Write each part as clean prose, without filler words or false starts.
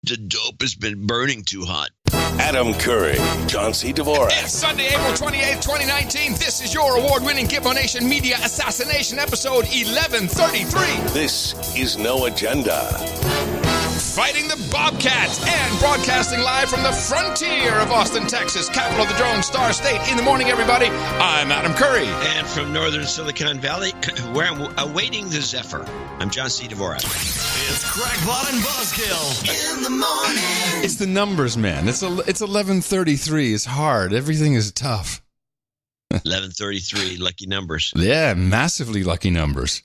The dope has been burning too hot. Adam Curry, John C. Dvorak. It's Sunday, April 28th, 2019. This is your award-winning Gibbo Nation Media Assassination episode 1133. This is No Agenda. Fighting the Bobcats and broadcasting live from the frontier of Austin, Texas, capital of the Drone Star State. In the morning, everybody, I'm Adam Curry. And from northern Silicon Valley, where I'm awaiting the Zephyr, I'm John C. Dvorak. It's Crackpot and Buzzkill in the morning. It's the numbers, man. It's 11:33. It's hard. Everything is tough. 11:33, lucky numbers. Yeah, massively lucky numbers.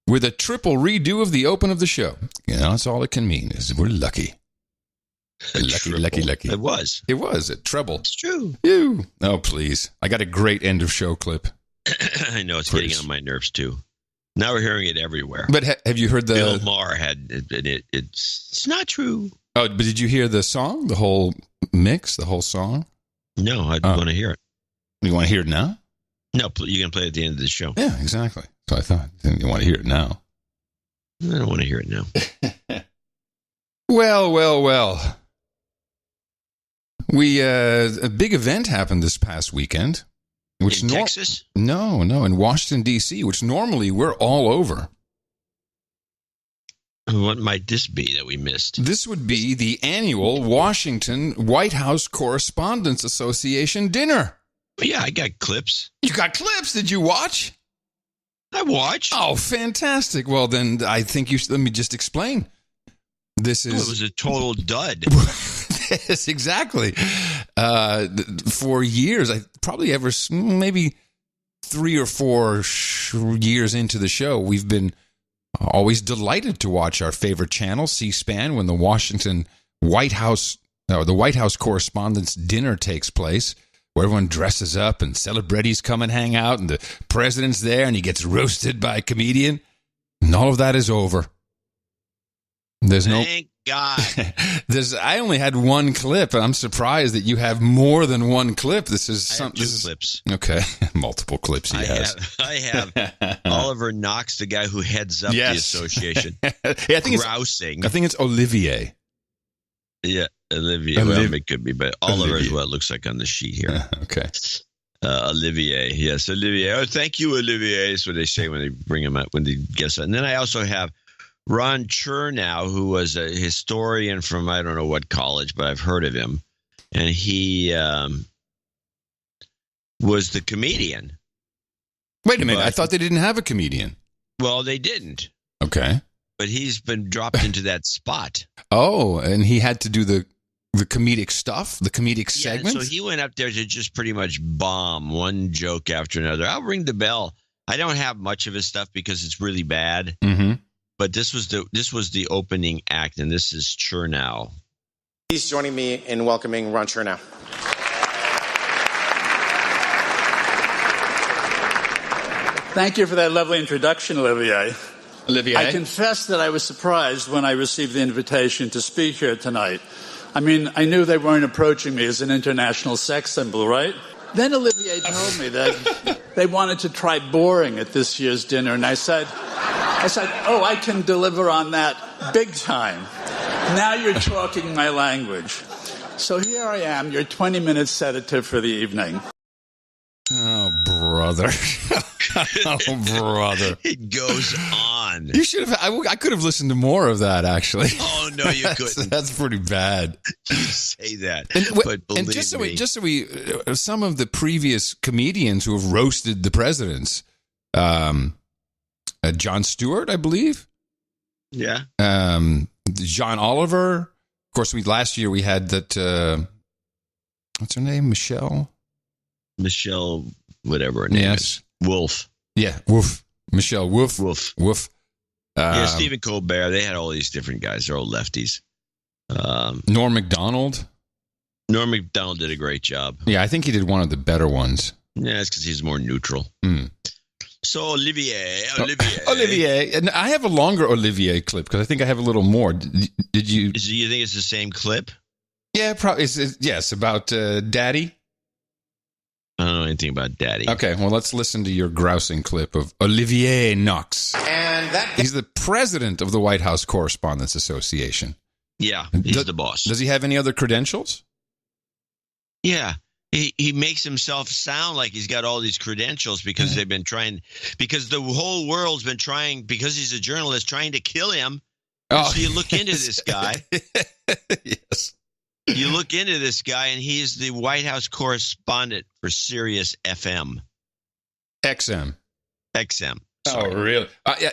With a triple redo of the open of the show. You know, that's all it can mean is we're lucky. Lucky. It was a treble. It's true. You. Oh, please. I got a great end of show clip. I know, it's getting on my nerves, too. Now we're hearing it everywhere. But have you heard the... Bill Maher had it. It's not true. Oh, but did you hear the song? The whole mix? The whole song? No, I want to hear it. You want to hear it now? No, you can play it at the end of the show. Yeah, exactly. So I thought you want to hear it now. I don't want to hear it now. Well. A big event happened this past weekend. Which in Texas? No, in Washington, D.C., which normally we're all over. What might this be that we missed? This would be the annual Washington White House Correspondents Association dinner. Yeah, I got clips. You got clips? Did you watch? I watched. Oh, fantastic. Well, then I think let me just explain. This is... it was a total dud. Yes, exactly. For years, probably ever, maybe 3 or 4 years into the show, we've been always delighted to watch our favorite channel, C-SPAN, when the White House Correspondents' Dinner takes place, where everyone dresses up and celebrities come and hang out, and the president's there, and he gets roasted by a comedian. And all of that is over. Thank God. I only had one clip, and I'm surprised that you have more than one clip. This is I have two clips. Okay, multiple clips he has. I have Oliver Knox, the guy who heads up the association. Yeah, I think grousing. I think it's Olivier. Yeah, Olivier. Well, it could be, but Oliver is what it looks like on the sheet here. Okay. Olivier. Yes, Olivier. Oh, thank you, Olivier. That's what they say when they bring him up, when they guess it. And then I also have Ron Chernow, who was a historian from I don't know what college, but I've heard of him. And he was the comedian. Wait a minute. I thought they didn't have a comedian. Well, they didn't. Okay. But he's been dropped into that spot. Oh, and he had to do the comedic stuff, the comedic segments? So he went up there to just pretty much bomb one joke after another. I'll ring the bell. I don't have much of his stuff because it's really bad. Mm-hmm. But this was the opening act, and this is Chernow. Please joining me in welcoming Ron Chernow. Thank you for that lovely introduction, Olivier. Olivier? I confess that I was surprised when I received the invitation to speak here tonight. I mean, I knew they weren't approaching me as an international sex symbol, right? Then Olivier told me that they wanted to try boring at this year's dinner, and I said, oh, I can deliver on that big time. Now you're talking my language. So here I am, your 20-minute sedative for the evening. Oh, brother. Oh, brother. It goes on. You should have. I could have listened to more of that, actually. Oh, no, you couldn't. That's pretty bad. You say that. But believe me. Just so we, some of the previous comedians who have roasted the presidents, Jon Stewart, I believe. Yeah. John Oliver. Of course, last year we had that. What's her name? Michelle, whatever her name is. Wolf. Yeah, Wolf. Michelle Wolf. Wolf. Yeah, Stephen Colbert. They had all these different guys. They're all lefties. Norm Macdonald. Norm Macdonald did a great job. Yeah, I think he did one of the better ones. Yeah, it's because he's more neutral. Mm. So, Olivier. And I have a longer Olivier clip because I think I have a little more. Did you? Do you think it's the same clip? Yeah, probably. Yes, about Daddy. I don't know anything about Daddy. Okay, well, let's listen to your grousing clip of Olivier Knox. And he's the president of the White House Correspondents Association. Yeah, he's the boss. Does he have any other credentials? Yeah. He makes himself sound like he's got all these credentials because they've been trying, because the whole world's been trying, because he's a journalist, trying to kill him. Oh, so you look into this guy. Yes. You look into this guy, and he's the White House correspondent for Sirius FM. XM. XM. Oh, Sorry. really? Yeah,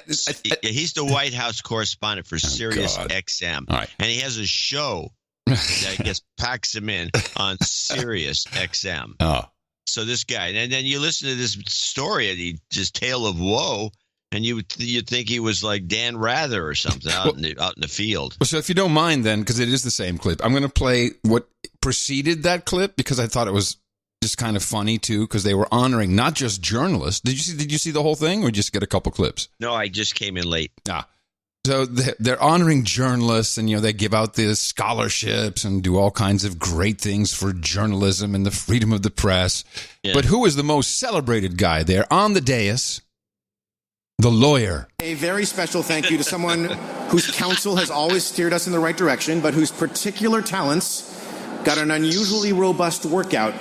he's the White House correspondent for Sirius God. XM. All right. And he has a show that gets packs him in on Sirius XM. Oh. So this guy, and then you listen to this story, and this tale of woe, and you'd think he was like Dan Rather or something out in the field. So if you don't mind, then, because it is the same clip, I'm going to play what preceded that clip because I thought it was just kind of funny too, because they were honoring not just journalists. Did you see the whole thing, or just get a couple clips? No, I just came in late. So they're honoring journalists, and they give out the scholarships and do all kinds of great things for journalism and the freedom of the press. Yeah. But who is the most celebrated guy there on the dais? The lawyer. A very special thank you to someone whose counsel has always steered us in the right direction, but whose particular talents got an unusually robust workout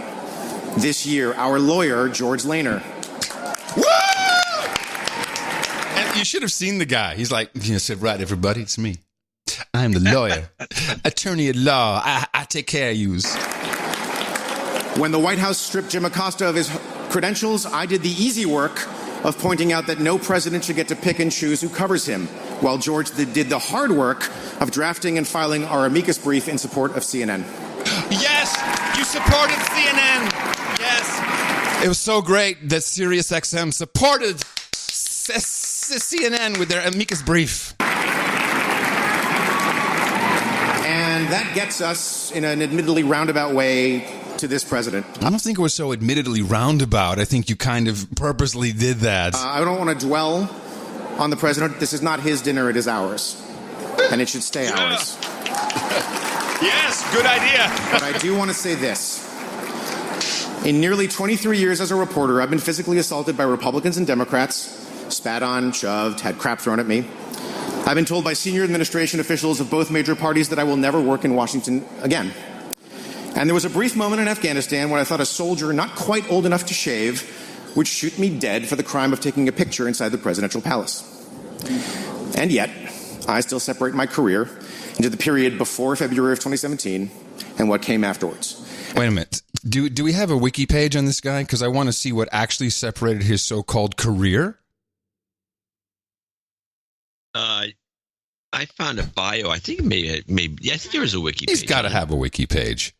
this year. Our lawyer, George Lehner. Woo! And you should have seen the guy. He's like, said, right, everybody, it's me. I'm the lawyer. Attorney at law. I take care of yous. When the White House stripped Jim Acosta of his credentials, I did the easy work of pointing out that no president should get to pick and choose who covers him, while George did the hard work of drafting and filing our amicus brief in support of CNN. Yes, you supported CNN. Yes. It was so great that SiriusXM supported CNN with their amicus brief. And that gets us, in an admittedly roundabout way, to this president. I don't think it was so admittedly roundabout. I think you kind of purposely did that. I don't want to dwell on the president. This is not his dinner, it is ours. And it should stay ours. Yes, good idea. But I do want to say this. In nearly 23 years as a reporter, I've been physically assaulted by Republicans and Democrats, spat on, shoved, had crap thrown at me. I've been told by senior administration officials of both major parties that I will never work in Washington again. And there was a brief moment in Afghanistan when I thought a soldier not quite old enough to shave would shoot me dead for the crime of taking a picture inside the presidential palace. And yet, I still separate my career into the period before February of 2017 and what came afterwards. Wait a minute. Do we have a wiki page on this guy? Because I want to see what actually separated his so-called career. I found a bio. I think maybe I think there was a wiki page. He's got to have a wiki page.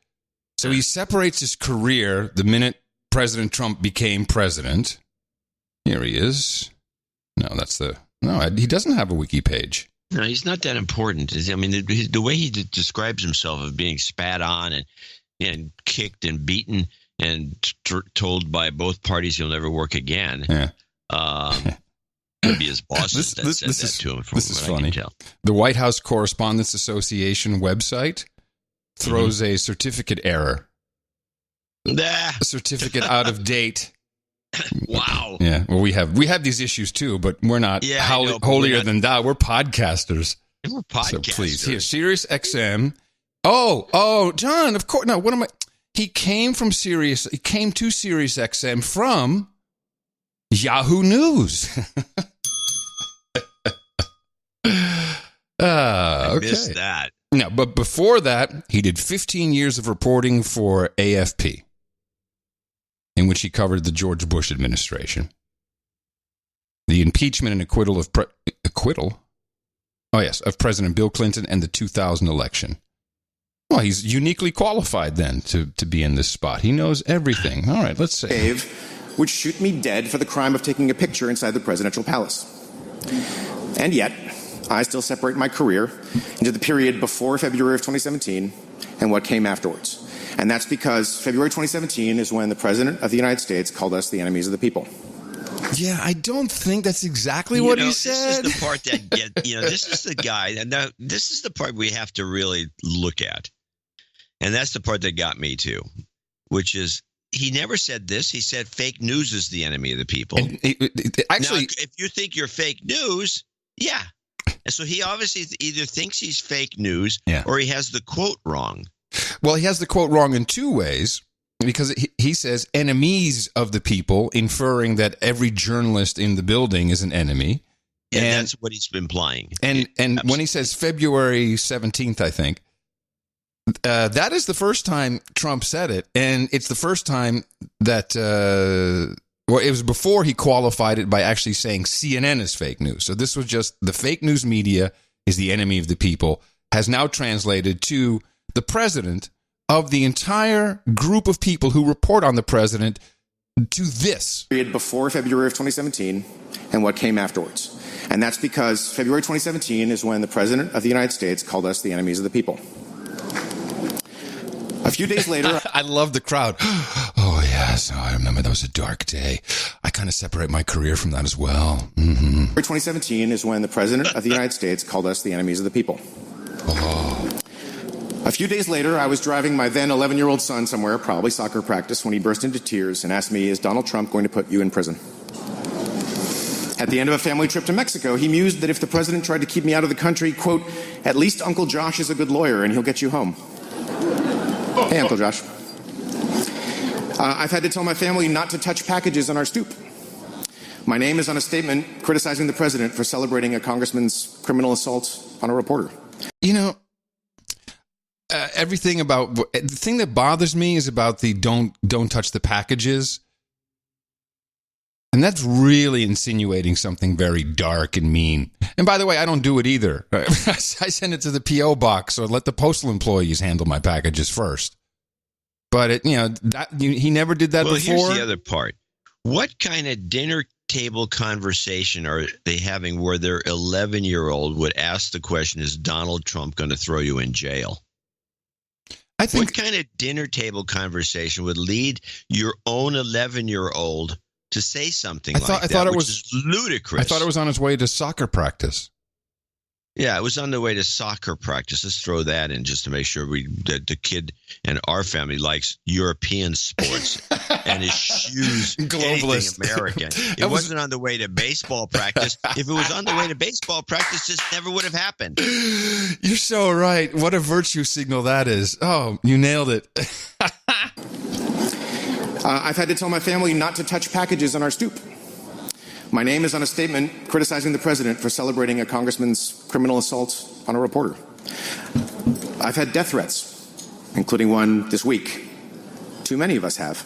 So he separates his career the minute President Trump became president. Here he is. No, he doesn't have a wiki page. No, he's not that important. I mean, the way he describes himself of being spat on and kicked and beaten and told by both parties he'll never work again. Yeah. Maybe his boss said that to him. This is funny. The White House Correspondents Association website throws a certificate error. A certificate out of date. Wow. Yeah. Well, we have these issues too, but we're not holier than thou. We're podcasters. We're podcasters. So please, here, Sirius XM. Oh, John. Of course. No. What am I? He came to Sirius XM from Yahoo News. I missed that. No, but before that, he did 15 years of reporting for AFP, in which he covered the George Bush administration, the impeachment and acquittal of President Bill Clinton, and the 2000 election. Well, he's uniquely qualified then to be in this spot. He knows everything. All right, let's see. Dave would shoot me dead for the crime of taking a picture inside the presidential palace. And yet, I still separate my career into the period before February of 2017 and what came afterwards. And that's because February 2017 is when the President of the United States called us the enemies of the people. Yeah, I don't think that's exactly what he said. This is the part that this is the guy, and this is the part we have to really look at. And that's the part that got me too, which is he never said this. He said fake news is the enemy of the people. Actually, now, if you think you're fake news, yeah. And so he obviously either thinks he's fake news Yeah. or he has the quote wrong. Well, he has the quote wrong in two ways, because he says enemies of the people, inferring that every journalist in the building is an enemy. And that's what he's implying. And when he says February 17th, I think, that is the first time Trump said it. And it's the first time that, well, it was before he qualified it by actually saying CNN is fake news. So this was just the fake news media is the enemy of the people, has now translated to the president of the entire group of people who report on the president to this. Period before February of 2017 and what came afterwards. And that's because February 2017 is when the President of the United States called us the enemies of the people. A few days later... I love the crowd. Oh, yes. Oh, I remember that was a dark day. I kind of separate my career from that as well. Mm-hmm. February 2017 is when the President of the United States called us the enemies of the people. Oh. A few days later, I was driving my then 11-year-old son somewhere, probably soccer practice, when he burst into tears and asked me, is Donald Trump going to put you in prison? At the end of a family trip to Mexico, he mused that if the president tried to keep me out of the country, quote, at least Uncle Josh is a good lawyer and he'll get you home. Hey, Uncle Josh. I've had to tell my family not to touch packages on our stoop. My name is on a statement criticizing the president for celebrating a congressman's criminal assault on a reporter. You know, everything about the thing that bothers me is about the don't touch the packages. And that's really insinuating something very dark and mean. And by the way, I don't do it either. I send it to the P.O. box or let the postal employees handle my packages first. But, he never did that before. Well, here's the other part. What kind of dinner table conversation are they having where their 11-year-old would ask the question, is Donald Trump going to throw you in jail? I think, what kind of dinner table conversation would lead your own 11-year-old to say something like that, which is ludicrous? I thought it was on his way to soccer practice. Yeah, it was on the way to soccer practice. Let's throw that in just to make sure that the kid and our family likes European sports and his shoes globalist American. It wasn't on the way to baseball practice. If it was on the way to baseball practice, this never would have happened. You're so right. What a virtue signal that is. Oh, you nailed it. I've had to tell my family not to touch packages on our stoop. My name is on a statement criticizing the president for celebrating a congressman's criminal assault on a reporter. I've had death threats, including one this week. Too many of us have.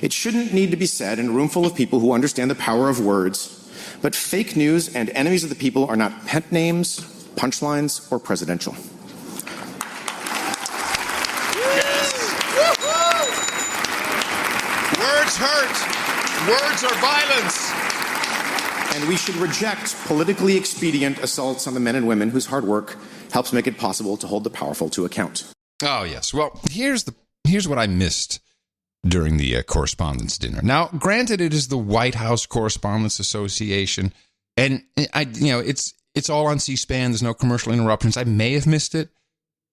It shouldn't need to be said in a room full of people who understand the power of words, but fake news and enemies of the people are not pet names, punchlines, or presidential. Words hurt. Words are violence. And we should reject politically expedient assaults on the men and women whose hard work helps make it possible to hold the powerful to account. Oh, yes. Well, here's what I missed during the correspondence dinner. Now, granted, it is the White House Correspondents Association, and it's all on C-SPAN. There's no commercial interruptions. I may have missed it,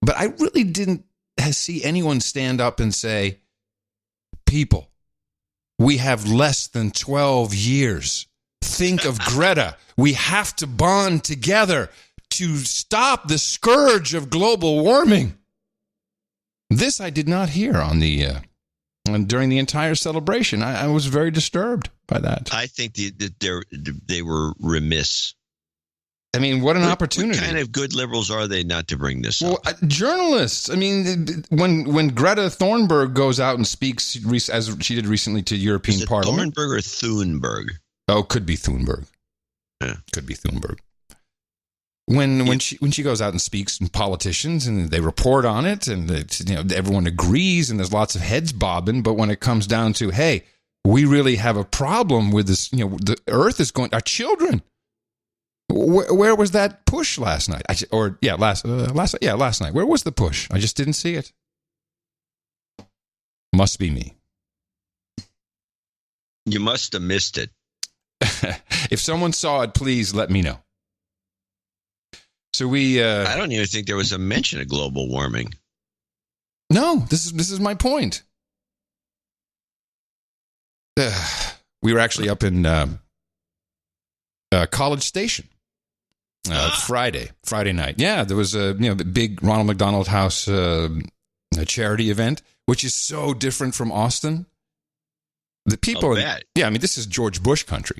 but I really didn't see anyone stand up and say, people, we have less than 12 years. Think of Greta. We have to bond together to stop the scourge of global warming. This I did not hear on the during the entire celebration. I was very disturbed by that. I think that they were remiss. I mean, what an opportunity. What kind of good liberals are they not to bring this up? Journalists. I mean, when Greta Thunberg goes out and speaks, as she did recently to European Parliament. Thunberg or Thunberg? Oh, could be Thunberg. Yeah. Could be Thunberg. When she goes out and speaks, and politicians and they report on it, and everyone agrees, and there's lots of heads bobbing. But when it comes down to, hey, we really have a problem with this. The Earth is going. Our children. Where was that push last night? Last night. Where was the push? I just didn't see it. Must be me. You must have missed it. If someone saw it, please let me know. So I don't even think there was a mention of global warming. No, this is my point. We were actually up in College Station. Friday night. Yeah, there was a big Ronald McDonald House a charity event, which is so different from Austin. The people, yeah, I mean, this is George Bush country.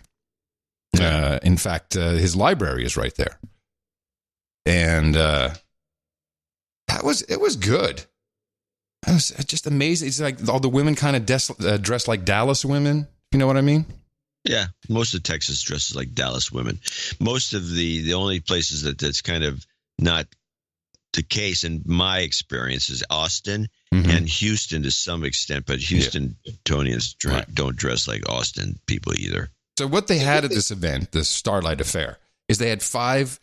In fact, his library is right there, and it was good. It was just amazing. It's like all the women kind of dressed like Dallas women. You know what I mean? Yeah, most of Texas dresses like Dallas women. Most of the only places that's kind of not the case in my experience is Austin and Houston to some extent, but Houstonians don't dress like Austin people either. So what they had at this event, the Starlight Affair, is they had 5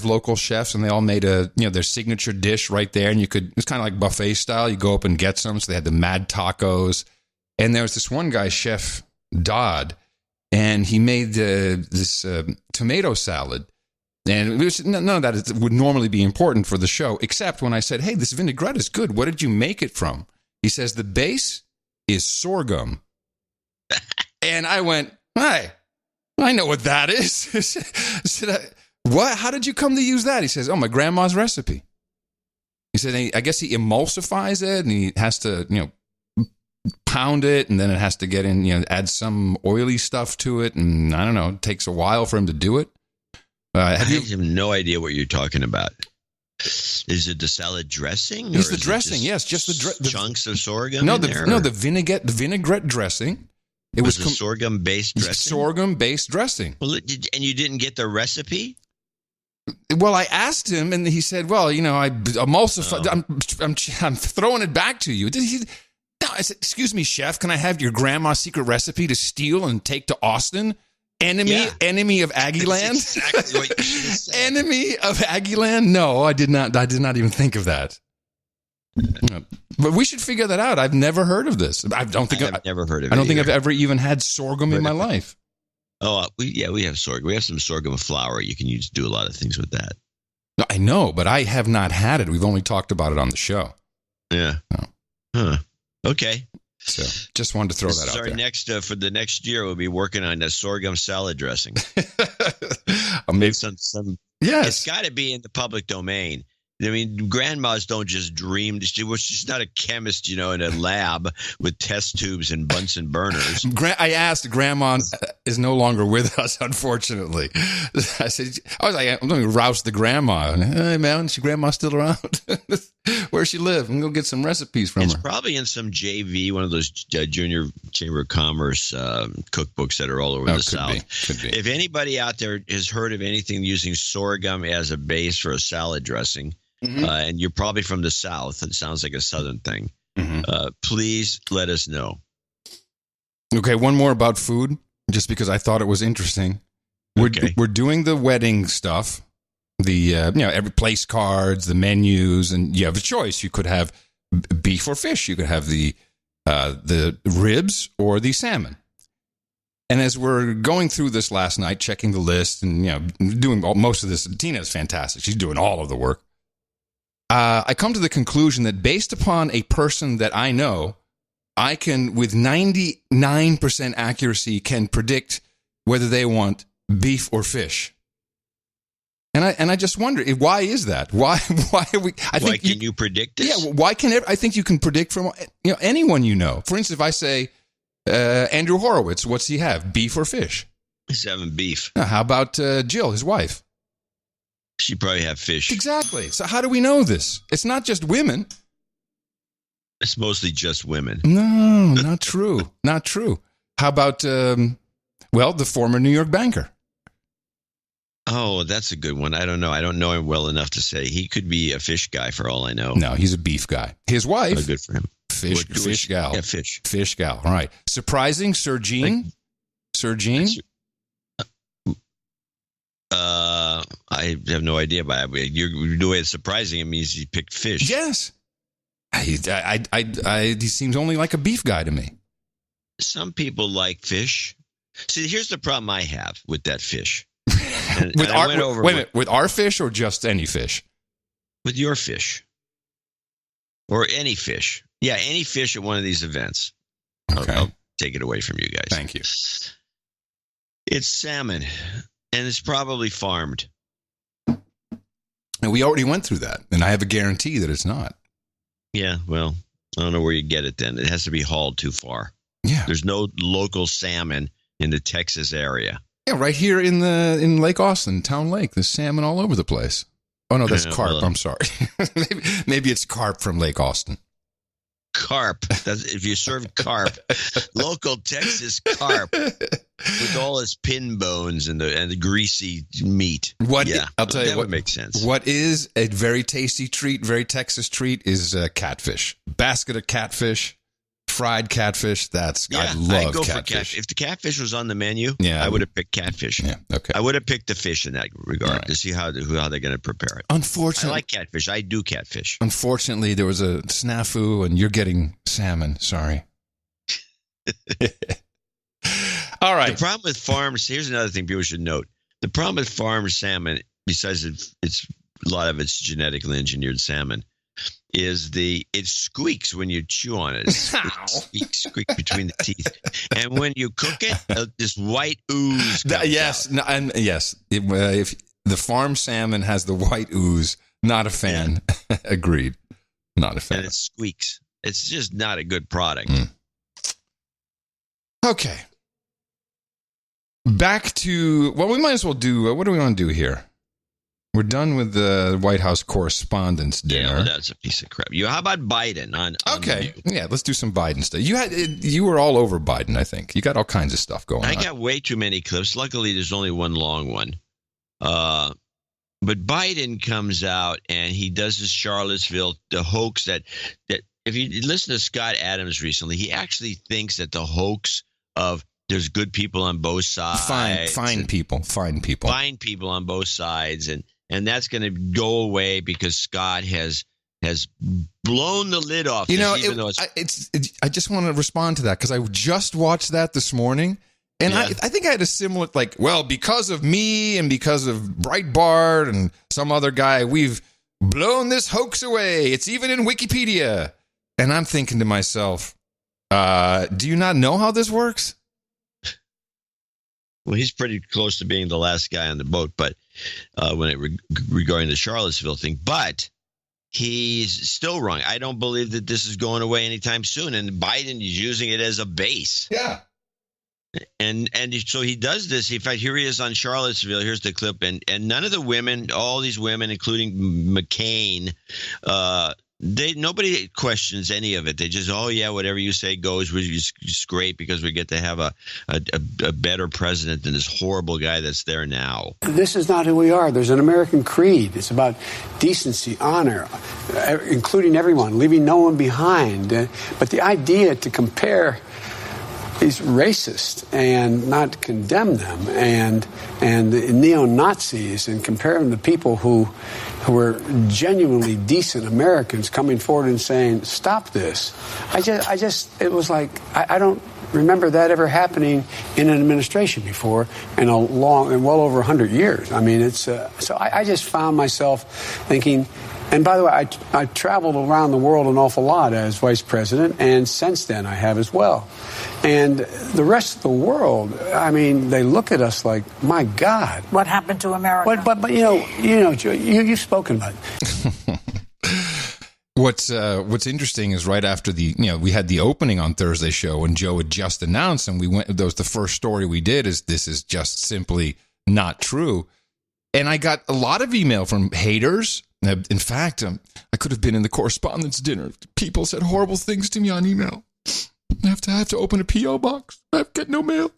local chefs, and they all made their signature dish right there, and it's kind of like buffet style. You go up and get some. So they had the mad tacos, and there was this one guy, Chef Dodd, and he made this tomato salad. And it was, none of that would normally be important for the show, except when I said, hey, this vinaigrette is good. What did you make it from? He says, the base is sorghum. And I went, hi, I know what that is. I said, what? How did you come to use that? He says, my grandma's recipe. He said, I guess he emulsifies it, and he has to, pound it, and then it has to get in, add some oily stuff to it. And I don't know, it takes a while for him to do it. I have no idea what you're talking about. Is it the salad dressing? It's the dressing, yes. Just the chunks of sorghum. The vinaigrette dressing. It was sorghum-based dressing. Sorghum-based dressing. Well, and you didn't get the recipe? Well, I asked him, and he said, "Well, I emulsify. I'm throwing it back to you." No, I said, "Excuse me, chef. Can I have your grandma's secret recipe to steal and take to Austin?" Enemy of Aggieland? That's exactly what you should have said. Enemy of Aggieland? No, I did not even think of that. But we should figure that out. I've never heard of this. I've never heard of it. I don't think I've ever even had sorghum in my life. Oh, we have sorghum. We have some sorghum flour. You can use to do a lot of things with that. No, I know, but I have not had it. We've only talked about it on the show. Yeah. Oh. Huh. Okay. So just wanted to throw that out there. Next for the next year, we'll be working on the sorghum salad dressing. Maybe some. Yes, it's got to be in the public domain. I mean, grandmas don't just dream. She's not a chemist, in a lab with test tubes and Bunsen burners. I asked, Grandma is no longer with us, unfortunately. I was like, I'm going to rouse the grandma. Hey, man, is your grandma still around? Where's she live? I'm going to go get some recipes from her. It's probably in some JV, one of those Junior Chamber of Commerce cookbooks that are all over the South. Could be. If anybody out there has heard of anything using sorghum as a base for a salad dressing, and you're probably from the South, it sounds like a Southern thing, please let us know. Okay, one more about food, just because I thought it was interesting. We're doing the wedding stuff, the every place cards, the menus, and you have a choice. You could have beef or fish. You could have the ribs or the salmon. And as we're going through this last night, checking the list and doing most of this, Tina's fantastic. She's doing all of the work. I come to the conclusion that based upon a person that I know, I can, with 99% accuracy, can predict whether they want beef or fish. And I just wonder, why is that? Why are we? Why can you predict this? Yeah, why can I think you can predict from anyone you know. For instance, if I say Andrew Horowitz, what's he have? Beef or fish? He's having beef. How about Jill, his wife? She probably have fish. Exactly. So how do we know this? It's not just women. It's mostly just women. No, not true. Not true. How about, the former New York banker? Oh, that's a good one. I don't know. I don't know him well enough to say. He could be a fish guy for all I know. No, he's a beef guy. His wife. Oh, good for him. Fish gal. Yeah, fish. Fish gal. All right. Surprising, Sir Jean. Sir Jean. I have no idea. But the way it's surprising, it means he picked fish. Yes. He seems only like a beef guy to me. Some people like fish. See, here's the problem I have with that fish. With our fish or just any fish? With your fish. Or any fish. Yeah, any fish at one of these events. Okay. I'll take it away from you guys. Thank you. It's salmon, and it's probably farmed. And we already went through that, and I have a guarantee that it's not. Yeah, well, I don't know where you get it then. It has to be hauled too far. Yeah. There's no local salmon in the Texas area. Yeah, right here in Lake Austin, Town Lake. There's salmon all over the place. Oh, no, that's carp. Well, I'm sorry. maybe it's carp from Lake Austin. Carp. If you serve carp, local Texas carp with all its pin bones and the greasy meat. I'll tell you that what would make sense. What is a very tasty treat, very Texas treat, is catfish. Basket of catfish, fried catfish. I love go catfish. For if the catfish was on the menu, I would have picked catfish. Yeah, okay. I would have picked the fish in that regard to see how they're going to prepare it. Unfortunately, I like catfish. I do catfish. Unfortunately, there was a snafu, and you're getting salmon. Sorry. All right. The problem with farms, here's another thing people should note. The problem with farm salmon, besides it's a lot of it's genetically engineered salmon, is it squeaks when you chew on it. It squeaks between the teeth. And when you cook it, this white ooze comes out. If the farm salmon has the white ooze, not a fan. Yeah. Agreed. Not a fan. And it squeaks. It's just not a good product. Okay. Back to, we might as well do, what do we want to do here? We're done with the White House Correspondents' Dinner. Yeah, well, that's a piece of crap. How about Biden? Okay, yeah, let's do some Biden stuff. You were all over Biden, I think. You got all kinds of stuff going on. I got way too many clips. Luckily, there's only one long one. But Biden comes out and he does this Charlottesville, the hoax that if you listen to Scott Adams recently, he actually thinks that the hoax of there's good people on both sides. Fine people on both sides. And that's going to go away because Scott has blown the lid off. I just want to respond to that because I just watched that this morning. And I think I had a similar, because of me and because of Breitbart and some other guy, we've blown this hoax away. It's even in Wikipedia. And I'm thinking to myself, do you not know how this works? Well, he's pretty close to being the last guy on the boat, but regarding the Charlottesville thing, but he's still wrong. I don't believe that this is going away anytime soon, and Biden is using it as a base. Yeah. And so he does this. In fact, here he is on Charlottesville. Here's the clip, and none of the women, all these women, including McCain, nobody questions any of it. They just, whatever you say goes. It's great because we get to have a better president than this horrible guy that's there now. This is not who we are. There's an American creed. It's about decency, honor, including everyone, leaving no one behind. But the idea to compare these racists and not condemn them and neo-Nazis and compare them to people who were genuinely decent Americans coming forward and saying, stop this. It was like, I don't remember that ever happening in an administration before in well over 100 years. I mean, so I just found myself thinking, and by the way, I traveled around the world an awful lot as vice president, and since then I have as well. And the rest of the world, I mean, they look at us like, my God. What happened to America? But you've spoken about it. What's interesting is right after we had the opening on Thursday show and Joe had just announced, and that was the first story we did, is this is just simply not true. And I got a lot of email from haters. In fact, I could have been in the Correspondents' Dinner. People said horrible things to me on email. I have to open a P.O. box. I get no mail.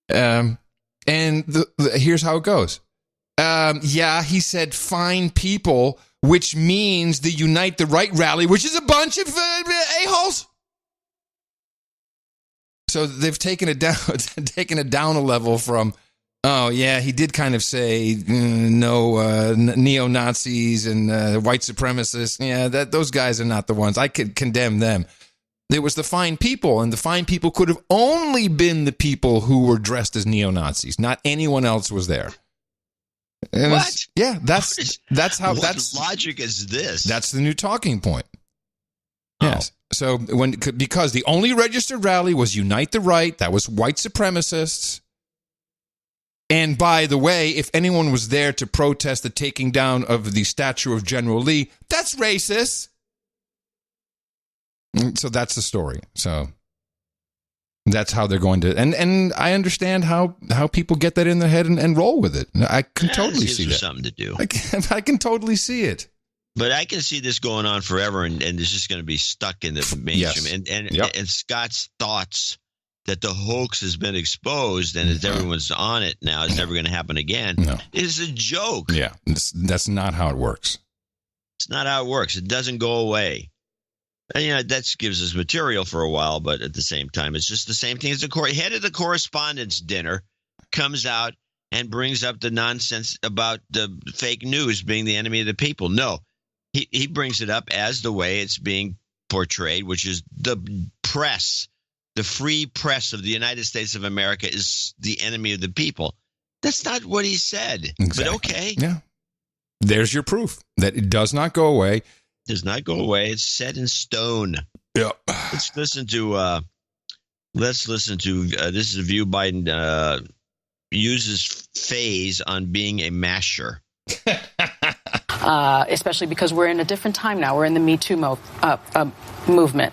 And here's how it goes. He said fine people, which means the Unite the Right rally, which is a bunch of a-holes. So they've taken it down a level from, he did kind of say no neo-Nazis and white supremacists. Yeah, those guys are not the ones. I could condemn them. There was the fine people, and the fine people could have only been the people who were dressed as neo-Nazis. Not anyone else was there. And what? That's how. What logic is this? That's the new talking point. Yes. So because the only registered rally was Unite the Right, that was white supremacists. And by the way, if anyone was there to protest the taking down of the statue of General Lee, that's racist. So that's the story. So that's how they're going to, and I understand how people get that in their head and roll with it. I can totally see that. Something to do. I can totally see it. But I can see this going on forever, and it's just going to be stuck in the mainstream. Yes. And Scott's thoughts that the hoax has been exposed and that everyone's on it now is never going to happen again is a joke. Yeah, that's not how it works. It's not how it works. It doesn't go away. And, that gives us material for a while, but at the same time, it's just the same thing as the head of the correspondence dinner comes out and brings up the nonsense about the fake news being the enemy of the people. No, he brings it up as the way it's being portrayed, which is the press. The free press of the United States of America is the enemy of the people. That's not what he said. Exactly. But okay. Yeah. There's your proof that it does not go away. Does not go away. It's set in stone. Yeah. Let's listen to this is a view Biden uses phase on being a masher. Especially because we're in a different time now. We're in the Me Too movement.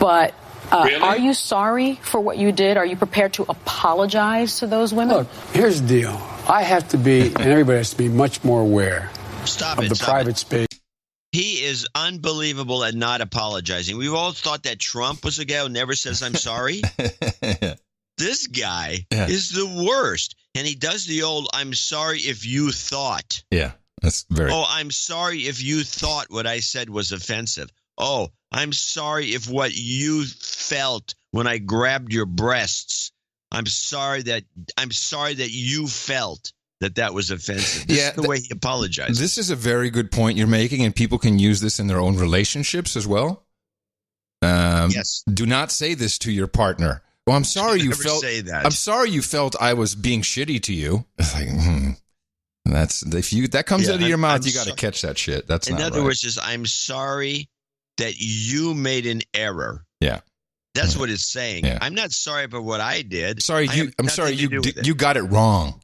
But really? Are you sorry for what you did? Are you prepared to apologize to those women? Look, here's the deal. I have to be, and everybody has to be much more aware of the private space. He is unbelievable at not apologizing. We've all thought that Trump was a guy who never says, I'm sorry. This guy is the worst. And he does the old, I'm sorry if you thought. Yeah, that's very. Oh, I'm sorry if you thought what I said was offensive. Oh, I'm sorry if what you felt when I grabbed your breasts. I'm sorry that you felt that was offensive. This is the way he apologizes. This is a very good point you're making, and people can use this in their own relationships as well. Yes. Do not say this to your partner. Well, I'm sorry you felt. Say that. I'm sorry you felt I was being shitty to you. It's like, that's if that comes out of your mouth, you got to catch that shit. That's in not other right. words, is I'm sorry that you made an error. Yeah. That's what it's saying. Yeah. I'm not sorry for what I did. I'm sorry you got it wrong.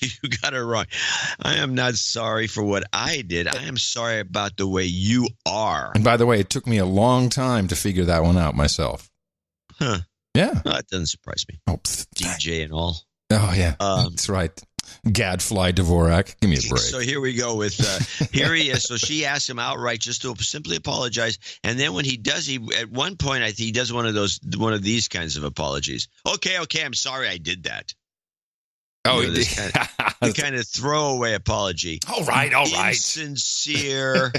You got it wrong. I am not sorry for what I did. I am sorry about the way you are. And by the way, it took me a long time to figure that one out myself. Huh. Yeah. No, it doesn't surprise me. Oh, DJ and all. Oh, yeah. That's right. Gadfly Dvorak. Give me a break. So here we go with, here he is. So she asked him outright just to simply apologize. And then when he does, at one point, I think he does one of these kinds of apologies. Okay, I'm sorry I did that. Oh, the kind of throwaway apology. All right. Insincere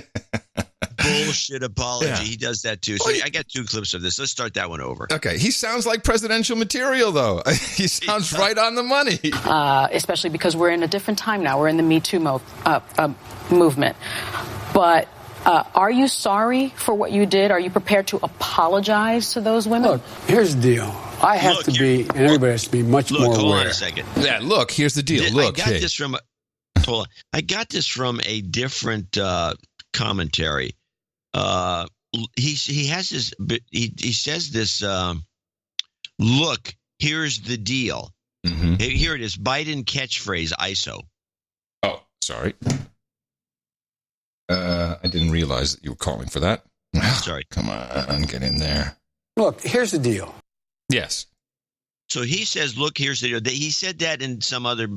bullshit apology. Yeah. He does that too. So I got 2 clips of this. Let's start that one over. Okay. He sounds like presidential material, though. He sounds right on the money. Especially because we're in a different time now. We're in the Me Too movement. But are you sorry for what you did? Are you prepared to apologize to those women? Look, here's the deal. I have to be, and everybody has to be much more aware. Hold on a second. Yeah, look, here's the deal. Look, I got this from a different commentary. He has this. He says this. Look, here's the deal. Mm-hmm. Here it is. Biden catchphrase ISO. Oh, sorry. I didn't realize that you were calling for that. Sorry. Come on, get in there. Look, here's the deal. Yes. So he says, look, here's the deal. He said that in some other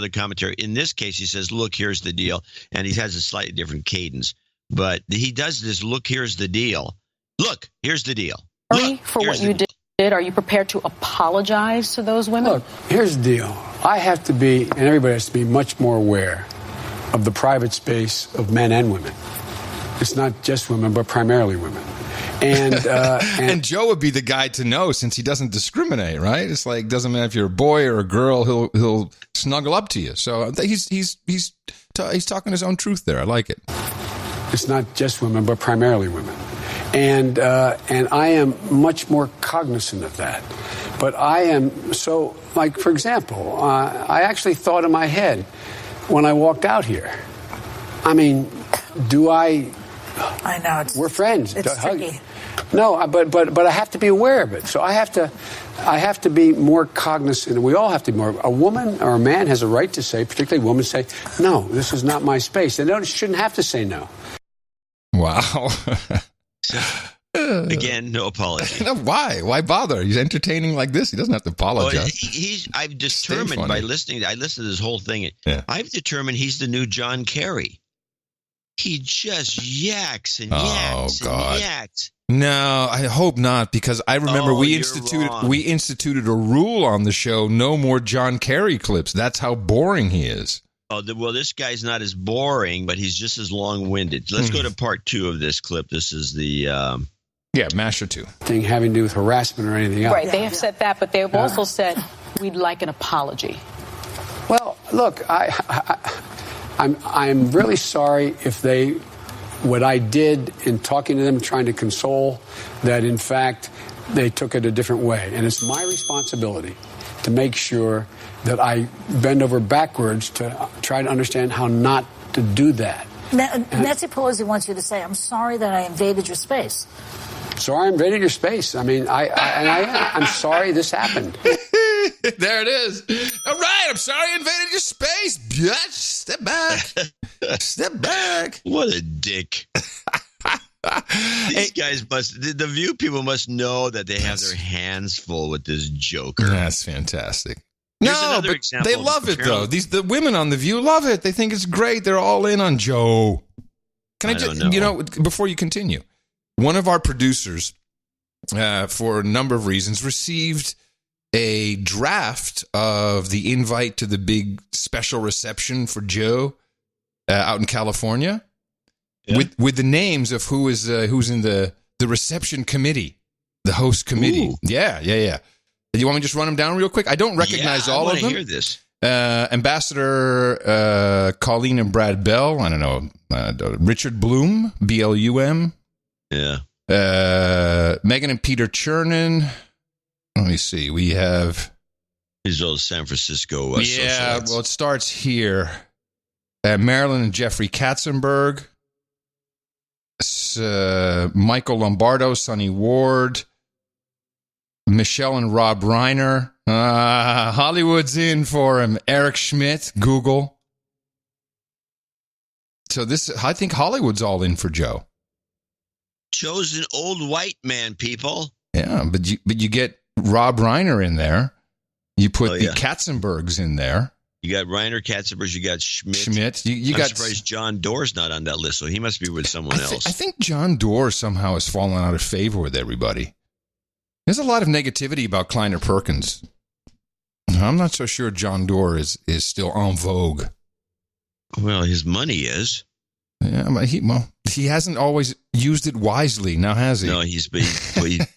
commentary. In this case, he says, look, here's the deal. And he has a slightly different cadence. But he does this, look, here's the deal. Look, here's the deal. Sorry for what you did. Are you prepared to apologize to those women? Look, here's the deal. I have to be, and everybody has to be much more aware of the private space of men and women. It's not just women, but primarily women. And Joe would be the guy to know since he doesn't discriminate, right? It's like, doesn't matter if you're a boy or a girl, he'll snuggle up to you. So he's talking his own truth there. I like it. It's not just women, but primarily women. And I am much more cognizant of that. But I am so, like, for example, I actually thought in my head when I walked out here, I mean, I know. We're friends. It's tricky. No, but I have to be aware of it. So I have to be more cognizant, and we all have to be more. A woman or a man has a right to say, particularly women say, no, this is not my space. They shouldn't have to say no. Wow. Again, no apology. No, why? Why bother? He's entertaining like this. He doesn't have to apologize. I've determined by listening. I listened to this whole thing. Yeah. I've determined he's the new John Kerry. He just yaks and yaks and yaks. No, I hope not, because I remember we instituted a rule on the show: no more John Kerry clips. That's how boring he is. Oh, well, this guy's not as boring, but he's just as long-winded. Let's go to part 2 of this clip. This is the Masher 2 thing having to do with harassment or anything else. Right, they have said that, but they have also said we'd like an apology. Well, look, I'm really sorry if what I did in talking to them, trying to console, that in fact they took it a different way. And it's my responsibility to make sure that I bend over backwards to try to understand how not to do that. Nancy Pelosi wants you to say, I'm sorry that I invaded your space. Sorry I invaded your space. I mean, I'm sorry this happened. There it is. All right, I'm sorry I invaded your space. Bitch, step back. Step back. What a dick. These guys the View people must know that they have their hands full with this joker. That's fantastic. Here's No, but they love it, though. The women on The View love it. They think it's great. They're all in on Joe. Can I just, before you continue, one of our producers, for a number of reasons, received a draft of the invite to the big special reception for Joe out in California, with the names of who's in the reception committee, the host committee. Ooh. Yeah. You want me to just run them down real quick? I don't recognize all of them. I want to hear this. Ambassador Colleen and Brad Bell. I don't know. Richard Bloom, BLUM. Yeah. Megan and Peter Chernin. Let me see. We have these old San Francisco. Socialites. Well, it starts here. Marilyn and Jeffrey Katzenberg. Michael Lombardo, Sonny Ward. Michelle and Rob Reiner. Hollywood's in for him. Eric Schmidt, Google. So I think Hollywood's all in for Joe. Joe's an old white man, people. Yeah, but you get Rob Reiner in there. You put the Katzenbergs in there. You got Reiner, Katzenbergs. You got Schmidt. I'm surprised John Doerr's not on that list, so he must be with someone else. I think John Doerr somehow has fallen out of favor with everybody. There's a lot of negativity about Kleiner Perkins. I'm not so sure John Doerr is still en vogue. Well, his money is. Yeah, but he hasn't always used it wisely. Now has he? No, he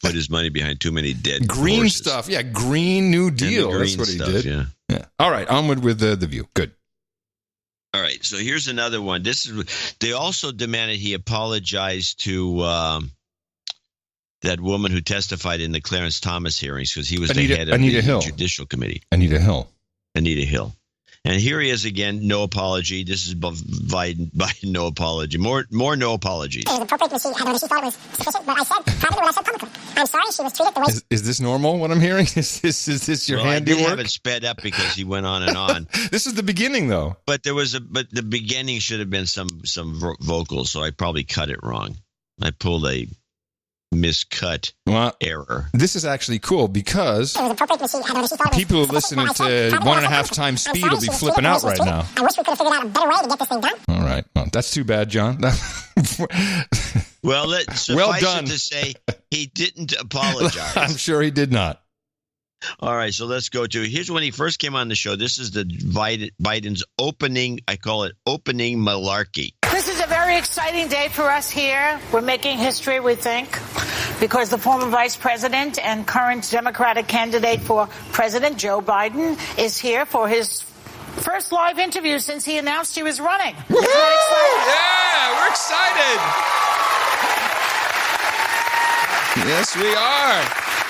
put his money behind too many dead green horses. Stuff. Yeah, Green New Deal. That's what he did. Yeah. All right, onward with the View. Good. All right, so here's another one. They also demanded he apologize to that woman who testified in the Clarence Thomas hearings because he was the head of the Judicial Committee. Anita Hill. And here he is again, no apology. This is Biden, no apology. More no apologies. It was appropriate when she thought it was sufficient, but I said privately what I said publicly. I'm sorry she was treated the way... Is this normal, what I'm hearing? Is this your handiwork? I did have it sped up because he went on and on. This is the beginning, though. But the beginning should have been some vocals, so I probably cut it wrong. I pulled a miscut error. This is actually cool because people who listen at 1.5 times speed will be flipping out right now. I wish we could have figured out a better way to get this thing done. All right. Well, that's too bad, John. Well, suffice it to say, he didn't apologize. I'm sure he did not. All right, so let's go to here's when he first came on the show. This is the Biden's opening. I call it opening malarkey. This is a very exciting day for us here. We're making history, we think, because the former vice president and current Democratic candidate for president, Joe Biden, is here for his first live interview since he announced he was running. Isn't that exciting? Yeah, we're excited. Yes, we are.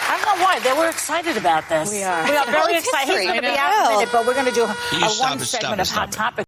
I don't know why. They were excited about this. We are very excited. He's going to be out in a minute, but we're going to do one segment of Hot Topic.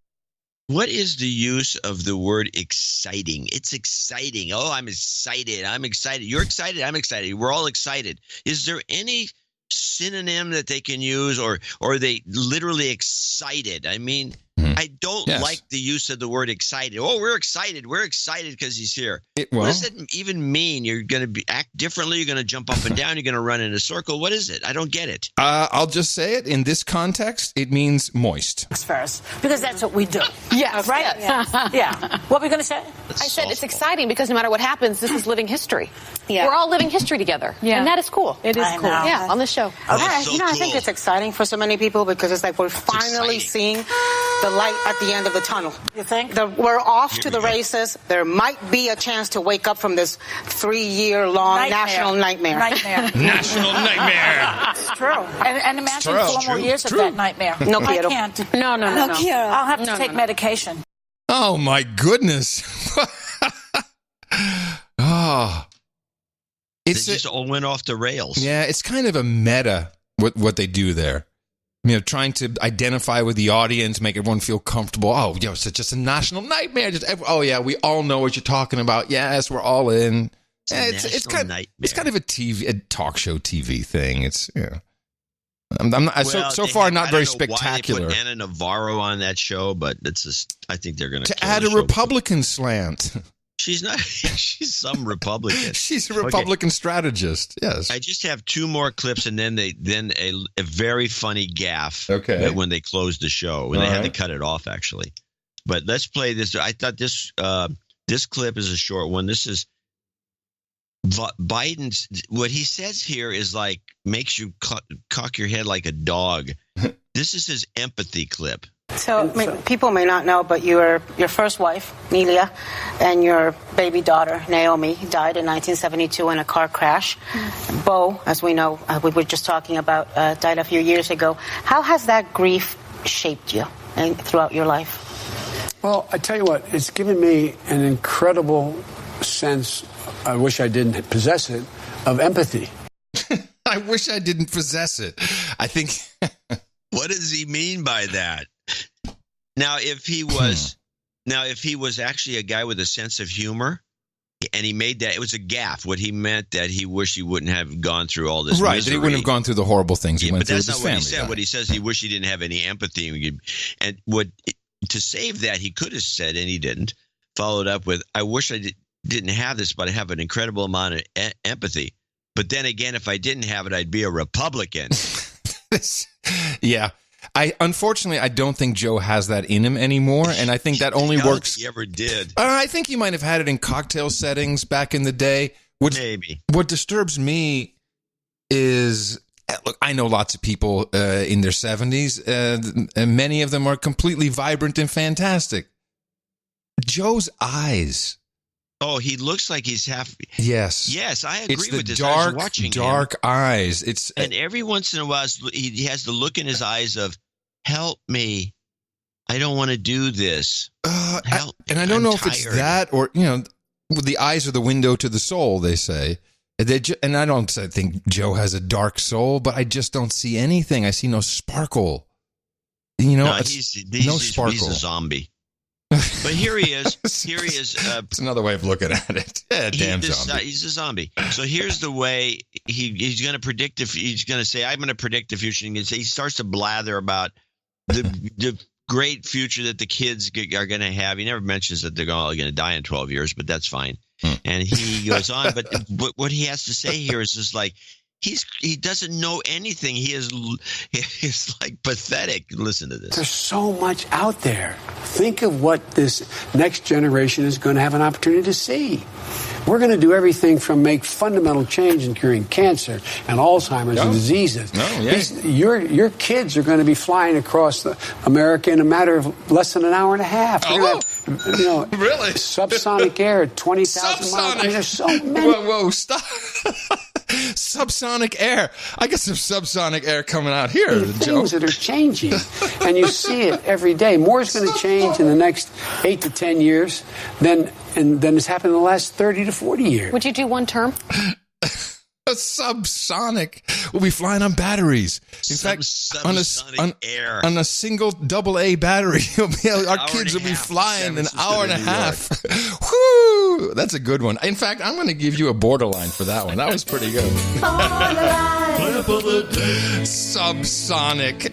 What is the use of the word exciting? It's exciting. Oh, I'm excited. I'm excited. You're excited. I'm excited. We're all excited. Is there any synonym that they can use, or are they literally excited? I mean, I don't like the use of the word excited. Oh, we're excited. We're excited because he's here. What does that even mean? You're going to act differently? You're going to jump up and down? You're going to run in a circle? What is it? I don't get it. I'll just say it. In this context, it means moist. First, because that's what we do. Yes. Right? Yes. Yeah. What were we going to say? I said it's exciting because no matter what happens, this is living history. Yeah. We're all living history together. Yeah. And that is cool. It is cool. Yeah, on the show. I think it's exciting for so many people because it's like we're finally seeing the light at the end of the tunnel. You think? We're off to the races. There might be a chance to wake up from this 3-year-long national nightmare. National nightmare. It's true. And imagine 4 more years of that nightmare. No, I can't. No. I'll have to take medication. Oh, my goodness. They just all went off the rails. Yeah, it's kind of a meta what they do there. You know, trying to identify with the audience, make everyone feel comfortable. Oh, it's just a national nightmare. We all know what you're talking about. Yes, we're all in. It's kind of a talk show TV thing. It's I'm not so far not very spectacular. Why they put Anna Navarro on that show, but it's just I think they're going to add a Republican slant. She's not. She's some Republican. She's a Republican strategist. Yes. I just have 2 more clips, and then a very funny gaffe. Okay. When they closed the show, when they had to cut it off, actually. But let's play this. I thought this clip is a short one. This is Biden's. What he says here is like makes you cock your head like a dog. This is his empathy clip. So people may not know, but your first wife, Nelia, and your baby daughter, Naomi, died in 1972 in a car crash. Bo, as we know, we were just talking about, died a few years ago. How has that grief shaped you throughout your life? Well, I tell you what, it's given me an incredible sense, I wish I didn't possess it, of empathy. I wish I didn't possess it. I think... What does he mean by that? Now, if he was actually a guy with a sense of humor, and he made that, it was a gaffe. What he meant that he wished he wouldn't have gone through all this right, misery. that he wouldn't have gone through the horrible things he went through with his family. But that's not what he said. What he says, he wished he didn't have any empathy. And to save that, he could have said, and he didn't, followed up with, I wish I didn't have this, but I have an incredible amount of empathy. But then again, if I didn't have it, I'd be a Republican. Yeah. Unfortunately, I don't think Joe has that in him anymore, and I think that only works. He ever did. I think he might have had it in cocktail settings back in the day. Maybe. What disturbs me is, look, I know lots of people in their 70s, and many of them are completely vibrant and fantastic. Joe's eyes. Oh, he looks like he's half. Yes. Yes, I agree with this. Dark, I was watching dark him. eyes. And every once in a while, he has the look in his eyes of, help me. I don't want to do this. Help me. And I don't know if it's that or, the eyes are the window to the soul, they say. And I don't think Joe has a dark soul, but I just don't see anything. I see no sparkle. No, he's sparkle. He's a zombie. But here he is. Here he is. It's another way of looking at it. Yeah, damn zombie. He's a zombie. So here's the way he's going to predict. He's going to say, "I'm going to predict the future." And he starts to blather about the great future that the kids are going to have. He never mentions that they're all going to die in 12 years, but that's fine. And he goes on. But what he has to say here is just like. He doesn't know anything. He is like pathetic. Listen to this. There's so much out there. Think of what this next generation is going to have an opportunity to see. We're going to do everything from make fundamental change in curing cancer and Alzheimer's and diseases. Your kids are going to be flying across America in a matter of less than an hour and a half. Really? Subsonic air at 20,000 miles. I mean, there's so many. Whoa, stop. Subsonic air. I got some subsonic air coming out here, Joe. Things that are changing, and you see it every day. More is going to change in the next 8 to 10 years than has happened in the last 30 to 40 years. Would you do one term? subsonic. We'll be flying on batteries. In fact, air. On a single AA battery, our kids will be flying an hour and a half. Woo! That's a good one. In fact, I'm going to give you a borderline for that one. That was pretty good. Subsonic.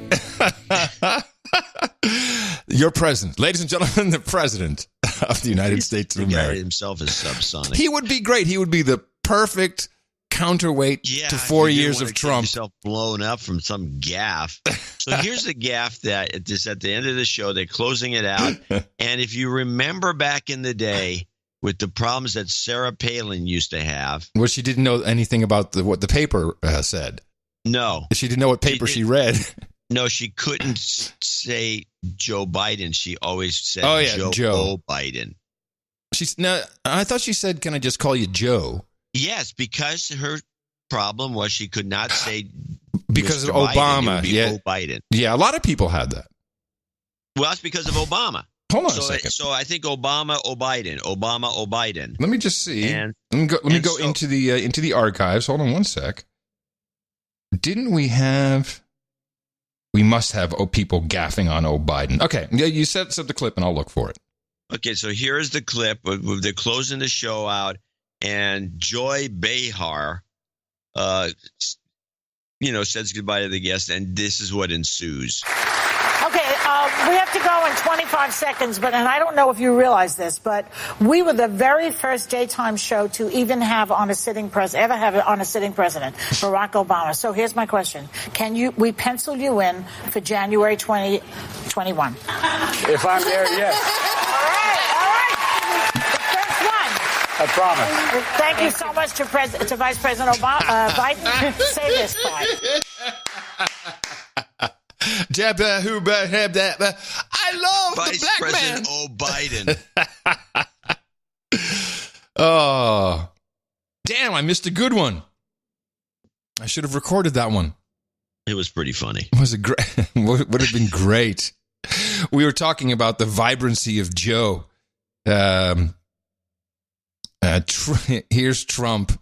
Your president. Ladies and gentlemen, the president of the United States of America. Himself is subsonic. He would be great. He would be the perfect counterweight to 4 years of Trump. Yourself blown up from some gaffe. So here's the gaffe that at the end of the show, they're closing it out. And if you remember back in the day with the problems that Sarah Palin used to have. Well, she didn't know anything about what the paper said. No. She didn't know what paper she read. No, she couldn't say Joe Biden. She always said Joe Biden. I thought she said, "Can I just call you Joe?" Yes, because her problem was she could not say because Mr. of Obama. Biden, Biden. Yeah, a lot of people had that. Well, that's because of Obama. Hold on a second. So I think Obama, Biden. Let me just see. Let me go into the archives. Hold on one sec. Didn't we have? We must have people gaffing on Biden. Okay, yeah, you set up the clip, and I'll look for it. Okay, so here's the clip. They're closing the show out, and Joy Behar, says goodbye to the guest, and this is what ensues. Okay, we have to go in 25 seconds, and I don't know if you realize this, but we were the very first daytime show to even have on a sitting president, Barack Obama. So here's my question. We pencil you in for January 2021? If I'm there, yes. All right. The first one. I promise. Thank you so much to Vice President Biden. Say this part. I love Vice the black President man. Biden. Oh, damn! I missed a good one. I should have recorded that one. It was pretty funny. Was it great? Would have been great. We were talking about the vibrancy of Joe. Here's Trump.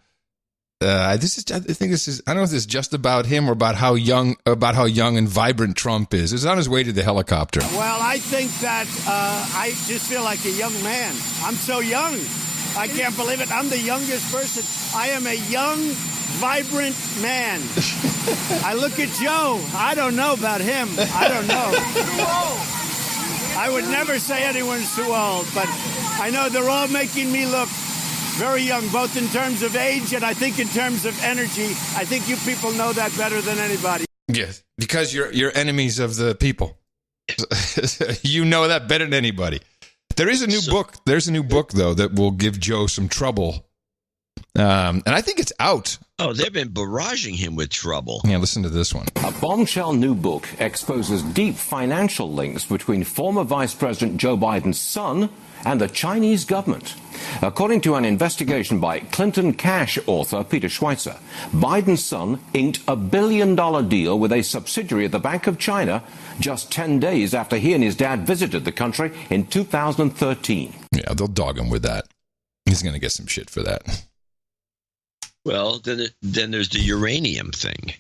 I don't know if this is just about him or about how young and vibrant Trump is. It's on his way to the helicopter. Well, I think that I just feel like a young man. I'm so young. I can't believe it. I'm the youngest person. I am a young, vibrant man. I look at Joe. I don't know about him. I don't know. I would never say anyone's too old, but I know they're all making me look very young, both in terms of age and I think in terms of energy. I think you people know that better than anybody. Yes, because you're enemies of the people. You know that better than anybody. There is a new book. There's a new book, though, that will give Joe some trouble. And I think it's out. Oh, they've been barraging him with trouble. Yeah, listen to this one. A bombshell new book exposes deep financial links between former Vice President Joe Biden's son and the Chinese government. According to an investigation by Clinton Cash author Peter Schweitzer, Biden's son inked $1 billion deal with a subsidiary of the Bank of China just 10 days after he and his dad visited the country in 2013. Yeah, they'll dog him with that. He's going to get some shit for that. Well, then there's the uranium thing.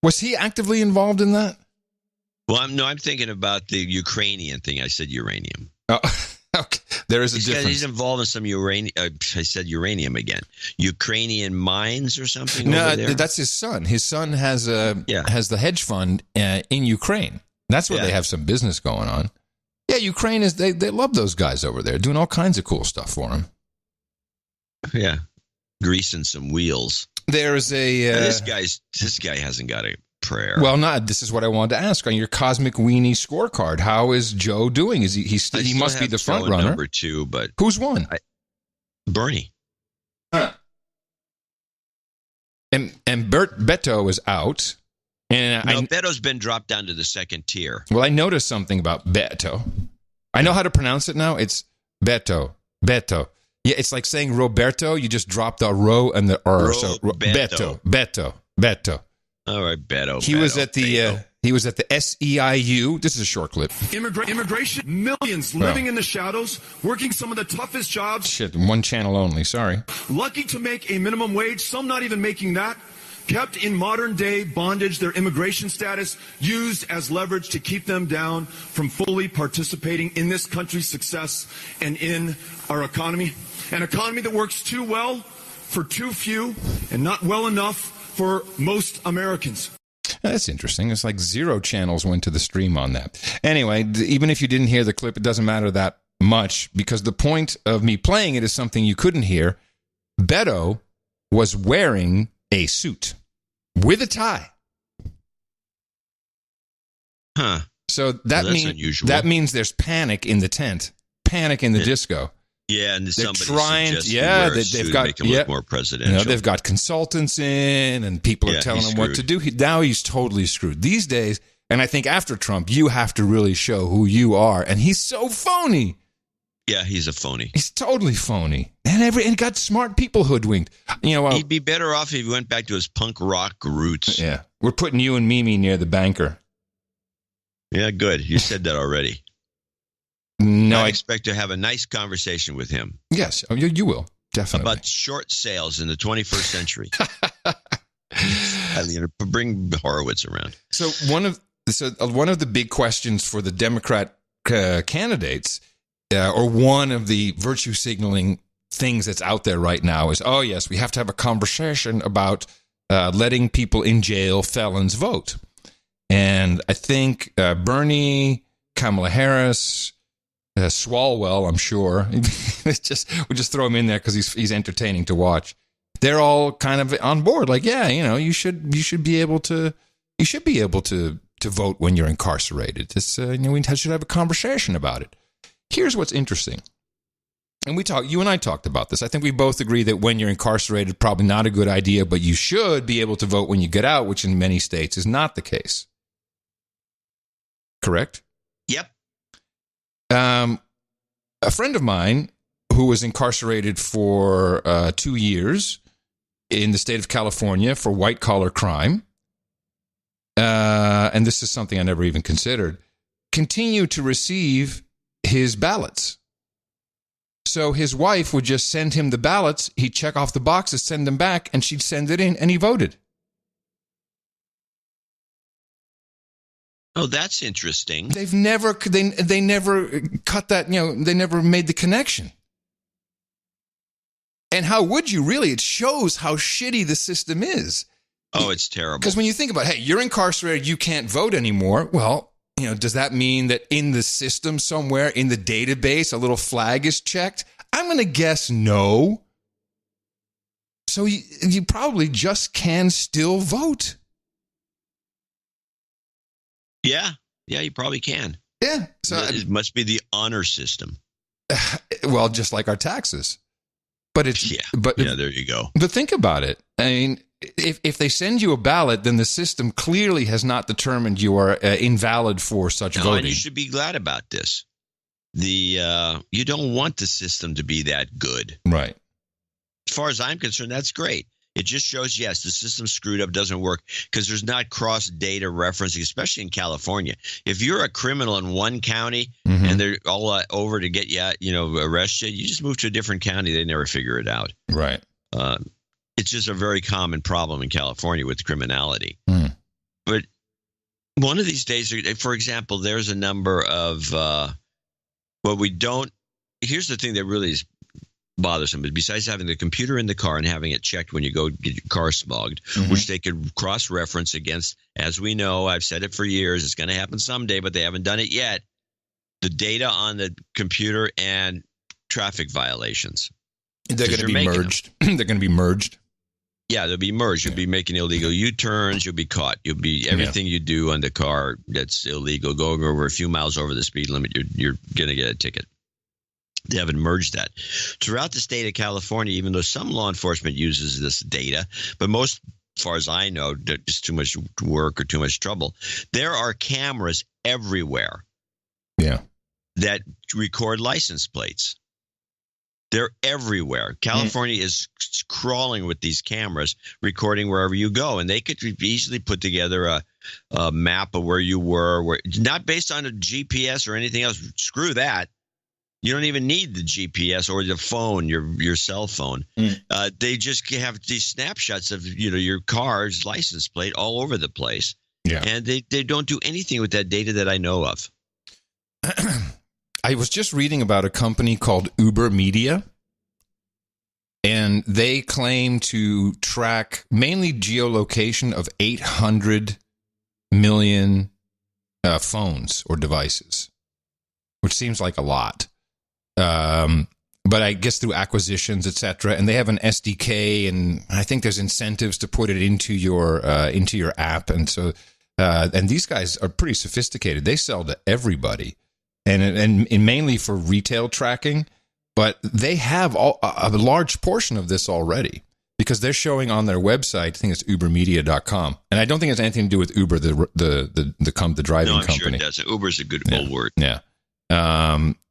Was he actively involved in that? Well, I'm thinking about the Ukrainian thing. I said uranium. Oh, okay. There is a difference. He's involved in some uranium. I said uranium again. Ukrainian mines or something. No, over there? That's his son. His son has the hedge fund in Ukraine. That's where they have some business going on. Yeah, Ukraine is they love those guys over there, doing all kinds of cool stuff for them. Yeah, greasing some wheels. There's a this guy hasn't got a prayer. Well, this is what I wanted to ask on your Cosmic Weenie scorecard. How is Joe doing? Is he must be the front runner. Number 2, but who's won? Bernie. And Beto is out. And Beto's been dropped down to the second tier. Well, I noticed something about Beto. I know how to pronounce it now. It's Beto. Yeah, it's like saying Roberto. You just drop the ro and the r. So Beto. All right, Beto. He was at the SEIU. This is a short clip. Immigration, millions living in the shadows, working some of the toughest jobs. Shit, one channel only. Sorry. Lucky to make a minimum wage. Some not even making that. kept in modern-day bondage, their immigration status used as leverage to keep them down from fully participating in this country's success and in our economy. An economy that works too well for too few and not well enough for most Americans. That's interesting. It's like 0 channels went to the stream on that. Anyway, even if you didn't hear the clip, it doesn't matter that much because the point of me playing it is something you couldn't hear. Beto was wearing a suit with a tie. Huh. So that means there's panic in the tent, panic in the disco. Yeah, and they're somebody trying. they've got make him look more presidential. They've got consultants in, and people are telling him what to do. Now he's totally screwed. These days, and I think after Trump, you have to really show who you are, and he's so phony. Yeah, he's a phony. He's totally phony, and got smart people hoodwinked. He'd be better off if he went back to his punk rock roots. Yeah, we're putting you and Mimi near the banker. Yeah, good. You said that already. No, I expect to have a nice conversation with him. Yes, you will, definitely. About short sales in the 21st century. Bring Horowitz around. So one of the big questions for the Democrat candidates, or one of the virtue signaling things that's out there right now is, oh yes, we have to have a conversation about letting people in jail, felons, vote. And I think Bernie, Kamala Harris, Swalwell, I'm sure. We just throw him in there because he's entertaining to watch. They're all kind of on board. Like, yeah, you should be able to vote when you're incarcerated. We should have a conversation about it. Here's what's interesting, and you and I talked about this. I think we both agree that when you're incarcerated, probably not a good idea, but you should be able to vote when you get out, which in many states is not the case. Correct? Yep. A friend of mine who was incarcerated for 2 years in the state of California for white-collar crime, and this is something I never even considered, continued to receive his ballots. So his wife would just send him the ballots, he'd check off the boxes, send them back, and she'd send it in, and he voted. Oh, that's interesting. They never cut that, they never made the connection. And how would you really? It shows how shitty the system is. Oh, it's terrible. Because when you think about, hey, you're incarcerated, you can't vote anymore. Well, does that mean that in the system somewhere, in the database, a little flag is checked? I'm going to guess no. So you probably just can still vote. Yeah, you probably can. Yeah. So it must be the honor system. Well, just like our taxes. But it's there you go. But think about it. I mean, if they send you a ballot, then the system clearly has not determined you are invalid for such voting. And you should be glad about this. You don't want the system to be that good. Right. As far as I'm concerned, that's great. It just shows, yes, the system's screwed up, doesn't work, because there's not cross-data referencing, especially in California. If you're a criminal in one county and they're all over to get you, arrest you, you just move to a different county. They never figure it out. Right. It's just a very common problem in California with criminality. But one of these days, for example, there's a number of here's the thing that really is bothersome, but besides having the computer in the car and having it checked when you go get your car smogged, which they could cross-reference against, as we know, I've said it for years, it's going to happen someday, but they haven't done it yet, the data on the computer and traffic violations. They're going to be merged. They're going to be merged. Yeah, they'll be merged. You'll be making illegal U-turns. You'll be caught. You'll be everything you do on the car that's illegal, going over a few miles over the speed limit, you're going to get a ticket. They haven't merged that. Throughout the state of California, even though some law enforcement uses this data, but most, as far as I know, just too much work or too much trouble, there are cameras everywhere that record license plates. They're everywhere. California is crawling with these cameras, recording wherever you go. And they could easily put together a map of where you were, not based on a GPS or anything else. Screw that. You don't even need the GPS or the phone, your cell phone. They just have these snapshots of your car's license plate all over the place. Yeah. And they don't do anything with that data that I know of. I was just reading about a company called Uber Media, and they claim to track mainly geolocation of 800 million phones or devices, which seems like a lot. But I guess through acquisitions, etc. And they have an SDK, and I think there's incentives to put it into your app. And so, and these guys are pretty sophisticated. They sell to everybody, and mainly for retail tracking. But they have a large portion of this already because they're showing on their website. I think it's ubermedia.com, and I don't think it has anything to do with Uber, the driving no, I'm company. Sure it doesn't. Uber's a good old word. Yeah.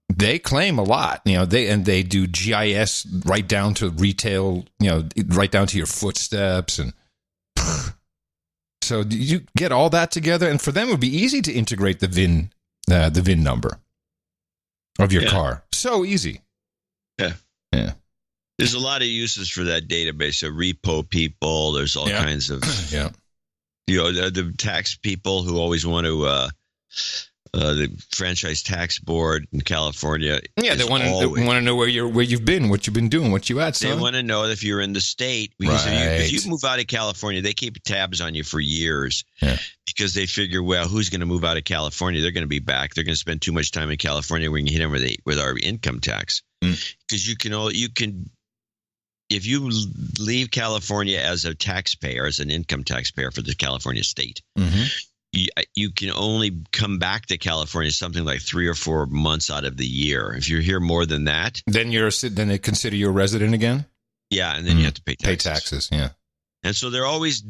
They claim a lot, they do GIS right down to retail, right down to your footsteps. And so you get all that together. And for them, it would be easy to integrate the VIN number of your car. So easy. Yeah. Yeah. There's a lot of uses for that database. So repo people, there's all kinds of, the tax people who always want to, the franchise tax board in California. Yeah, they want to know where you've been, what you've been doing, what you had. They want to know if you're in the state because if you move out of California, they keep tabs on you for years because they figure, well, who's going to move out of California? They're going to be back. They're going to spend too much time in California. We can hit them with our income tax because you can. If you leave California as a taxpayer, as an income taxpayer for the California state. You can only come back to California something like 3 or 4 months out of the year. If you're here more than that, then they consider you a resident again. Yeah, and then you have to pay taxes. Pay taxes, yeah. And so they're always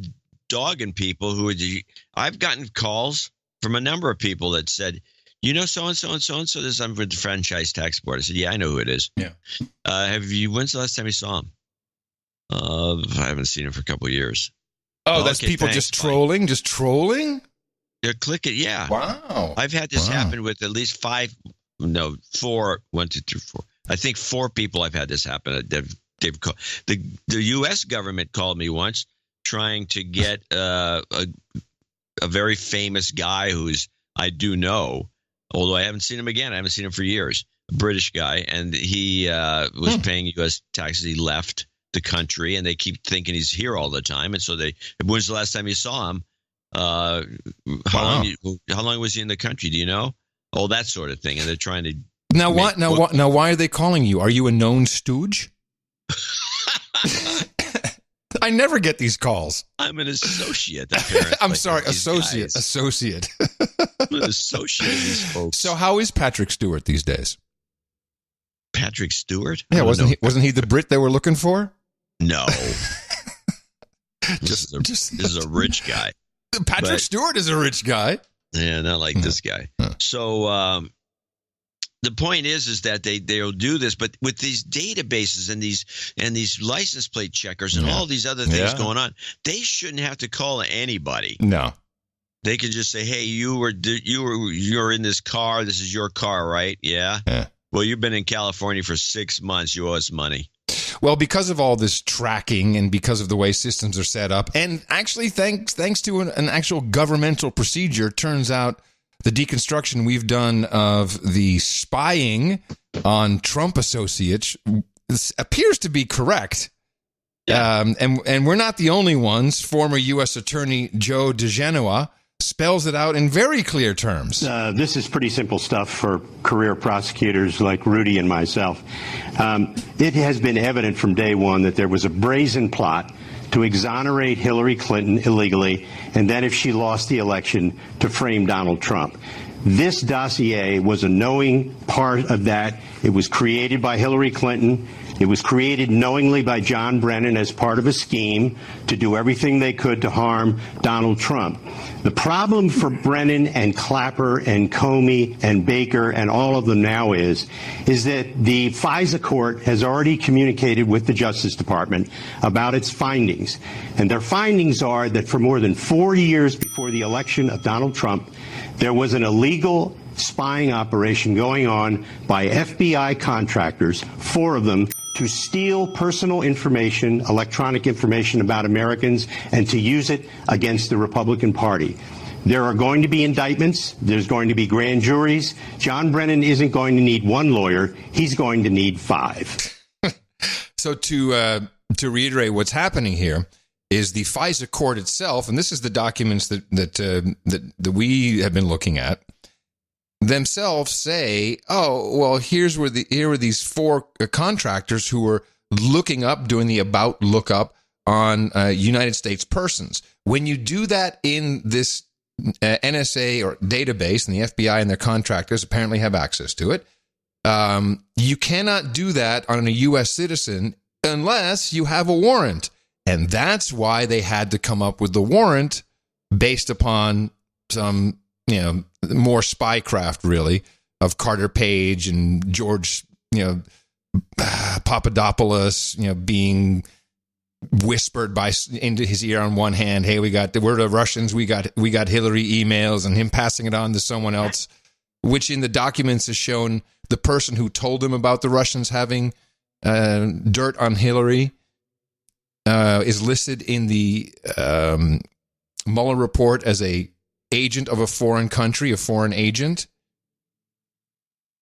dogging people who. I've gotten calls from a number of people that said, so and so and so and so. This I'm with the franchise tax board. I said, yeah, I know who it is. Yeah. When's the last time you saw him? I haven't seen him for a couple of years. Oh, that's okay, people just trolling. They're clicking, yeah. Wow. I've had this happen with at least 4. 1, 2, 3, 4. I think 4 people I've had this happen. They've called. The U.S. government called me once trying to get a very famous guy who's I do know, although I haven't seen him again. I haven't seen him for years. A British guy, and he was paying U.S. taxes. He left the country, and they keep thinking he's here all the time. And so when's the last time you saw him? How long was he in the country? Do you know? Oh, that sort of thing. And they're trying to. Now, why are they calling you? Are you a known stooge? I never get these calls. I'm an associate. Apparently. I'm sorry, associate. I'm an associate of these folks. So, how is Patrick Stewart these days? Patrick Stewart? Yeah, wasn't he the Brit they were looking for? No. This is a rich guy. Patrick Stewart is a rich guy. Yeah, not like this guy. So the point is that they'll do this, but with these databases and these license plate checkers and all these other things going on, they shouldn't have to call anybody. No, they can just say, "Hey, you're in this car. This is your car, right? Yeah. Well, you've been in California for 6 months. You owe us money." Well, because of all this tracking and because of the way systems are set up, and actually thanks to an actual governmental procedure, turns out the deconstruction we've done of the spying on Trump associates appears to be correct. Yeah. And we're not the only ones. Former U.S. Attorney Joe DeGenoa spells it out in very clear terms. This is pretty simple stuff for career prosecutors like Rudy and myself. It has been evident from day one that there was a brazen plot to exonerate Hillary Clinton illegally, and then if she lost the election, to frame Donald Trump. This dossier was a knowing part of that. It was created by Hillary Clinton. It was created knowingly by John Brennan as part of a scheme to do everything they could to harm Donald Trump. The problem for Brennan and Clapper and Comey and Baker and all of them now is that the FISA court has already communicated with the Justice Department about its findings. And their findings are that for more than 4 years before the election of Donald Trump, there was an illegal spying operation going on by FBI contractors, 4 of them, to steal personal information, electronic information about Americans, and to use it against the Republican Party. There are going to be indictments. There's going to be grand juries. John Brennan isn't going to need 1 lawyer. He's going to need 5. So to reiterate what's happening here is the FISA court itself, and this is the documents that we have been looking at, themselves say, oh, well, here were these 4 contractors who were looking up, doing the about lookup on United States persons. When you do that in this NSA or database, and the FBI and their contractors apparently have access to it, you cannot do that on a U.S. citizen unless you have a warrant. And that's why they had to come up with the warrant based upon some, more spycraft, really, of Carter Page and George, Papadopoulos, being whispered into his ear on one hand, hey, we're the Russians, we got Hillary emails, and him passing it on to someone else, which in the documents is shown the person who told him about the Russians having dirt on Hillary is listed in the Mueller report as a agent of a foreign country, a foreign agent.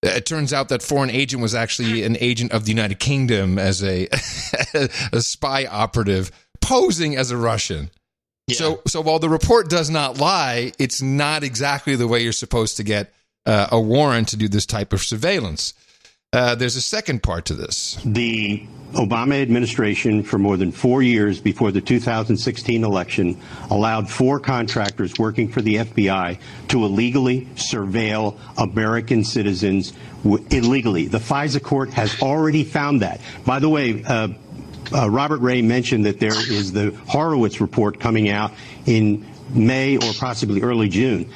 It turns out that foreign agent was actually an agent of the United Kingdom as a spy operative posing as a Russian. Yeah. So while the report does not lie, it's not exactly the way you're supposed to get a warrant to do this type of surveillance. There's a second part to this. The Obama administration, for more than 4 years before the 2016 election, allowed 4 contractors working for the FBI to illegally surveil American citizens illegally. The FISA court has already found that. By the way, Robert Ray mentioned that there is the Horowitz report coming out in May or possibly early June.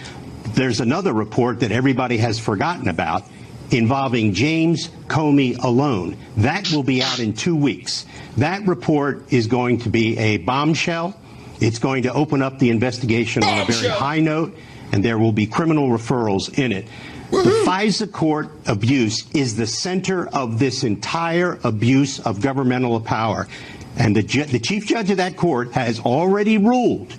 There's another report that everybody has forgotten about involving James Comey alone. That will be out in 2 weeks. That report is going to be a bombshell. It's going to open up the investigation on a very high note, and there will be criminal referrals in it. The FISA court abuse is the center of this entire abuse of governmental power. And the chief judge of that court has already ruled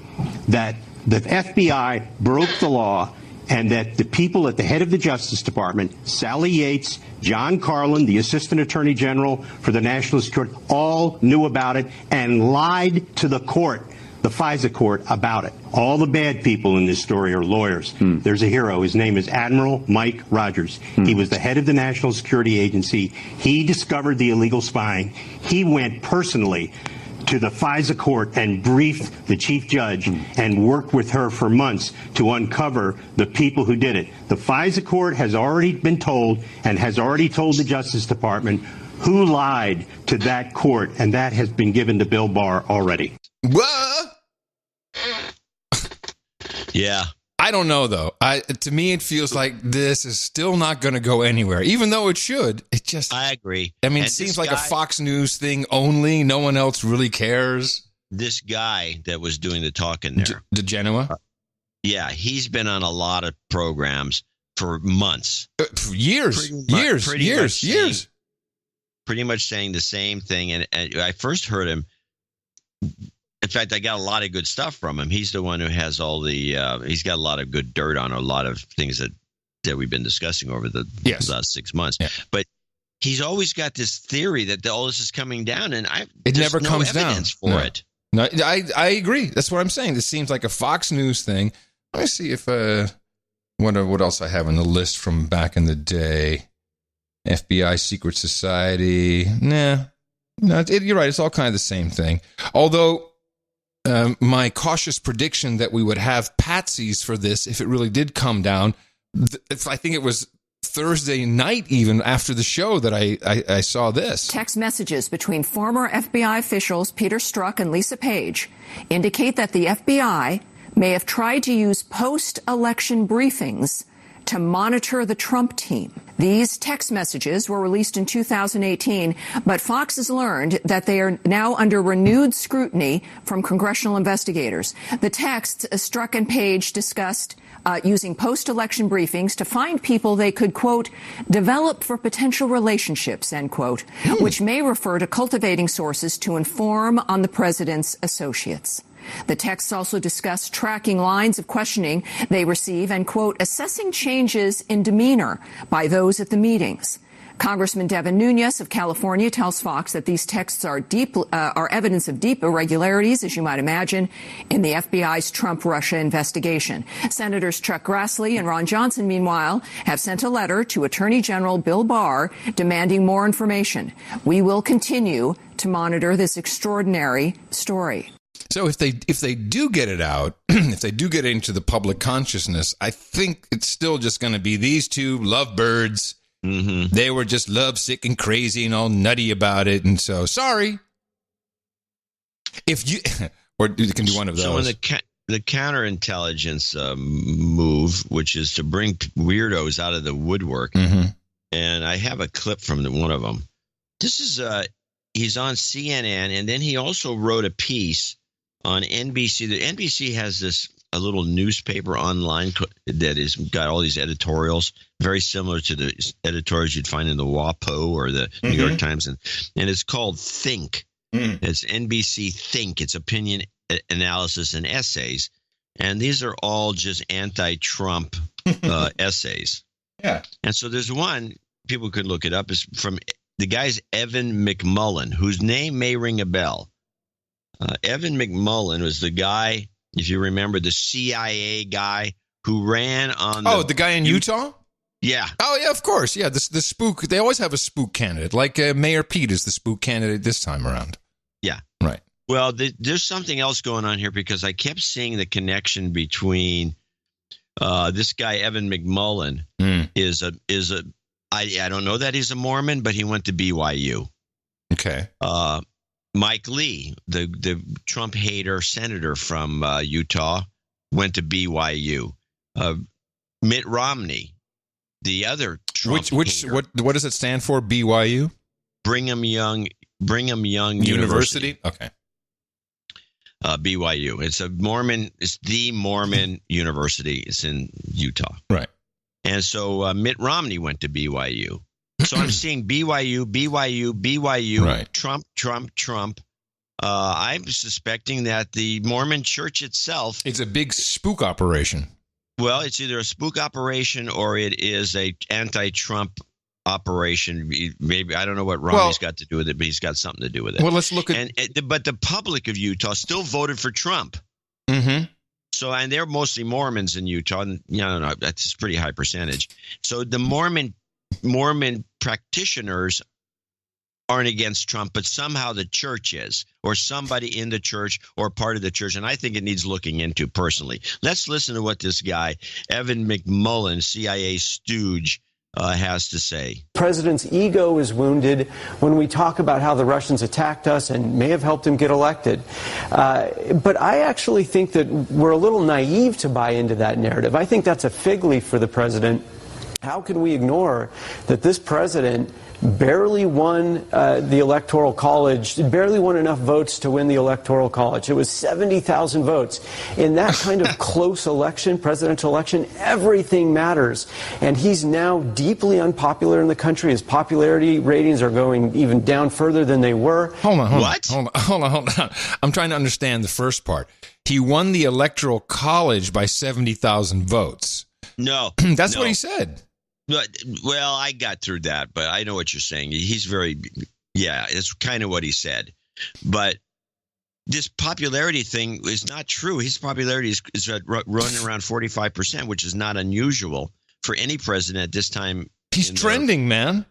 that the FBI broke the law, and that the people at the head of the Justice Department, Sally Yates, John Carlin, the Assistant Attorney General for the National Security, all knew about it and lied to the court, the FISA court, about it. All the bad people in this story are lawyers. There's a hero. His name is Admiral Mike Rogers. He was the head of the National Security Agency. He discovered the illegal spying. He went personally to the FISA court and briefed the chief judge and worked with her for months to uncover the people who did it. The FISA court has already been told and has already told the Justice Department who lied to that court, and that has been given to Bill Barr already. What? Yeah. I don't know, though. To me, it feels like this is still not going to go anywhere, even though it should. I agree. I mean, it seems like a Fox News thing only. No one else really cares. This guy that was doing the talking there. DeGenoa? Yeah, he's been on a lot of programs for months. For years. Years. Pretty much saying the same thing. And I first heard him. In fact, I got a lot of good stuff from him. He's the one who has all the he's got a lot of good dirt on a lot of things that we've been discussing over the last 6 months. Yeah. But he's always got this theory that all this is coming down, and it never comes down for it. No, I agree. That's what I'm saying. This seems like a Fox News thing. Let me see if what else I have on the list from back in the day. FBI Secret Society. No, you're right. It's all kind of the same thing. Although my cautious prediction that we would have patsies for this, if it really did come down, I think it was Thursday night, even after the show, that I saw this. Text messages between former FBI officials Peter Strzok and Lisa Page indicate that the FBI may have tried to use post-election briefings to monitor the Trump team. These text messages were released in 2018, but Fox has learned that they are now under renewed scrutiny from congressional investigators. The texts Strzok and Page discussed using post-election briefings to find people they could, quote, develop for potential relationships, end quote, which may refer to cultivating sources to inform on the president's associates. The texts also discuss tracking lines of questioning they receive and, quote, assessing changes in demeanor by those at the meetings. Congressman Devin Nunes of California tells Fox that these texts are evidence of deep irregularities, as you might imagine, in the FBI's Trump-Russia investigation. Senators Chuck Grassley and Ron Johnson, meanwhile, have sent a letter to Attorney General Bill Barr demanding more information. We will continue to monitor this extraordinary story. So if they do get it out, if they do get it into the public consciousness, I think it's still just going to be these two lovebirds. Mm-hmm. They were just lovesick and crazy and all nutty about it, and so sorry. If you or you can do one of those. So in the counterintelligence move, which is to bring weirdos out of the woodwork, and I have a clip from one of them. This is he's on CNN, and then he also wrote a piece on NBC. The NBC has a little newspaper online that is got all these editorials, very similar to the editorials you'd find in the WAPO or the New York Times, and it's called Think. It's NBC Think. It's opinion analysis and essays, and these are all just anti-Trump essays. Yeah. And so there's one, people could look it up, is from the guy's Evan McMullin, whose name may ring a bell. Evan McMullin was the guy, if you remember, the CIA guy who ran on the guy in Utah? Yeah. Oh, yeah, of course. Yeah, the spook. They always have a spook candidate. Like Mayor Pete is the spook candidate this time around. Yeah. Right. Well, there's something else going on here because I kept seeing the connection between this guy, Evan McMullin, I don't know that he's a Mormon, but he went to BYU. Okay. Mike Lee, the Trump hater senator from Utah, went to BYU. Mitt Romney, the other Trump hater, what does it stand for? BYU? Brigham Young University. Okay. BYU. It's the Mormon university. It's in Utah. Right. And so Mitt Romney went to BYU. So I'm seeing BYU, right. Trump. I'm suspecting that the Mormon Church itself, it's a big spook operation. Well, it's either a spook operation or it is a anti-Trump operation. Maybe I don't know what Romney's got to do with it, but he's got something to do with it. Well, let's look at. But the public of Utah still voted for Trump. Mm-hmm. So, and they're mostly Mormons in Utah. And, I don't know, that's a pretty high percentage. So the Mormon practitioners aren't against Trump, but somehow the church is, or somebody in the church or part of the church. And I think it needs looking into personally. Let's listen to what this guy, Evan McMullin, CIA stooge, has to say. The president's ego is wounded when we talk about how the Russians attacked us and may have helped him get elected. But I actually think that we're a little naive to buy into that narrative. I think that's a fig leaf for the president. How can we ignore that this president barely won the Electoral College, barely won enough votes to win the Electoral College? It was 70,000 votes. In that kind of close election, presidential election, everything matters. And he's now deeply unpopular in the country. His popularity ratings are going even down further than they were. Hold on. I'm trying to understand the first part. He won the Electoral College by 70,000 votes. No. That's what he said. Well, I got through that, but I know what you're saying. It's kind of what he said. But this popularity thing is not true. His popularity is running around 45%, which is not unusual for any president at this time. He's trending, man.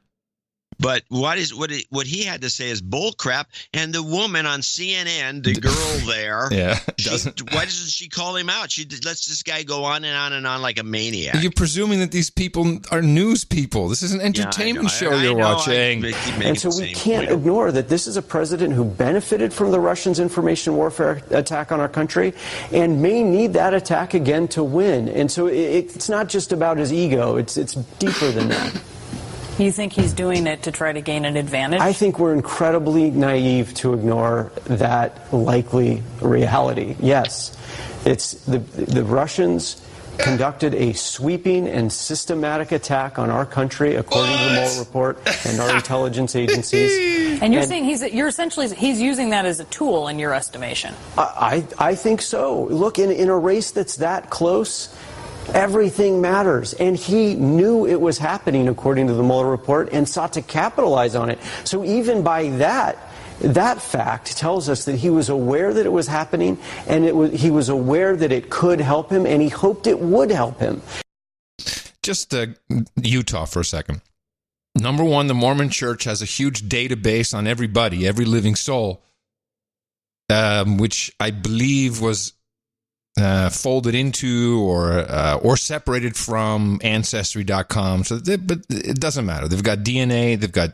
But what he had to say is bull crap. And the woman on CNN, the girl there, why doesn't she call him out? She lets this guy go on and on and on like a maniac. You're presuming that these people are news people. This is an entertainment show you're watching. And so we can't ignore that this is a president who benefited from the Russians' information warfare attack on our country and may need that attack again to win. And so it's not just about his ego. It's deeper than that. You think he's doing it to try to gain an advantage? I think we're incredibly naive to ignore that likely reality. Yes, it's the Russians conducted a sweeping and systematic attack on our country, according to the Mueller report and our intelligence agencies. And you're saying he's essentially using that as a tool in your estimation? I think so. Look, in a race that's that close, everything matters. And he knew it was happening, according to the Mueller report, and sought to capitalize on it. So even by that fact tells us that he was aware that it was happening, and he was aware that it could help him, and he hoped it would help him. Just Utah for a second. Number one, the Mormon Church has a huge database on everybody, every living soul, which I believe was folded into or separated from Ancestry.com. But it doesn't matter. They've got DNA. They've got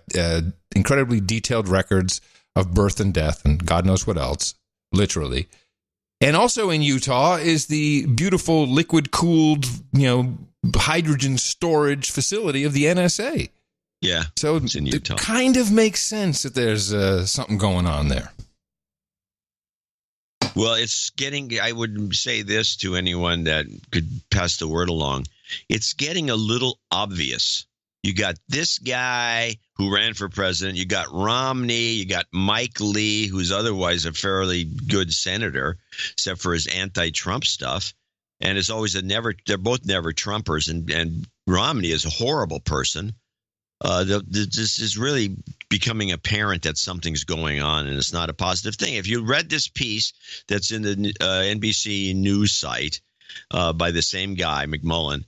incredibly detailed records of birth and death and God knows what else, literally. And also in Utah is the beautiful liquid-cooled, hydrogen storage facility of the NSA. Yeah, so it's in Utah. It kind of makes sense that there's something going on there. Well, it's getting, I would say this to anyone that could pass the word along. It's getting a little obvious. You got this guy who ran for president. You got Romney. You got Mike Lee, who's otherwise a fairly good senator, except for his anti-Trump stuff. And it's always they're both never Trumpers. And Romney is a horrible person. This is really becoming apparent that something's going on, and it's not a positive thing. If you read this piece that's in the NBC News site by the same guy, McMullen,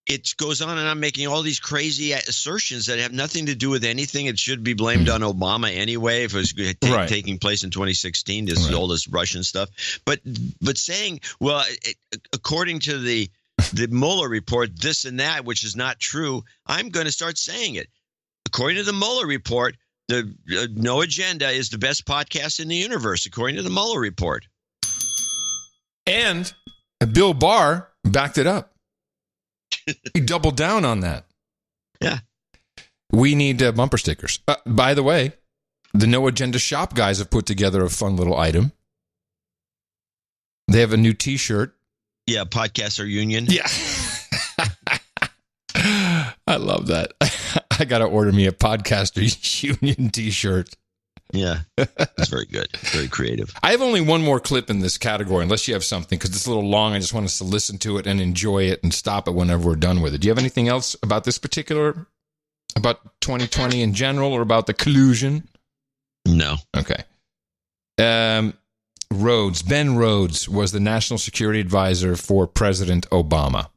it goes on and on making all these crazy assertions that have nothing to do with anything. It should be blamed on Obama anyway if it was taking place in 2016, all this Russian stuff. But saying, well, according to the Mueller report, this and that, which is not true, I'm going to start saying it. According to the Mueller report, the No Agenda is the best podcast in the universe, according to the Mueller report. And Bill Barr backed it up. He doubled down on that. Yeah. We need bumper stickers. By the way, the No Agenda shop guys have put together a fun little item. They have a new T-shirt. Yeah, Podcaster Union. Yeah. I love that. I got to order me a Podcaster Union T-shirt. Yeah, it's very good. Very creative. I have only one more clip in this category, unless you have something, because it's a little long. I just want us to listen to it and enjoy it and stop it whenever we're done with it. Do you have anything else about this particular, about 2020 in general, or about the collusion? No. Okay. Rhodes, Ben Rhodes, was the national security advisor for President Obama.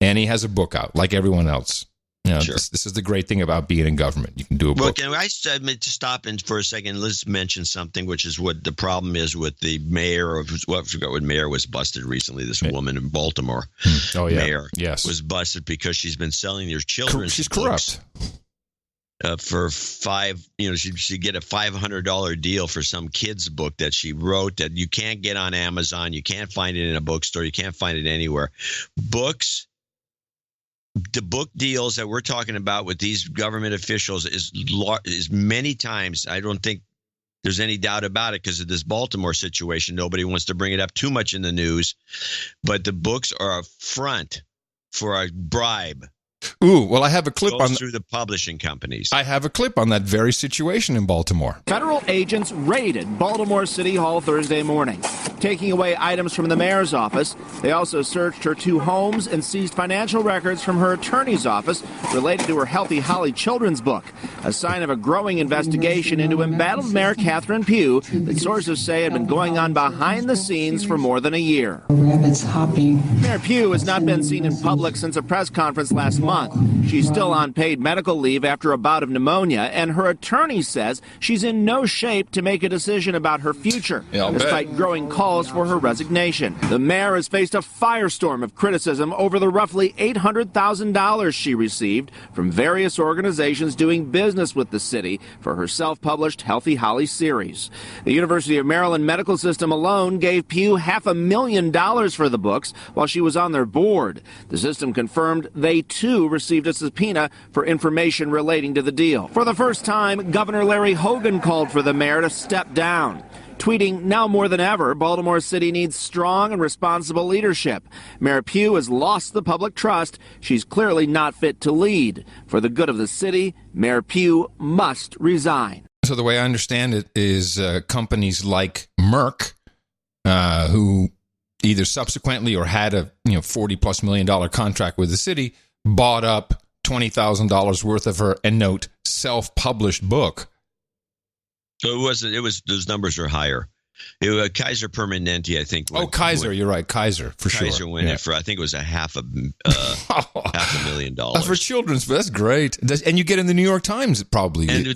And he has a book out, like everyone else. Sure. This is the great thing about being in government. You can do a book. Well, can I stop in for a second? Let's mention something, which is what the problem is with the mayor of, I forgot what mayor was busted recently. This woman in Baltimore. Oh, yeah. Mayor was busted because she's been selling their children's She's books. Corrupt. For she get a $500 deal for some kid's book that she wrote that you can't get on Amazon. You can't find it in a bookstore. You can't find it anywhere. Books. The book deals that we're talking about with these government officials is many times. I don't think there's any doubt about it because of this Baltimore situation. Nobody wants to bring it up too much in the news, but the books are a front for a bribe. Ooh, well, I have a clip on through the publishing companies. I have a clip on that very situation in Baltimore. Federal agents raided Baltimore City Hall Thursday morning, taking away items from the mayor's office. They also searched her 2 homes and seized financial records from her attorney's office related to her Healthy Holly children's book, a sign of a growing investigation into embattled Mayor Catherine Pugh that sources say had been going on behind the scenes for more than a year. Rabbits hopping. Mayor Pugh has not been seen in public since a press conference last month. month. She's still on paid medical leave after a bout of pneumonia, and her attorney says she's in no shape to make a decision about her future, despite growing calls for her resignation. The mayor has faced a firestorm of criticism over the roughly $800,000 she received from various organizations doing business with the city for her self-published Healthy Holly series. The University of Maryland medical system alone gave Pugh $500,000 for the books while she was on their board. The system confirmed they too received a subpoena for information relating to the deal. For the first time, Governor Larry Hogan called for the mayor to step down. Tweeting, now more than ever, Baltimore City needs strong and responsible leadership. Mayor Pugh has lost the public trust. She's clearly not fit to lead. For the good of the city, Mayor Pugh must resign. So the way I understand it is companies like Merck, who either subsequently or had a $40+ million contract with the city, bought up $20,000 worth of her, and note, self-published book. So it was those numbers are higher. It was Kaiser Permanente, I think. Kaiser, you're right. Kaiser, for sure. Kaiser went in for, I think it was $500,000. For children's, but that's great. And you get in the New York Times, probably. And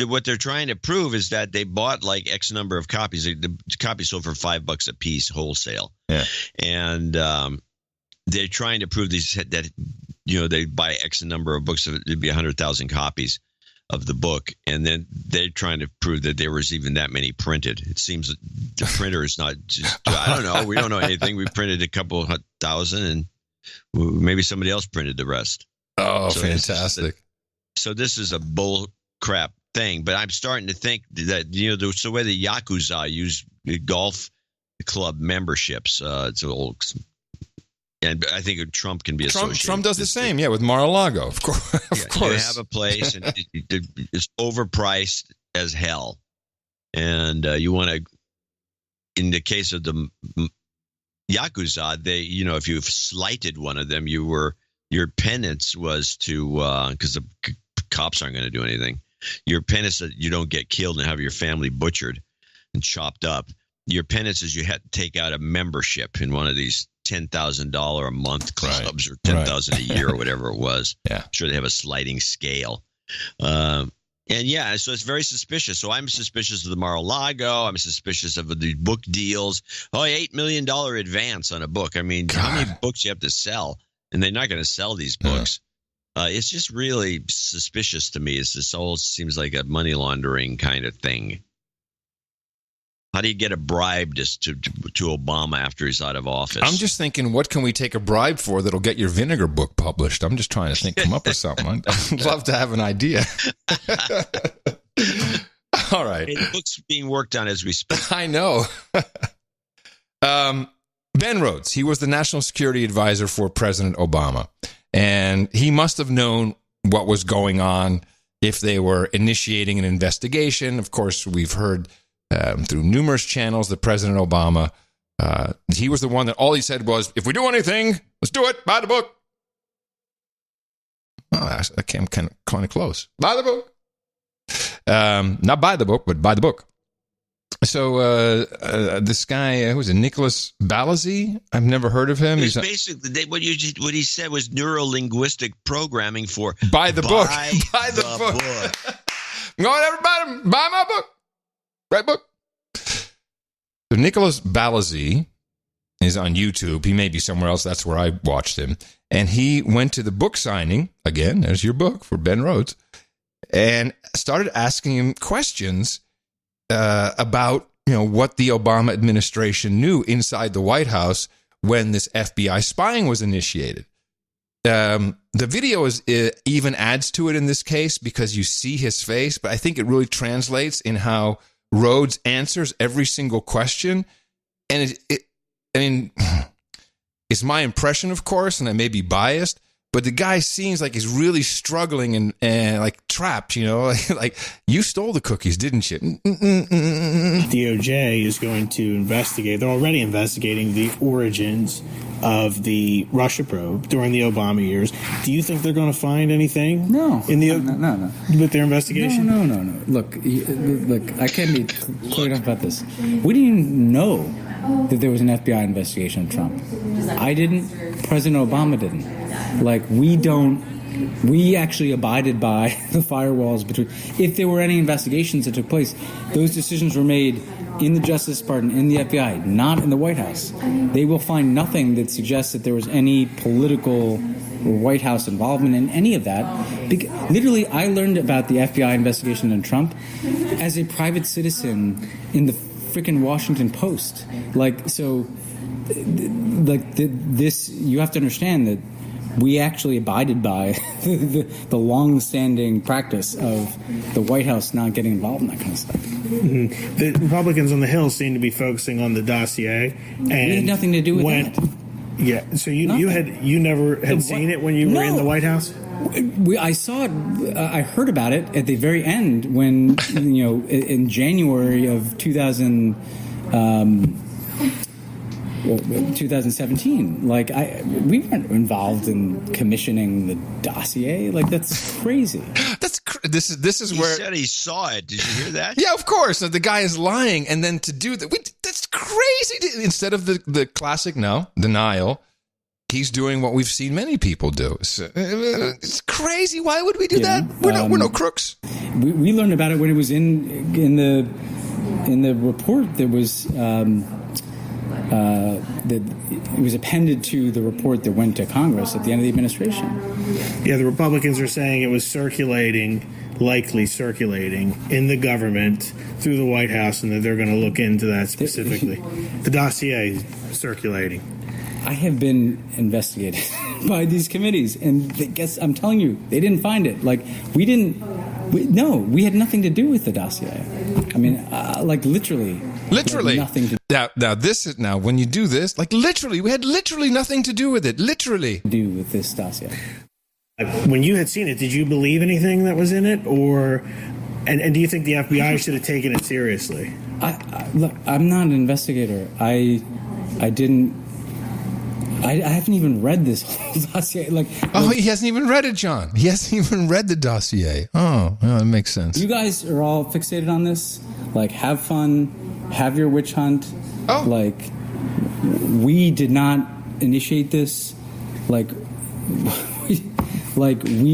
what they're trying to prove is that they bought like X number of copies. The copies sold for $5 a piece wholesale. Yeah. And they're trying to prove that they buy X number of books. It'd be 100,000 copies of the book, and then they're trying to prove that there was even that many printed. It seems that the printer is not just, I don't know. We don't know anything. We printed a couple thousand, and maybe somebody else printed the rest. Oh, so fantastic. So this is a bull crap thing, but I'm starting to think that, the way the Yakuza use golf club memberships, it's an old. And I think Trump can be associated. Trump does the same, with Mar-a-Lago, of course. Of course. You have a place, and it's overpriced as hell. And you want to, in the case of the Yakuza, if you've slighted one of them, your penance was to, because the cops aren't going to do anything. Your penance that you don't get killed and have your family butchered and chopped up. Your penance is you had to take out a membership in one of these $10,000 a month clubs, or $10,000 a year, or whatever it was. Yeah, I'm sure they have a sliding scale. So it's very suspicious. So I'm suspicious of the Mar-a-Lago. I'm suspicious of the book deals. $8 million advance on a book. I mean, how many books you have to sell? And they're not going to sell these books. It's just really suspicious to me. This all seems like a money laundering kind of thing. How do you get a bribe to Obama after he's out of office? I'm just thinking, what can we take a bribe for that'll get your vinegar book published? I'm just trying to come up with something. I'd love to have an idea. All right. The book's being worked on as we speak. I know. Ben Rhodes, he was the national security advisor for President Obama. And he must have known what was going on if they were initiating an investigation. Of course, we've heard through numerous channels that President Obama, he was the one that all he said was, if we do anything, let's do it. Buy the book. Oh, that came kind of close. Buy the book. Not buy the book, but buy the book. So this guy, who was it, Nicholas Balazzi? I've never heard of him. He's basically what he said was neuro-linguistic programming for buy the book. Buy the book. I'm going, everybody, buy my book. Right book. So Nicholas Balazzi is on YouTube. He may be somewhere else. That's where I watched him. And he went to the book signing, again, there's your book for Ben Rhodes, and started asking him questions about what the Obama administration knew inside the White House when this FBI spying was initiated. The video even adds to it in this case because you see his face, but I think it really translates in how Rhodes answers every single question. And it's my impression, of course, and I may be biased, but the guy seems like he's really struggling and like trapped, like you stole the cookies, didn't you? DOJ is going to investigate. They're already investigating the origins of the Russia probe during the Obama years. Do you think they're going to find anything? No. No. With their investigation? No. Look, I can't be clear enough about this. We didn't even know that there was an FBI investigation of Trump. I didn't. President Obama didn't. We don't we actually abided by the firewalls between. If there were any investigations that took place, those decisions were made in the Justice Department, in the FBI, not in the White House. They will find nothing that suggests that there was any political or White House involvement in any of that. Literally, I learned about the FBI investigation into Trump as a private citizen in the freaking Washington Post. This, you have to understand that we actually abided by the long-standing practice of the White House not getting involved in that kind of stuff. Mm-hmm. The Republicans on the Hill seem to be focusing on the dossier, and we had nothing to do with that. Yeah, so you never had seen it when you were in the White House? I saw it. I heard about it at the very end when in January of 2017. We weren't involved in commissioning the dossier. That's crazy. This is he where said he saw it. Did you hear that? Yeah, of course. The guy is lying, and then to do that, that's crazy. Instead of the classic denial, he's doing what we've seen many people do. It's crazy. Why would we do that? We're no crooks. We learned about it when it was in the report that was. That it was appended to the report that went to Congress at the end of the administration. Yeah, the Republicans are saying it was likely circulating in the government through the White House, and that they're going to look into that specifically. The dossier is circulating. I have been investigated by these committees, and I'm telling you, they didn't find it. We had nothing to do with the dossier. I mean, literally. Literally. Nothing to now when you do this, literally, we had literally nothing to do with it. Literally. Do with this dossier. When you had seen it, did you believe anything that was in it, and do you think the FBI should have taken it seriously? Look, I'm not an investigator. I haven't even read this whole dossier. He hasn't even read it, John. He hasn't even read the dossier. Oh, that makes sense. You guys are all fixated on this. Have fun, have your witch hunt. Oh. We did not initiate this. We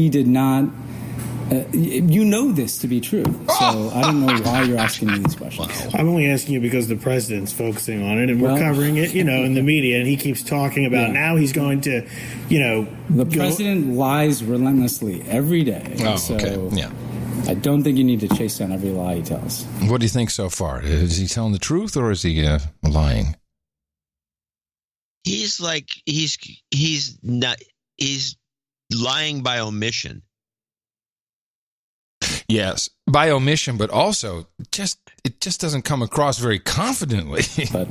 did not. You know this to be true, so I don't know why you're asking me these questions. Wow. I'm only asking you because the president's focusing on it, and we're covering it, in the media, and he keeps talking about now he's going to, The president lies relentlessly every day. Oh, so okay. Yeah. I don't think you need to chase down every lie he tells. What do you think so far? Is he telling the truth, or is he lying? He's lying by omission. Yes, by omission, but also it just doesn't come across very confidently. But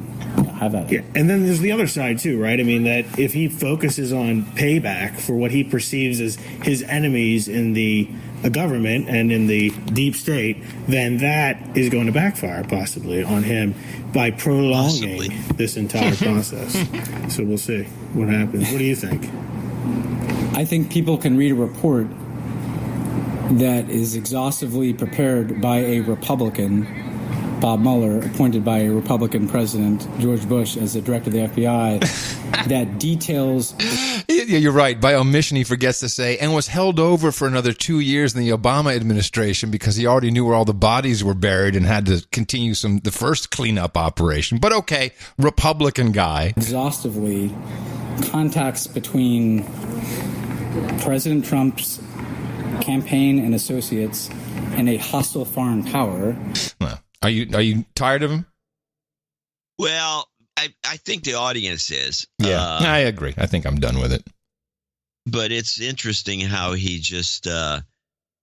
how about it? Yeah, and then there's the other side too, right? I mean, that if he focuses on payback for what he perceives as his enemies in the government and in the deep state, then that is going to backfire possibly on him by prolonging this entire process. So we'll see what happens. What do you think? I think people can read a report that is exhaustively prepared by a Republican, Bob Mueller, appointed by a Republican president, George Bush, as the director of the FBI, that details... Yeah, you're right. By omission, he forgets to say, and was held over for another 2 years in the Obama administration because he already knew where all the bodies were buried and had to continue the first cleanup operation. But okay, Republican guy. Exhaustively contacts between President Trump's campaign and associates and a hostile foreign power. Well, are you tired of him? Well, I think the audience is. Yeah, I agree. I think I'm done with it. But it's interesting how he just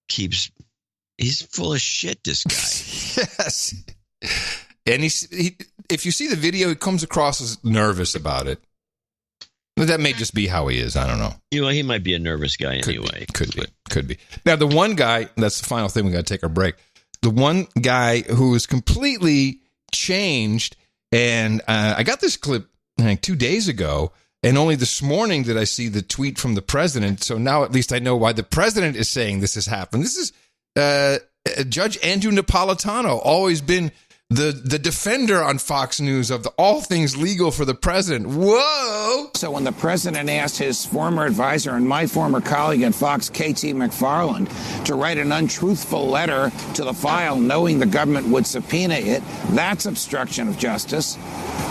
he's full of shit, this guy. Yes. And if you see the video, he comes across as nervous about it. But that may just be how he is. I don't know. He might be a nervous guy anyway. Could be. Now, the one guy, that's the final thing, we got to take our break. The one guy who is completely changed, and I got this clip 2 days ago, and only this morning did I see the tweet from the president. So now at least I know why the president is saying this has happened. This is Judge Andrew Napolitano, always been the defender on Fox News of all things legal for the president. Whoa! So when the president asked his former advisor and my former colleague at Fox, KT McFarland, to write an untruthful letter to the file knowing the government would subpoena it, that's obstruction of justice.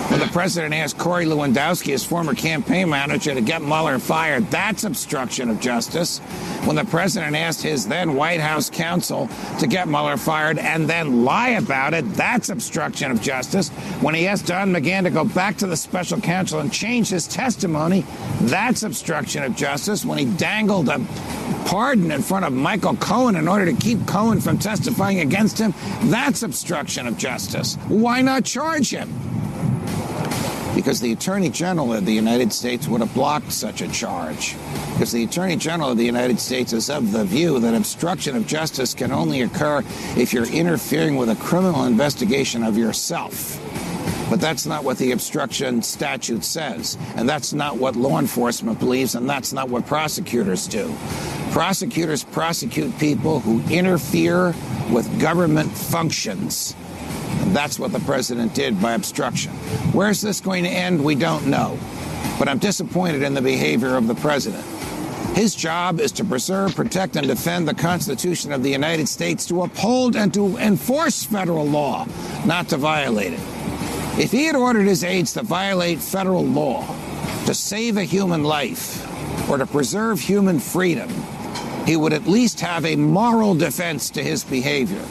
When the president asked Corey Lewandowski, his former campaign manager, to get Mueller fired, that's obstruction of justice. When the president asked his then White House counsel to get Mueller fired and then lie about it, that's obstruction of justice. When he asked Don McGahn to go back to the special counsel and change his testimony, that's obstruction of justice. When he dangled a pardon in front of Michael Cohen in order to keep Cohen from testifying against him, that's obstruction of justice. Why not charge him? Because the Attorney General of the United States would have blocked such a charge. Because the Attorney General of the United States is of the view that obstruction of justice can only occur if you're interfering with a criminal investigation of yourself. But that's not what the obstruction statute says. And that's not what law enforcement believes, and that's not what prosecutors do. Prosecutors prosecute people who interfere with government functions. And that's what the president did by obstruction. Where's this going to end? We don't know. But I'm disappointed in the behavior of the president. His job is to preserve, protect, and defend the Constitution of the United States, to uphold and to enforce federal law, not to violate it. If he had ordered his aides to violate federal law, to save a human life, or to preserve human freedom, he would at least have a moral defense to his behavior.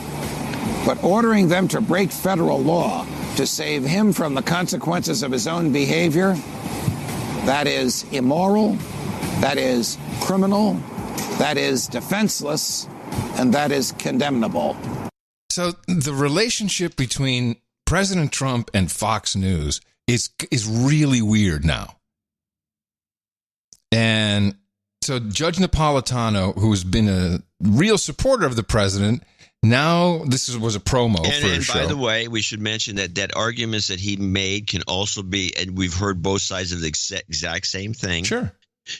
But ordering them to break federal law to save him from the consequences of his own behavior, that is immoral, that is criminal, that is defenseless, and that is condemnable. So the relationship between President Trump and Fox News is really weird now. And so Judge Napolitano, who's been a real supporter of the president, now this was a promo for his show. And by the way, we should mention that arguments that he made can also be, and we've heard both sides of the exact same thing. Sure.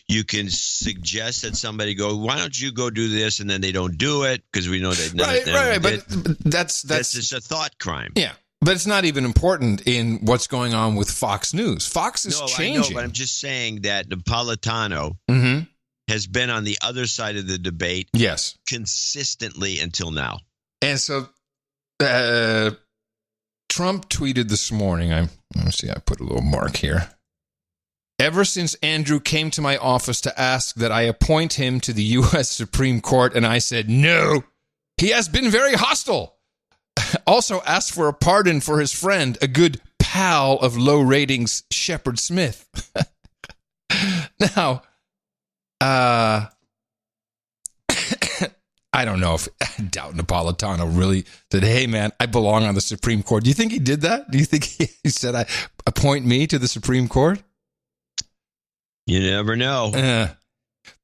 You can suggest that somebody go, why don't you go do this? And then they don't do it because we know that none of them right. did. But that's just a thought crime. Yeah. But it's not even important in what's going on with Fox News. Fox is changing. I know, but I'm just saying that Napolitano has been on the other side of the debate consistently until now. And so Trump tweeted this morning, let me see, I put a little mark here. Ever since Andrew came to my office to ask that I appoint him to the U.S. Supreme Court, and I said no, he has been very hostile. Also asked for a pardon for his friend, a good pal of low ratings, Shepard Smith. Now, I don't know if I doubt Napolitano really said, hey, man, I belong on the Supreme Court. Do you think he did that? Do you think he said, appoint me to the Supreme Court? You never know.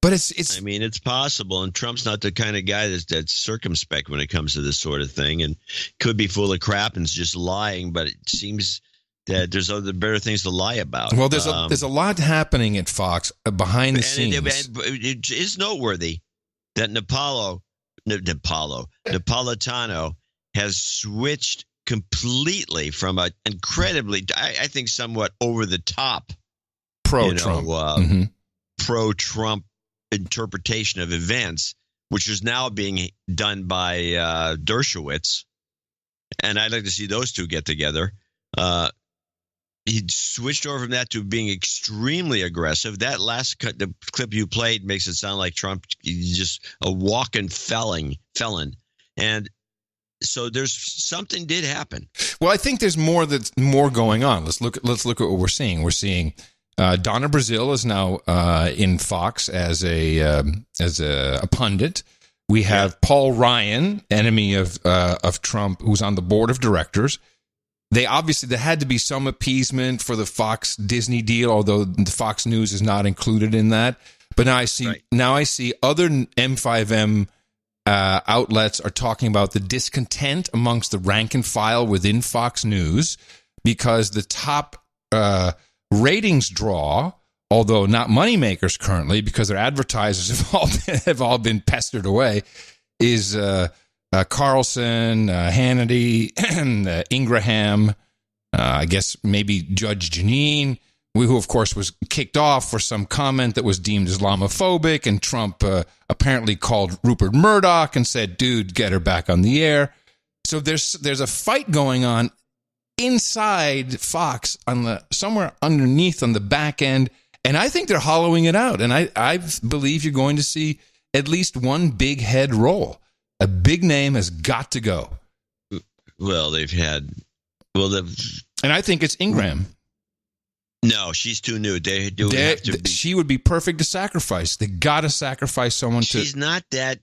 But it's. I mean, it's possible, and Trump's not the kind of guy that's circumspect when it comes to this sort of thing, and could be full of crap and is just lying. But it seems that there's other better things to lie about. Well, there's a lot happening at Fox behind the scenes. It is noteworthy that Napolitano has switched completely from an incredibly, I think, somewhat over the top pro-Trump pro-Trump interpretation of events, which is now being done by Dershowitz, and I'd like to see those two get together. He switched over from that to being extremely aggressive. That last the clip you played makes it sound like Trump is just a walking felon, and so there's something did happen. Well, I think there's more going on. Let's look at what we're seeing. We're seeing. Donna Brazile is now in Fox as a pundit. We have Paul Ryan, enemy of Trump, who's on the board of directors. There had to be some appeasement for the Fox Disney deal, although the Fox News is not included in that. But now I see other M5M outlets are talking about the discontent amongst the rank and file within Fox News because the top ratings draw, although not moneymakers currently because their advertisers have all been pestered away, is Carlson, Hannity, Ingraham, I guess maybe Judge Jeanine, who, of course, was kicked off for some comment that was deemed Islamophobic, and Trump apparently called Rupert Murdoch and said, dude, get her back on the air. So there's a fight going on inside Fox somewhere underneath on the back end, and I think they're hollowing it out. And I believe you're going to see at least one big head roll. A big name has got to go. Well, and I think it's Ingraham. No, she's too new. She would be perfect to sacrifice. They got to sacrifice someone. She's not that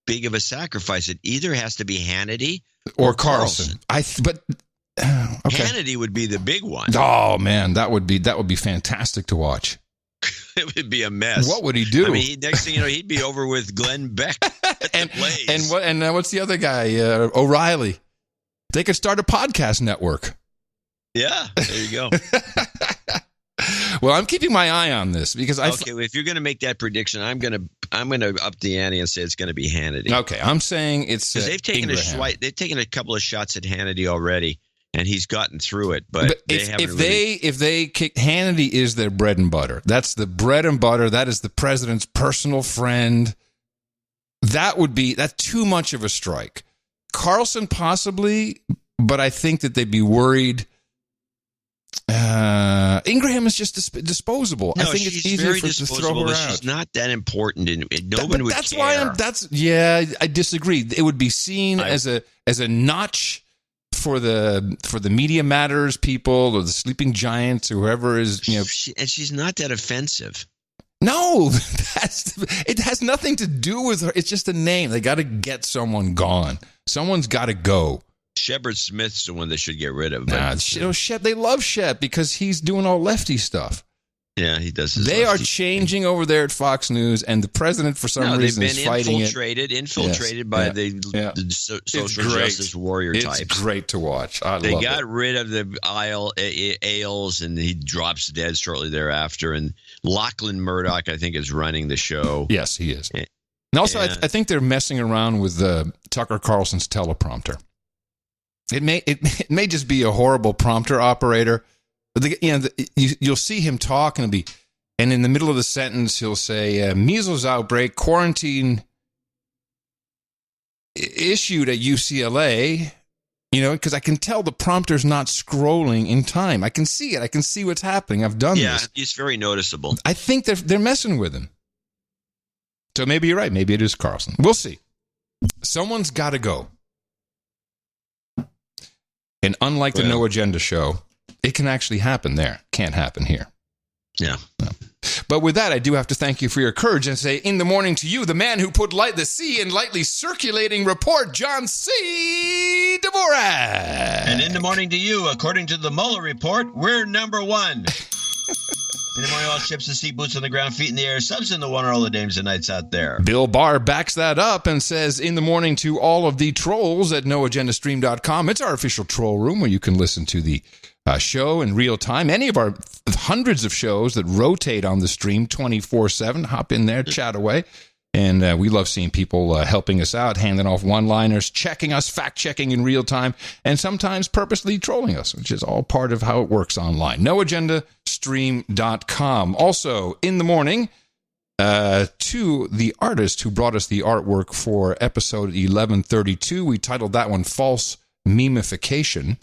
big of a sacrifice. It either has to be Hannity or Carlson. Okay. Hannity would be the big one. Oh man, that would be fantastic to watch. It would be a mess. What would he do? I mean, next thing you know, he'd be over with Glenn Beck and what's the other guy? O'Reilly. They could start a podcast network. Yeah, there you go. Well, I'm keeping my eye on this because if you're going to make that prediction, I'm going to up the ante and say it's going to be Hannity. Okay, I'm saying it's because they've taken a couple of shots at Hannity already, and he's gotten through it. But if they kick, Hannity is their bread and butter. That's the bread and butter. That is the president's personal friend. That's too much of a strike. Carlson possibly, but I think that they'd be worried. Ingraham is just disposable. No, I think it's easier to throw her out. She's not that important, and no one would care. I disagree. It would be seen as a notch for the Media Matters people or the Sleeping Giants or whoever is. And she's not that offensive. No, it has nothing to do with her. It's just a name. They got to get someone gone. Someone's got to go. Shepard Smith's the one they should get rid of. Shep, they love Shep because he's doing all lefty stuff. Yeah, he does. They are changing over there at Fox News, and the president, for some reason, is fighting infiltrated by the social justice warrior types. It's great to watch. They got rid of the Ailes, and he drops dead shortly thereafter. And Lachlan Murdoch, I think, is running the show. Yes, he is. And also, I think they're messing around with Tucker Carlson's teleprompter. It may just be a horrible prompter operator. But you'll see him talk and in the middle of the sentence he'll say measles outbreak, quarantine issued at UCLA. Because I can tell the prompter's not scrolling in time. I can see it. I can see what's happening. I've done this. Yeah, it's very noticeable. I think they're messing with him. So maybe you're right. Maybe it is Carlson. We'll see. Someone's got to go. And unlike the No Agenda show, it can actually happen there. Can't happen here. Yeah. No. But with that, I do have to thank you for your courage and say, in the morning to you, the man who put the sea in lightly circulating report, John C. Dvorak. And in the morning to you, according to the Mueller report, we're number one. In the morning, all ships and sea, boots on the ground, feet in the air, subs in the water, all the dames and nights out there. Bill Barr backs that up and says, in the morning to all of the trolls at noagendastream.com. It's our official troll room where you can listen to the show in real time. Any of our hundreds of shows that rotate on the stream 24/7, hop in there, chat away. And we love seeing people helping us out, handing off one-liners, checking us, fact-checking in real time, and sometimes purposely trolling us, which is all part of how it works online. NoAgendaStream.com. Also, in the morning, to the artist who brought us the artwork for episode 1132, we titled that one False Memification.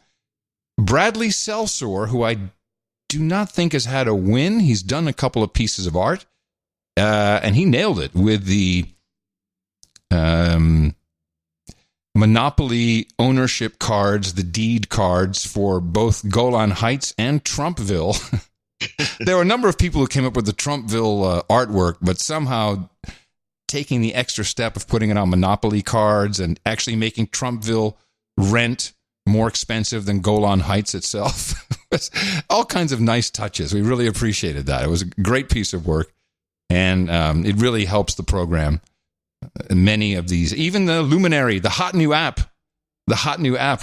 Bradley Selsor, who I do not think has had a win. He's done a couple of pieces of art. And he nailed it with the monopoly ownership cards, the deed cards for both Golan Heights and Trumpville. There were a number of people who came up with the Trumpville artwork, but somehow taking the extra step of putting it on monopoly cards and actually making Trumpville rent more expensive than Golan Heights itself. All kinds of nice touches. We really appreciated that. It was a great piece of work. And it really helps the program. Many of these, even the Luminary, the hot new app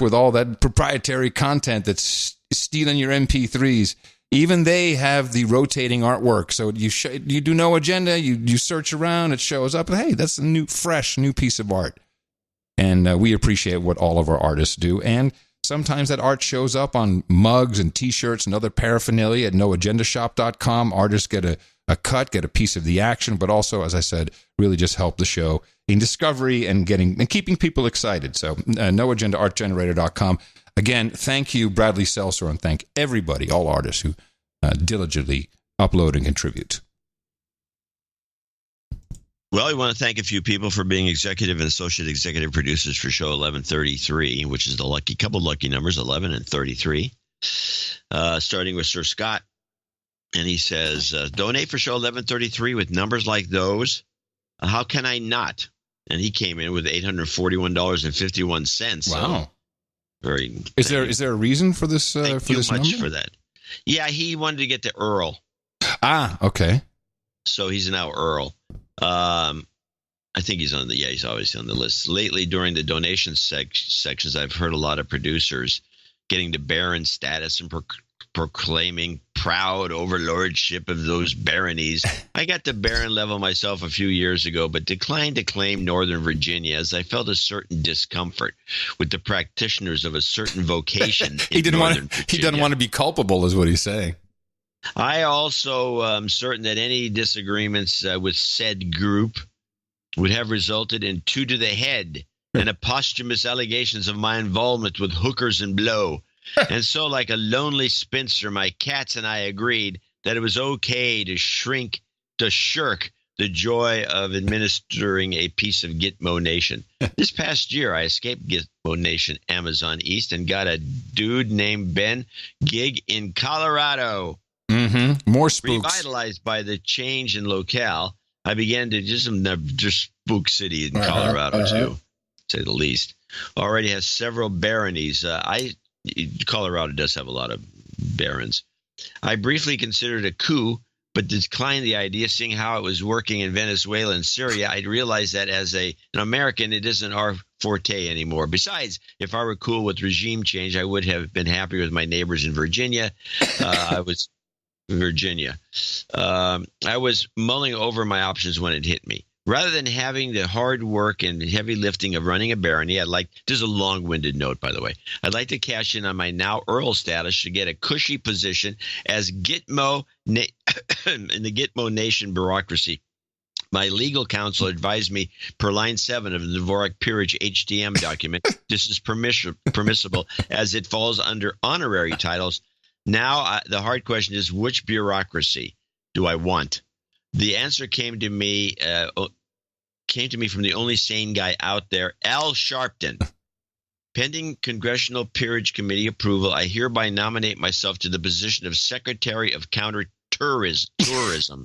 with all that proprietary content that's stealing your MP3s, even they have the rotating artwork. So you do No Agenda, you search around, it shows up, and hey, that's a fresh new piece of art. And we appreciate what all of our artists do. And sometimes that art shows up on mugs and T-shirts and other paraphernalia at noagendashop.com. Artists get a cut, get a piece of the action, but also, as I said, really just help the show in discovery and keeping people excited. So noagendaartgenerator.com. Again, thank you, Bradley Seltzer, and thank everybody, all artists who diligently upload and contribute. Well, I want to thank a few people for being executive and associate executive producers for show 1133, which is the couple lucky numbers, 11 and 33. Starting with Sir Scott. And he says, donate for show 1133 with numbers like those. How can I not? And he came in with $841.51. Wow. So very. Is there a reason for this? Thank you much for that. Yeah, he wanted to get to Earl. Ah, okay. So he's now Earl. I think he's he's always on the list. Lately, during the donation sections, I've heard a lot of producers getting to baron status and proclaiming proud overlordship of those baronies. I got to baron level myself a few years ago, but declined to claim Northern Virginia as I felt a certain discomfort with the practitioners of a certain vocation. He doesn't want to be culpable, is what he's saying. I also am certain that any disagreements with said group would have resulted in 2 to the head and a posthumous allegations of my involvement with hookers and blow. And so, like a lonely spinster, my cats and I agreed that it was okay to shirk the joy of administering a piece of Gitmo Nation. This past year, I escaped Gitmo Nation Amazon East and got a dude named Ben gig in Colorado. Mm-hmm. More spooks. Revitalized by the change in locale, I began to just spook city in Colorado, too, to say the least. Already has several baronies. Colorado does have a lot of barons. I briefly considered a coup, but declined the idea, seeing how it was working in Venezuela and Syria. I realized that as an American, it isn't our forte anymore. Besides, if I were cool with regime change, I would have been happy with my neighbors in Virginia. I was mulling over my options when it hit me. Rather than having the hard work and heavy lifting of running a barony, this is a long-winded note, by the way. I'd like to cash in on my now Earl status to get a cushy position as Gitmo in the Gitmo Nation bureaucracy. My legal counsel advised me per line 7 of the Dvorak Peerage HTM document, this is permissible as it falls under honorary titles. Now, the hard question is, which bureaucracy do I want? The answer came to me from the only sane guy out there, Al Sharpton. Pending Congressional Peerage Committee approval, I hereby nominate myself to the position of Secretary of Counter-Tourism.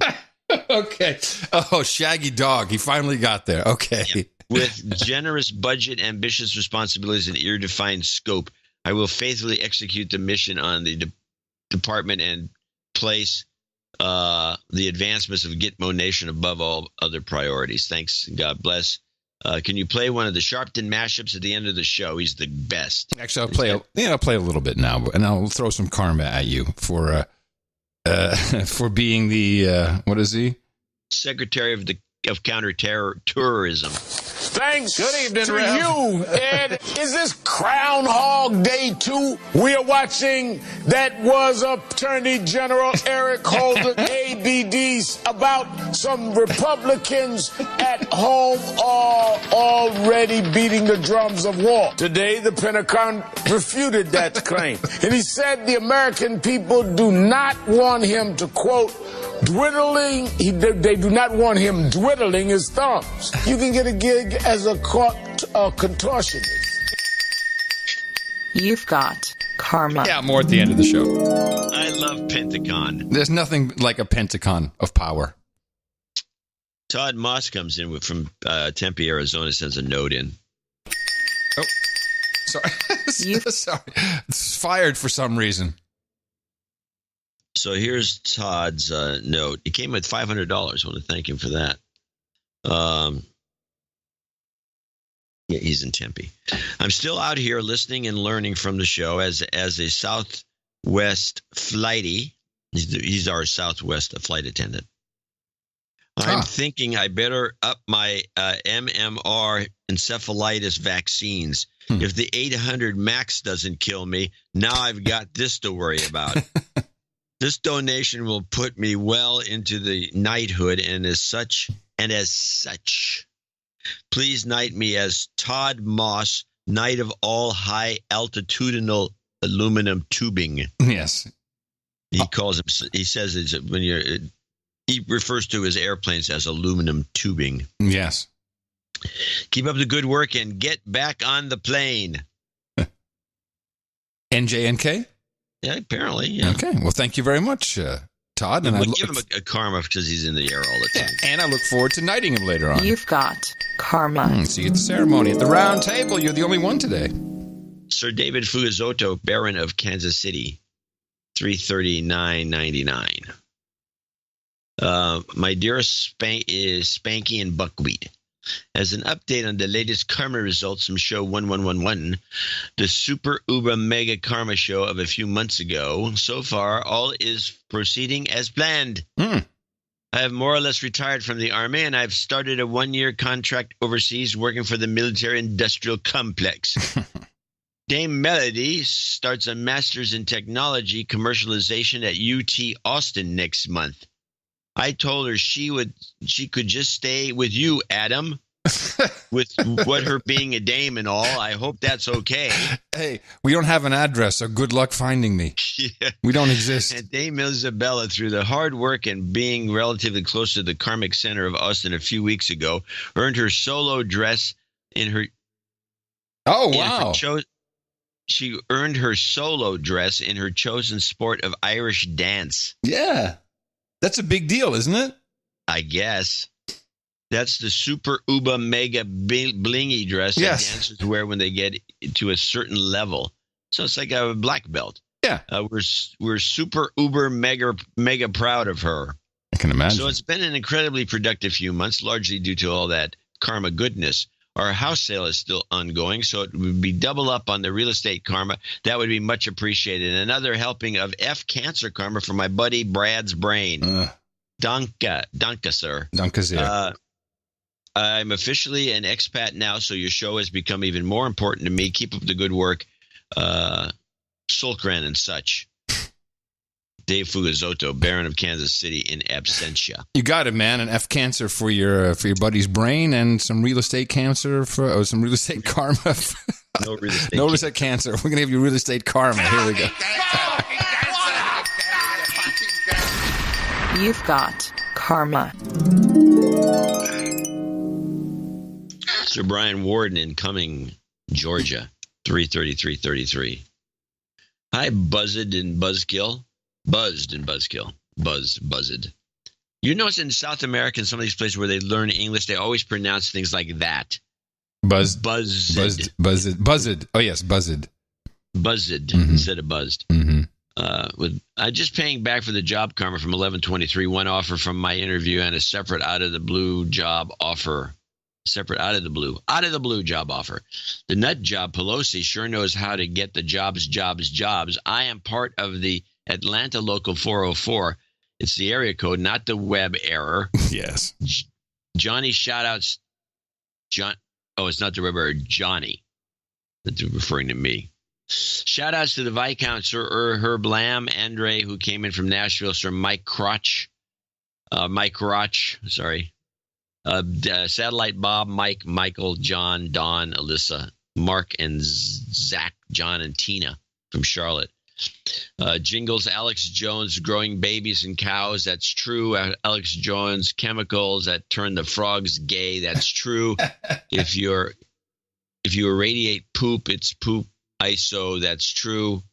Okay. Oh, Shaggy Dog. He finally got there. Okay. Yeah. With generous budget, ambitious responsibilities, and ill-defined scope, I will faithfully execute the mission on the department and place the advancements of Gitmo Nation above all other priorities. Thanks, and God bless. Can you play one of the Sharpton mashups at the end of the show? He's the best. Actually, I'll play a little bit now, and I'll throw some karma at you for being the what is he? Secretary of Counter-Tourism. Thanks to you, Ed. Is this Groundhog Day 2 we are watching that was Attorney General Eric Holder ABDs about some Republicans at home are already beating the drums of war? Today, the Pentagon refuted that claim. And he said the American people do not want him to, quote, dwindling, they do not want him dwindling his thumbs. You can get a gig as a contortionist. You've got karma. Yeah, more at the end of the show. I love Pentagon. There's nothing like a Pentagon of power. Todd Moss comes in from Tempe, Arizona, sends a note in. Oh, sorry. Sorry. It's fired for some reason. So here's Todd's note. He came with $500. I want to thank him for that. Yeah, he's in Tempe. I'm still out here listening and learning from the show as a Southwest flighty. He's our Southwest flight attendant. I'm thinking I better up my MMR encephalitis vaccines. If the 800 max doesn't kill me, now I've got this to worry about. This donation will put me well into the knighthood, and as such, please knight me as Todd Moss, Knight of all high altitudinal aluminum tubing. Yes. He says it's he refers to his airplanes as aluminum tubing. Yes. Keep up the good work and get back on the plane. NJNK? Yeah, apparently. Yeah. Okay. Well, thank you very much, Todd. And we'll give him a karma because he's in the air all the time. And I look forward to knighting him later on. You've got karma. See you at the ceremony. At the round table, you're the only one today. Sir David Fugazotto, Baron of Kansas City, 339.99. My dearest Spanky and Buckwheat. As an update on the latest karma results from show 1111, the super uber mega karma show of a few months ago, so far all is proceeding as planned. I have more or less retired from the Army, and I've started a 1-year contract overseas working for the military-industrial complex. Dame Melody starts a master's in technology commercialization at UT Austin next month. I told her she could just stay with you, Adam, with what her being a dame and all. I hope that's okay. Hey, we don't have an address, so good luck finding me. Yeah. We don't exist. And Dame Isabella, through the hard work and being relatively close to the Karmic Center of Austin a few weeks ago, earned her solo dress in her... Oh, wow. She earned her solo dress in her chosen sport of Irish dance. Yeah. That's a big deal, isn't it? I guess. That's the super uber mega blingy dress that dancers wear when they get to a certain level. So it's like a black belt. Yeah. We're super uber mega proud of her. I can imagine. So it's been an incredibly productive few months, largely due to all that karma goodness. Our house sale is still ongoing, so it would be double up on the real estate karma. That would be much appreciated. Another helping of F cancer karma for my buddy Brad's brain. Danke, sir. Danke sehr. I'm officially an expat now, so your show has become even more important to me. Keep up the good work. Solkran and such. Dave Fugazotto, Baron of Kansas City in absentia. You got it, man. An F cancer for your buddy's brain, and some real estate cancer some real estate karma. No real estate. No real estate cancer. We're gonna give you real estate karma. Here we go. You've got karma. Sir Brian Warden in Cumming, Georgia, 333.33. Hi, Buzzed and Buzzkill. Buzzed. You notice in South America, in some of these places where they learn English, they always pronounce things like that. Buzzed. Oh, yes, buzzed. Buzzed instead of buzzed. With just paying back for the job karma from 1123, one offer from my interview and a separate out of the blue job offer. Out of the blue job offer. The nut job Pelosi sure knows how to get the jobs. I am part of the Atlanta Local 404. It's the area code, not the web error. Yes. Johnny shout-outs. It's not the web error. Johnny. That's referring to me. Shout-outs to the Viscount, Sir Herb Lamb, Andre, who came in from Nashville, Sir Mike Crotch. Satellite Bob, Mike, Michael, John, Don, Alyssa, Mark, and Zach, John, and Tina from Charlotte. Jingles, Alex Jones, growing babies and cows. That's true. Alex Jones, chemicals that turn the frogs gay. That's true. If you irradiate poop, it's poop ISO. That's true.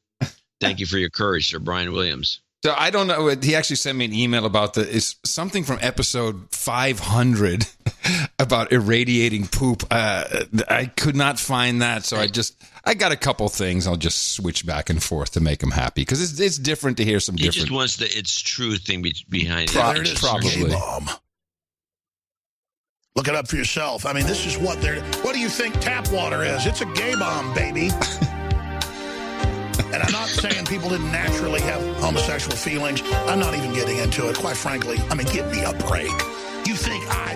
Thank you for your courage, Sir Brian Williams. So I don't know. He actually sent me an email about it's something from episode 500 about irradiating poop. I could not find that, so I got a couple things. I'll just switch back and forth to make him happy because it's different to hear some different. He just wants the "it's true" thing behind it. There it is. Probably. Gay bomb. Look it up for yourself. I mean, this is what they're. What do you think tap water is? It's a gay bomb, baby. And I'm not saying people didn't naturally have homosexual feelings. I'm not even getting into it, quite frankly. I mean, give me a break. You think I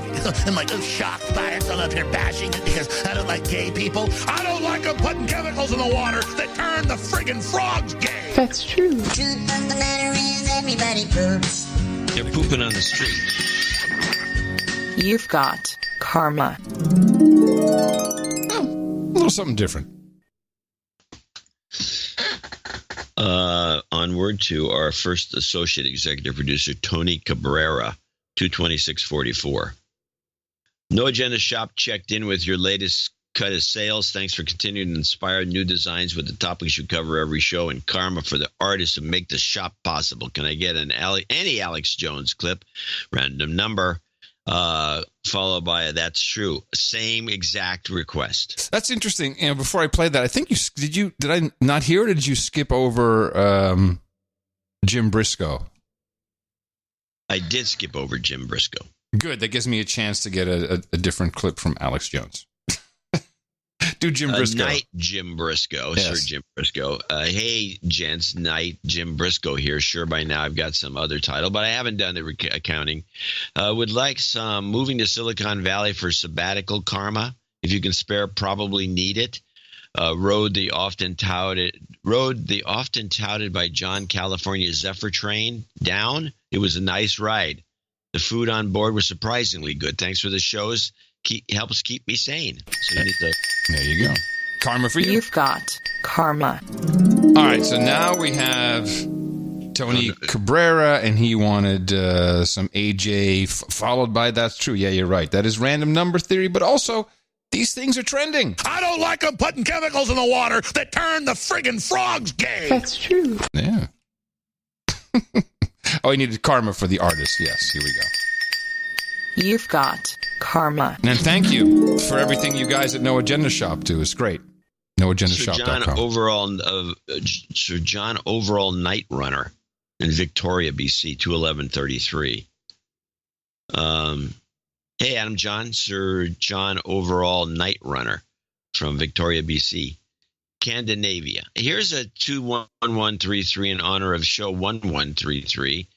am like shocked by it? I'm up here bashing it because I don't like gay people. I don't like them putting chemicals in the water that turn the friggin' frogs gay. That's true. Truth of the matter is everybody poops. They're pooping on the street. You've got karma. A little something different. Onward to our first associate executive producer, Tony Cabrera, 22644. No Agenda Shop checked in with your latest cut of sales. Thanks for continuing to inspire new designs with the topics you cover every show, and karma for the artists who make the shop possible. Can I get any Alex Jones clip? Random number. Followed by that's true. Same exact request. That's interesting. And before I played that, I think did I not hear it, or did you skip over Jim Briscoe? I did skip over Jim Briscoe. Good. That gives me a chance to get a different clip from Alex Jones. Do Jim Briscoe. Night Jim Briscoe. Yes. Sir Jim Briscoe. Hey, gents. Night Jim Briscoe here. Sure, by now I've got some other title, but I haven't done the accounting. Would like some moving to Silicon Valley for sabbatical karma. If you can spare, probably need it. Rode the often touted by John California Zephyr train down. It was a nice ride. The food on board was surprisingly good. Thanks for the shows. Helps keep me sane. So you need to. There you go. Karma for you. You've got karma. All right, so now we have Tony Cabrera, and he wanted some AJ, followed by that's true. Yeah, you're right. That is random number theory, but also these things are trending. I don't like them putting chemicals in the water that turn the friggin' frogs gay. That's true. Yeah. Oh, he needed karma for the artist. Yes, here we go. You've got karma. And thank you for everything you guys at No Agenda Shop do. It's great. NoAgendaShop.com. Sir John Overall Night Runner in Victoria, BC, 21133. Hey, Adam John, Sir John Overall Night Runner from Victoria, BC, Scandinavia. Here's a 21133 in honor of show 1133.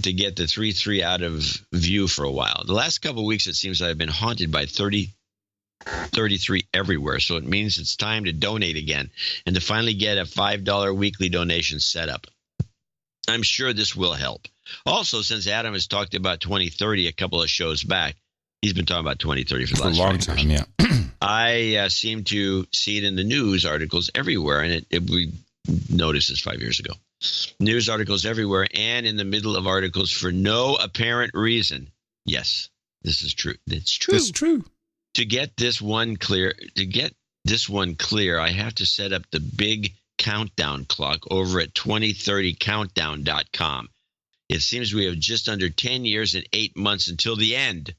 To get the 33 out of view for a while. The last couple of weeks, it seems I've been haunted by 33 everywhere. So it means it's time to donate again and to finally get a $5 weekly donation set up. I'm sure this will help. Also, since Adam has talked about 2030 a couple of shows back, he's been talking about 2030 for the last a long time, yeah. I seem to see it in the news articles everywhere, and we noticed this 5 years ago. News articles everywhere and in the middle of articles for no apparent reason. Yes, this is true. It's true. It's true. To get this one clear, I have to set up the big countdown clock over at 2030countdown.com. It seems we have just under 10 years and 8 months until the end.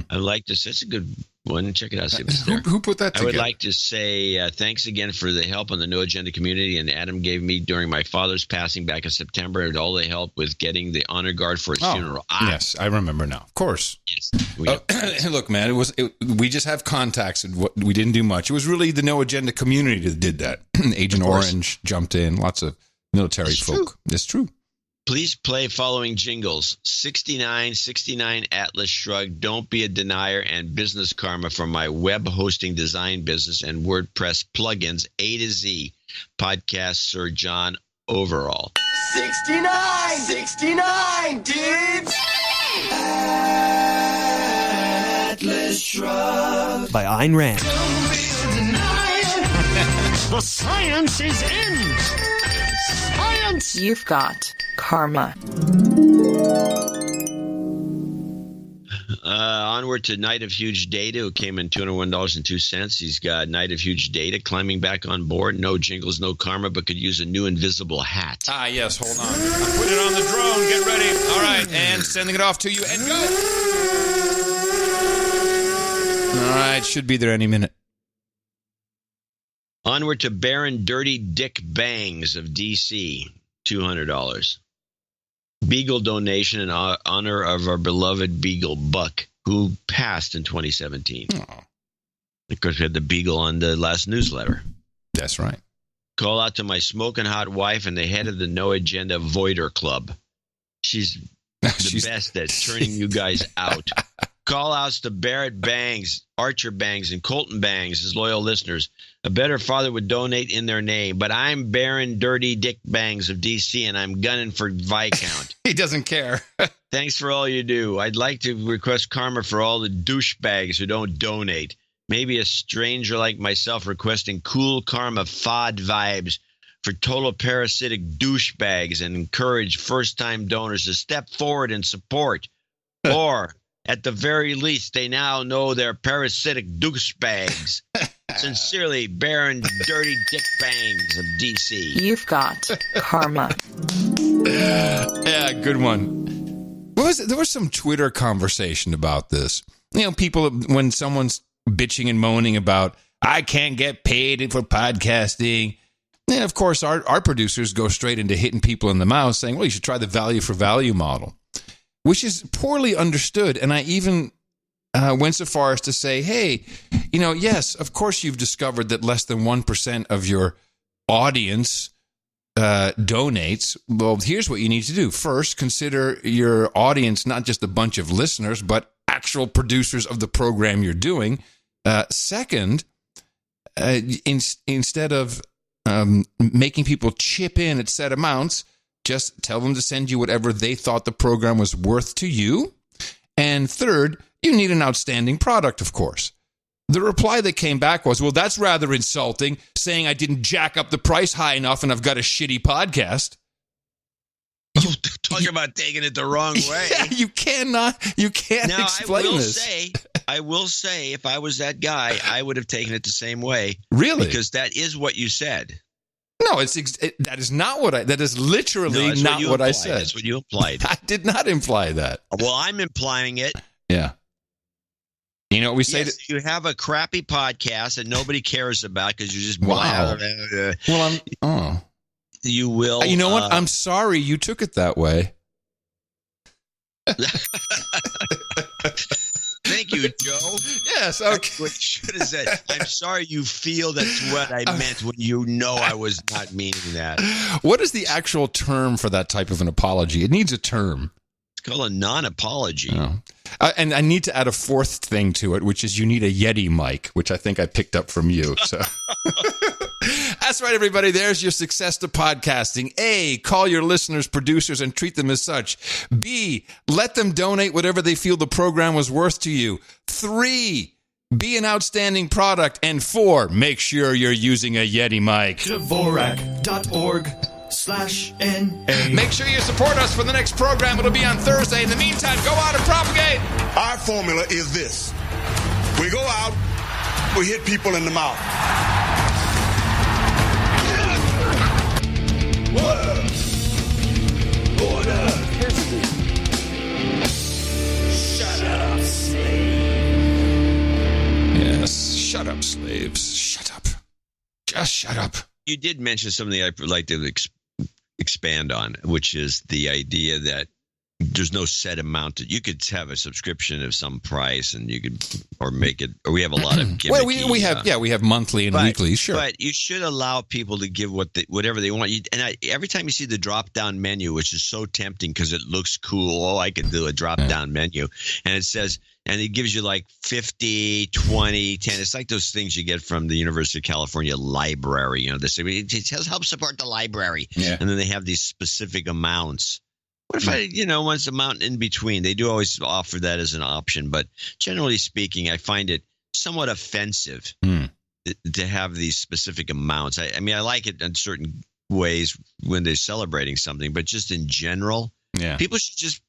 I'd like to say it's a good one. Check it out. See if it's there. Who put that together? I would like to say thanks again for the help on the No Agenda community. And Adam gave me during my father's passing back in September and all the help with getting the honor guard for his funeral. Yes, I remember now. Of course. Yes. Look, man, we just have contacts, and we didn't do much. It was really the No Agenda community that did that. Agent Orange jumped in. Lots of military folk. True. It's true. Please play following jingles: 69 Atlas Shrugged, Don't Be a Denier, and Business Karma from my web hosting design business and WordPress plugins A to Z podcast, Sir John Overall. 69, dudes! Atlas Shrugged. By Ayn Rand. The science is in! Science! You've got karma. Onward to Night of Huge Data, who came in $201.02. He's got Night of Huge Data climbing back on board. No jingles, no karma, but could use a new invisible hat. Ah, yes, hold on. I put it on the drone. Get ready. All right, and sending it off to you, and go. All right, should be there any minute. Onward to Baron Dirty Dick Bangs of D.C., $200. Beagle donation in honor of our beloved Beagle Buck, who passed in 2017. Oh. Of course, we had the Beagle on the last newsletter. That's right. Call out to my smoking hot wife and the head of the No Agenda Voider Club. She's the best at turning you guys out. Call outs to Barrett Bangs, Archer Bangs, and Colton Bangs as loyal listeners. A better father would donate in their name, but I'm Baron Dirty Dick Bangs of D.C., and I'm gunning for Viscount. He doesn't care. Thanks for all you do. I'd like to request karma for all the douchebags who don't donate. Maybe a stranger like myself requesting cool karma FOD vibes for total parasitic douchebags and encourage first-time donors to step forward and support. Or, at the very least, they now know they're parasitic douchebags. Sincerely, Baron Dirty Dick Bangs of D.C. You've got karma. Yeah, good one. There was some Twitter conversation about this. You know, people, when someone's bitching and moaning about, I can't get paid for podcasting. And of course, our producers go straight into hitting people in the mouth saying, well, you should try the value for value model, which is poorly understood. And I even went so far as to say, hey, you know, yes, of course you've discovered that less than 1% of your audience donates. Well, here's what you need to do. First, consider your audience not just a bunch of listeners, but actual producers of the program you're doing. Second, instead of making people chip in at set amounts, just tell them to send you whatever they thought the program was worth to you. And third, you need an outstanding product, of course. The reply that came back was, well, that's rather insulting, saying I didn't jack up the price high enough and I've got a shitty podcast. Talk about taking it the wrong way. Yeah, you can't explain this. I will say, if I was that guy, I would have taken it the same way. Really? Because that is what you said. No, that is not what that is literally not what I said. That's what you implied. I did not imply that. Well, I'm implying it. Yeah. You know what we say? Yes, you have a crappy podcast that nobody cares about because you just wow. Well, you will. You know what? I'm sorry you took it that way. Thank you, Joe. Yes, okay. What you should have said. I'm sorry you feel that's what I meant when you know I was not meaning that. What is the actual term for that type of an apology? It needs a term. It's called a non-apology. Oh. And I need to add a fourth thing to it, which is you need a Yeti mic, which I think I picked up from you. So that's right, everybody. There's your success to podcasting. A, call your listeners producers and treat them as such. B, let them donate whatever they feel the program was worth to you. 3, be an outstanding product. And 4, make sure you're using a Yeti mic. Dvorak.org/NA. Make sure you support us for the next program. It'll be on Thursday. In the meantime, go out and propagate. Our formula is this. We go out, we hit people in the mouth. Order! Shut up, slave. Yes, shut up, slaves. Shut up. Just shut up. You did mention something I'd like to expand on, which is the idea that there's no set amount. You could have a subscription of some price, and you could, or make it. Or we have a lot of gimmicky. Well, we have monthly and weekly, sure. But you should allow people to give whatever they want. Every time you see the drop down menu, which is so tempting because it looks cool. Oh, I could do a drop down menu, and it says. And it gives you like 50, 20, 10. It's like those things you get from the University of California library. You know, they say it help support the library. Yeah. And then they have these specific amounts. What if I, once amount in between? They do always offer that as an option. But generally speaking, I find it somewhat offensive to have these specific amounts. I mean, I like it in certain ways when they're celebrating something. But just in general, people should just.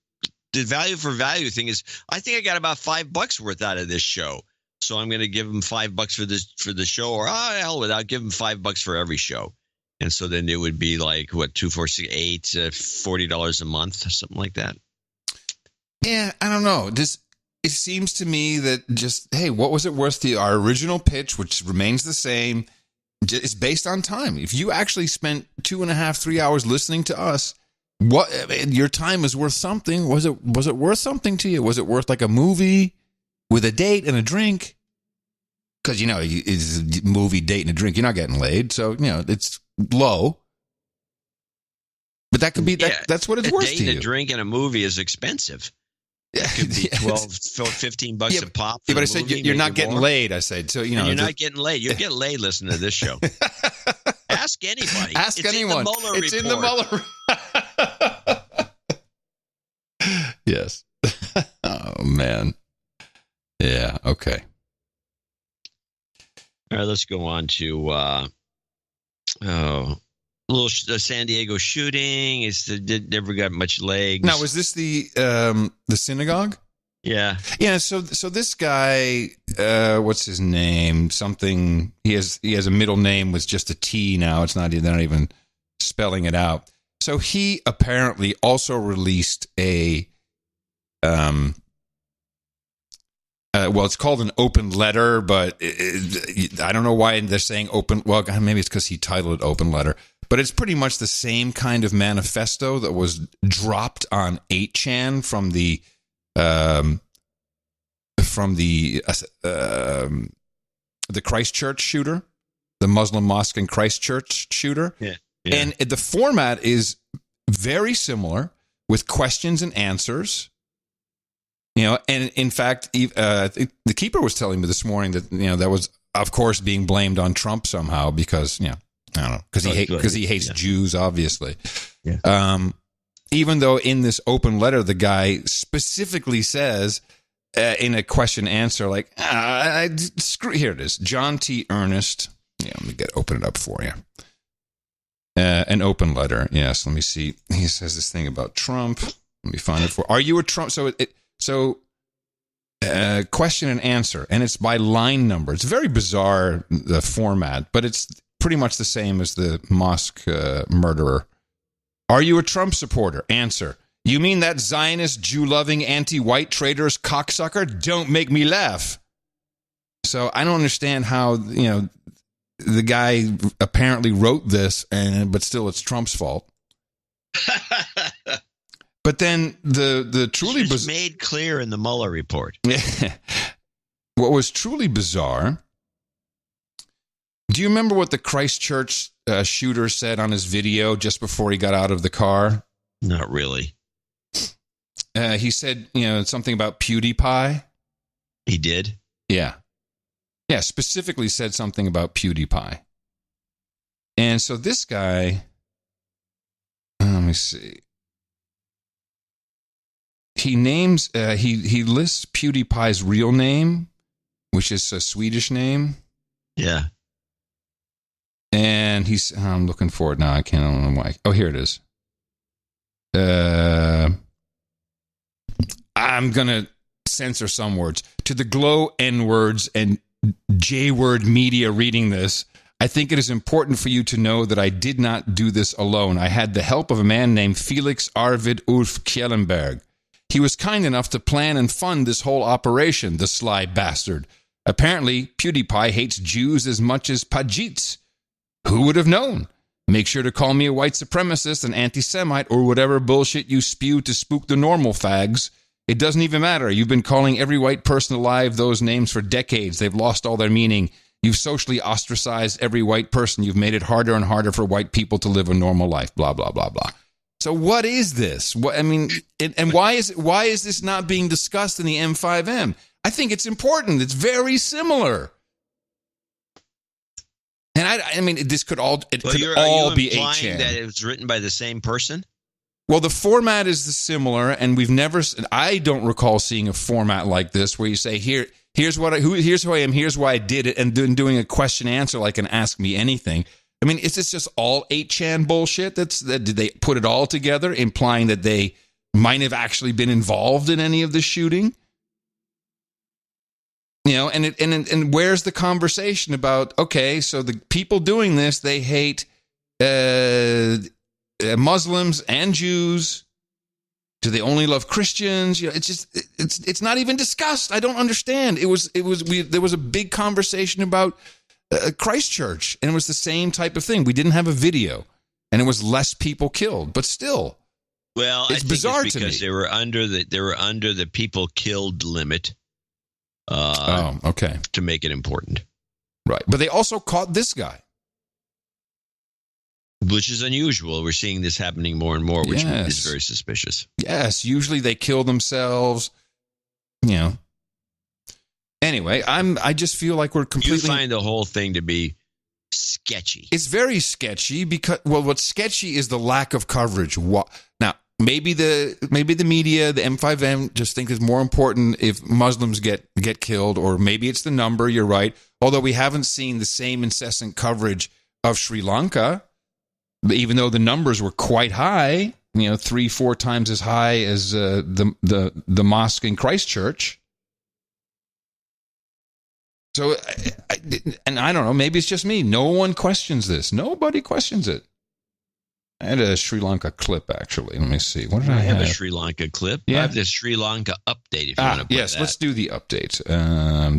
The value for value thing is, I think I got about $5 worth out of this show, so I'm going to give them $5 for the show, or hell with it, I'll give them $5 for every show, and so then it would be like what 2, 4, 6, 8, $40 a month, something like that. Yeah, I don't know. It seems to me that just what was it worth to you? Our original pitch, which remains the same, is based on time. If you actually spent 2.5, 3 hours listening to us. Your time is worth something. Was it worth something to you? Was it worth like a movie with a date and a drink? Because it's a movie, date, and a drink. You're not getting laid, so it's low. But that could be that's what it's worth to you. A drink and a movie is expensive. It could be $12-15 a pop. Yeah, but I said you're not getting laid. I said so. You know, you're not getting laid. You'll get laid listening to this show. Ask anybody. Ask anyone. It's in the Mueller. Yes. Oh man. Yeah. Okay. All right. Let's go on to San Diego shooting. It never got much legs. Now, was this the synagogue? Yeah. Yeah. So this guy, what's his name? Something. He has a middle name with just a T now. They're not even spelling it out. So he apparently also released a well, it's called an open letter, but I don't know why they're saying open. Well, maybe it's because he titled it open letter, but it's pretty much the same kind of manifesto that was dropped on 8chan from the Christchurch shooter, the Muslim mosque in Christchurch shooter. Yeah. And the format is very similar with questions and answers. You know, and in fact, the keeper was telling me this morning that, you know, that was, of course, being blamed on Trump somehow because, you know, I don't know, because he hates Jews, obviously. Yeah. Even though in this open letter, the guy specifically says in a question answer, like, here it is, John T. Ernest. Yeah, let me open it up for you. An open letter. Yes, let me see. He says this thing about Trump. Let me find it for. Are you a Trump? So, question and answer, and it's by line number. It's very bizarre, the format, but it's pretty much the same as the mosque murderer. Are you a Trump supporter? Answer. You mean that Zionist, Jew-loving, anti-white traitorous cocksucker? Don't make me laugh. So I don't understand how, you know, the guy apparently wrote this, but still it's Trump's fault. But then the truly made clear in the Mueller report. What was truly bizarre. Do you remember what the Christchurch shooter said on his video just before he got out of the car? Not really. He said, you know, something about PewDiePie. He did? Yeah. Yeah, specifically said something about PewDiePie. And so this guy, let me see. He names, he lists PewDiePie's real name, which is a Swedish name. Yeah. And I'm looking for it now. I don't know why. Oh, here it is. I'm going to censor some words. To the glow N-words and J-word media reading this, I think it is important for you to know that I did not do this alone. I had the help of a man named Felix Arvid Ulf Kjellenberg. He was kind enough to plan and fund this whole operation, the sly bastard. Apparently, PewDiePie hates Jews as much as Pajits. Who would have known? Make sure to call me a white supremacist, an anti-Semite, or whatever bullshit you spew to spook the normal fags. It doesn't even matter. You've been calling every white person alive those names for decades. They've lost all their meaning. You've socially ostracized every white person. You've made it harder and harder for white people to live a normal life. Blah, blah, blah, blah. So what is this? And why is this not being discussed in the M5M? I think it's important. It's very similar. And I mean, this could all be 8chan. That it was written by the same person? Well, the format is similar, and I don't recall seeing a format like this where you say, here's who I am, here's why I did it, and then doing a question answer like an Ask Me Anything. I mean, is this just all 8chan bullshit? Did they put it all together, implying that they might have actually been involved in any of the shooting? You know, and where's the conversation about, okay, so the people doing this, they hate Muslims and Jews. Do they only love Christians? You know, it's not even discussed. I don't understand. There was a big conversation about Christchurch, and it was the same type of thing. We didn't have a video, and it was less people killed, but still, well, it's bizarre to me. Because they were under the people killed limit. Okay. To make it important, right? But they also caught this guy. which is unusual. We're seeing this happening more and more, which is very suspicious. Yes, usually they kill themselves. You know. Anyway, I just feel like we're completely. You find the whole thing to be sketchy. It's very sketchy because, well, what's sketchy is the lack of coverage. Now, maybe the media, the M5M, just think it's more important if Muslims get killed, or maybe it's the number. You're right. Although we haven't seen the same incessant coverage of Sri Lanka, even though the numbers were quite high. 3-4 times as high as the mosque in Christchurch. So, I don't know, maybe it's just me. No one questions this. Nobody questions it. I had a Sri Lanka clip, actually. Let me see. What did I have? A Sri Lanka clip? Yeah. I have the Sri Lanka update, if you want to put yes, that. let's do the update.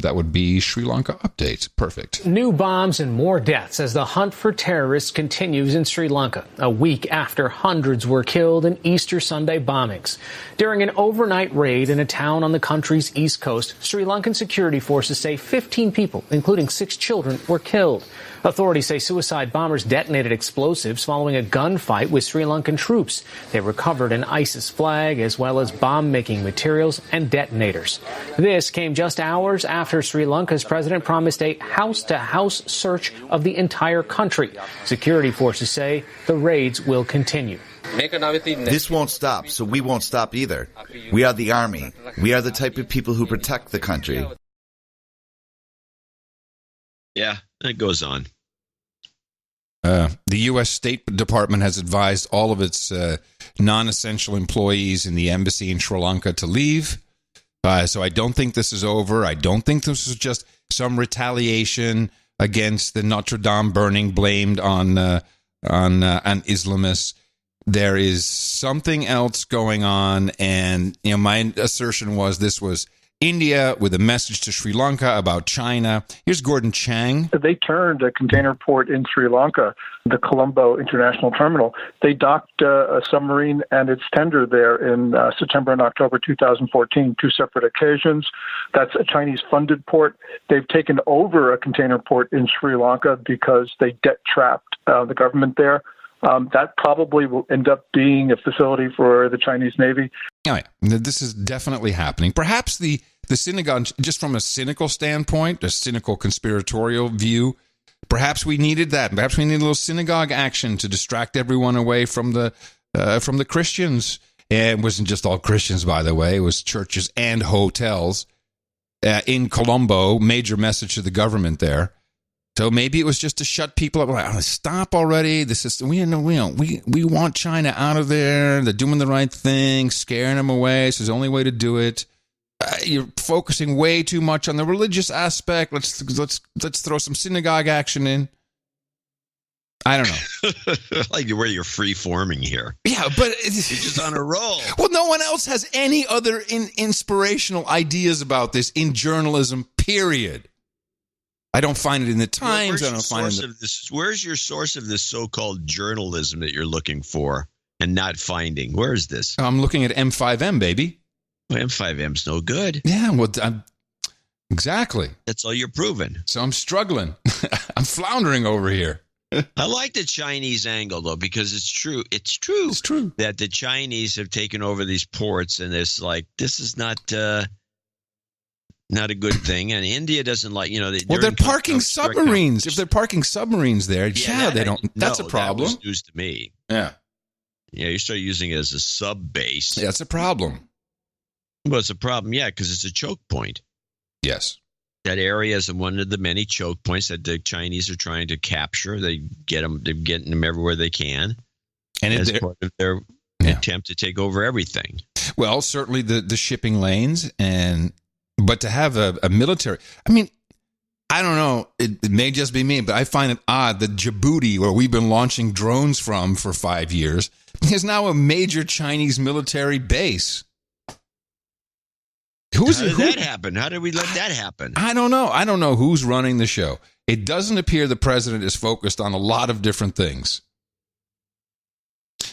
That would be Sri Lanka update. Perfect. New bombs and more deaths as the hunt for terrorists continues in Sri Lanka, a week after hundreds were killed in Easter Sunday bombings. During an overnight raid in a town on the country's east coast, Sri Lankan security forces say 15 people, including 6 children, were killed. Authorities say suicide bombers detonated explosives following a gunfight with Sri Lankan troops. They recovered an ISIS flag as well as bomb-making materials and detonators. This came just hours after Sri Lanka's president promised a house-to-house search of the entire country. Security forces say the raids will continue. This won't stop, so we won't stop either. We are the army. We are the type of people who protect the country. Yeah, it goes on. The U.S. State Department has advised all of its non-essential employees in the embassy in Sri Lanka to leave. So I don't think this is over. I don't think this is just some retaliation against the Notre Dame burning blamed on Islamists. There is something else going on, and my assertion was this was India with a message to Sri Lanka about China. Here's Gordon Chang. They turned a container port in Sri Lanka, the Colombo International Terminal. They docked a submarine and its tender there in September and October 2014, 2 separate occasions. That's a Chinese-funded port. They've taken over a container port in Sri Lanka because they debt-trapped the government there. That probably will end up being a facility for the Chinese Navy. Oh, yeah. This is definitely happening. Perhaps the synagogue, just from a cynical standpoint, a cynical conspiratorial view, perhaps we needed that. Perhaps we needed a little synagogue action to distract everyone away from the Christians. And it wasn't just all Christians, by the way. It was churches and hotels in Colombo. Major message to the government there. So maybe it was just to shut people up. Like, stop already. This is we want China out of there. They're doing the right thing, scaring them away. This is the only way to do it. You're focusing way too much on the religious aspect. Let's throw some synagogue action in. I don't know. Like where you're free forming here. Yeah, but you're just on a roll. Well, no one else has any other inspirational ideas about this in journalism. Period. I don't find it in the Times. I don't find it in where's your source of this so-called journalism that you're looking for and not finding? Where is this? I'm looking at M5M, baby. Well, M5M's no good. Yeah, well, exactly. That's all you're proving. So I'm struggling. I'm floundering over here. I like the Chinese angle, though, because it's true. It's true that the Chinese have taken over these ports, and it's like, this is not a good thing. And India doesn't like, they're parking submarines. If they're parking submarines there, they don't. That's a problem. That was news to me. Yeah. Yeah, you start using it as a sub base. Yeah, it's a problem. Well, it's a problem, yeah, because it's a choke point. Yes. That area is one of the many choke points that the Chinese are trying to capture. They're getting them everywhere they can. And as part of their attempt to take over everything. Well, certainly the shipping lanes, but to have a military, I mean, I don't know, it may just be me, but I find it odd that Djibouti, where we've been launching drones from for 5 years, is now a major Chinese military base. How did that happen? How did we let that happen? I don't know. I don't know who's running the show. It doesn't appear the president is focused on a lot of different things.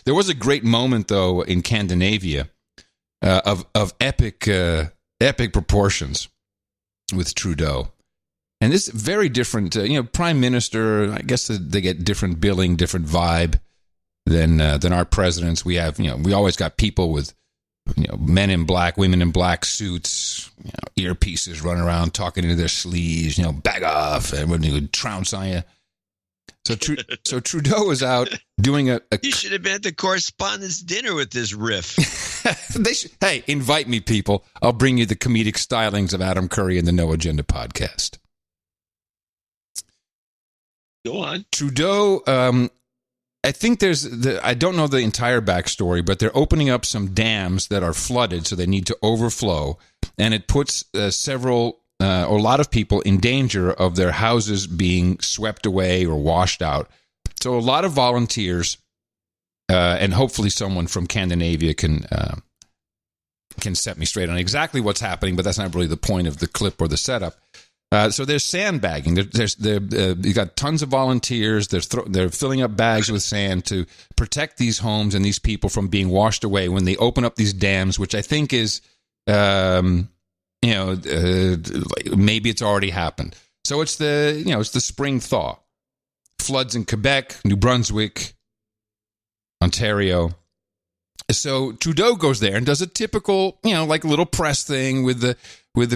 There was a great moment, though, in Scandinavia of epic proportions with Trudeau. And this is very different. Prime Minister, I guess they get different billing, different vibe than our presidents. We have, we always got people with, men in black, women in black suits, earpieces running around talking into their sleeves, bag off, and when he would trounce on you. So Trudeau was out doing a You should have been at the correspondence dinner with this riff. Hey, invite me, people. I'll bring you the comedic stylings of Adam Curry and the No Agenda podcast. Go on. Trudeau, I think I don't know the entire backstory, but they're opening up some dams that are flooded, so they need to overflow, and it puts a lot of people in danger of their houses being swept away or washed out. So a lot of volunteers, and hopefully someone from Scandinavia can set me straight on exactly what's happening, but that's not really the point of the clip or the setup. So there's sandbagging. You got tons of volunteers. They're filling up bags with sand to protect these homes and these people from being washed away when they open up these dams, which I think is, maybe it's already happened. So it's the spring thaw. Floods in Quebec, New Brunswick, Ontario. So Trudeau goes there and does a typical, little press thing with the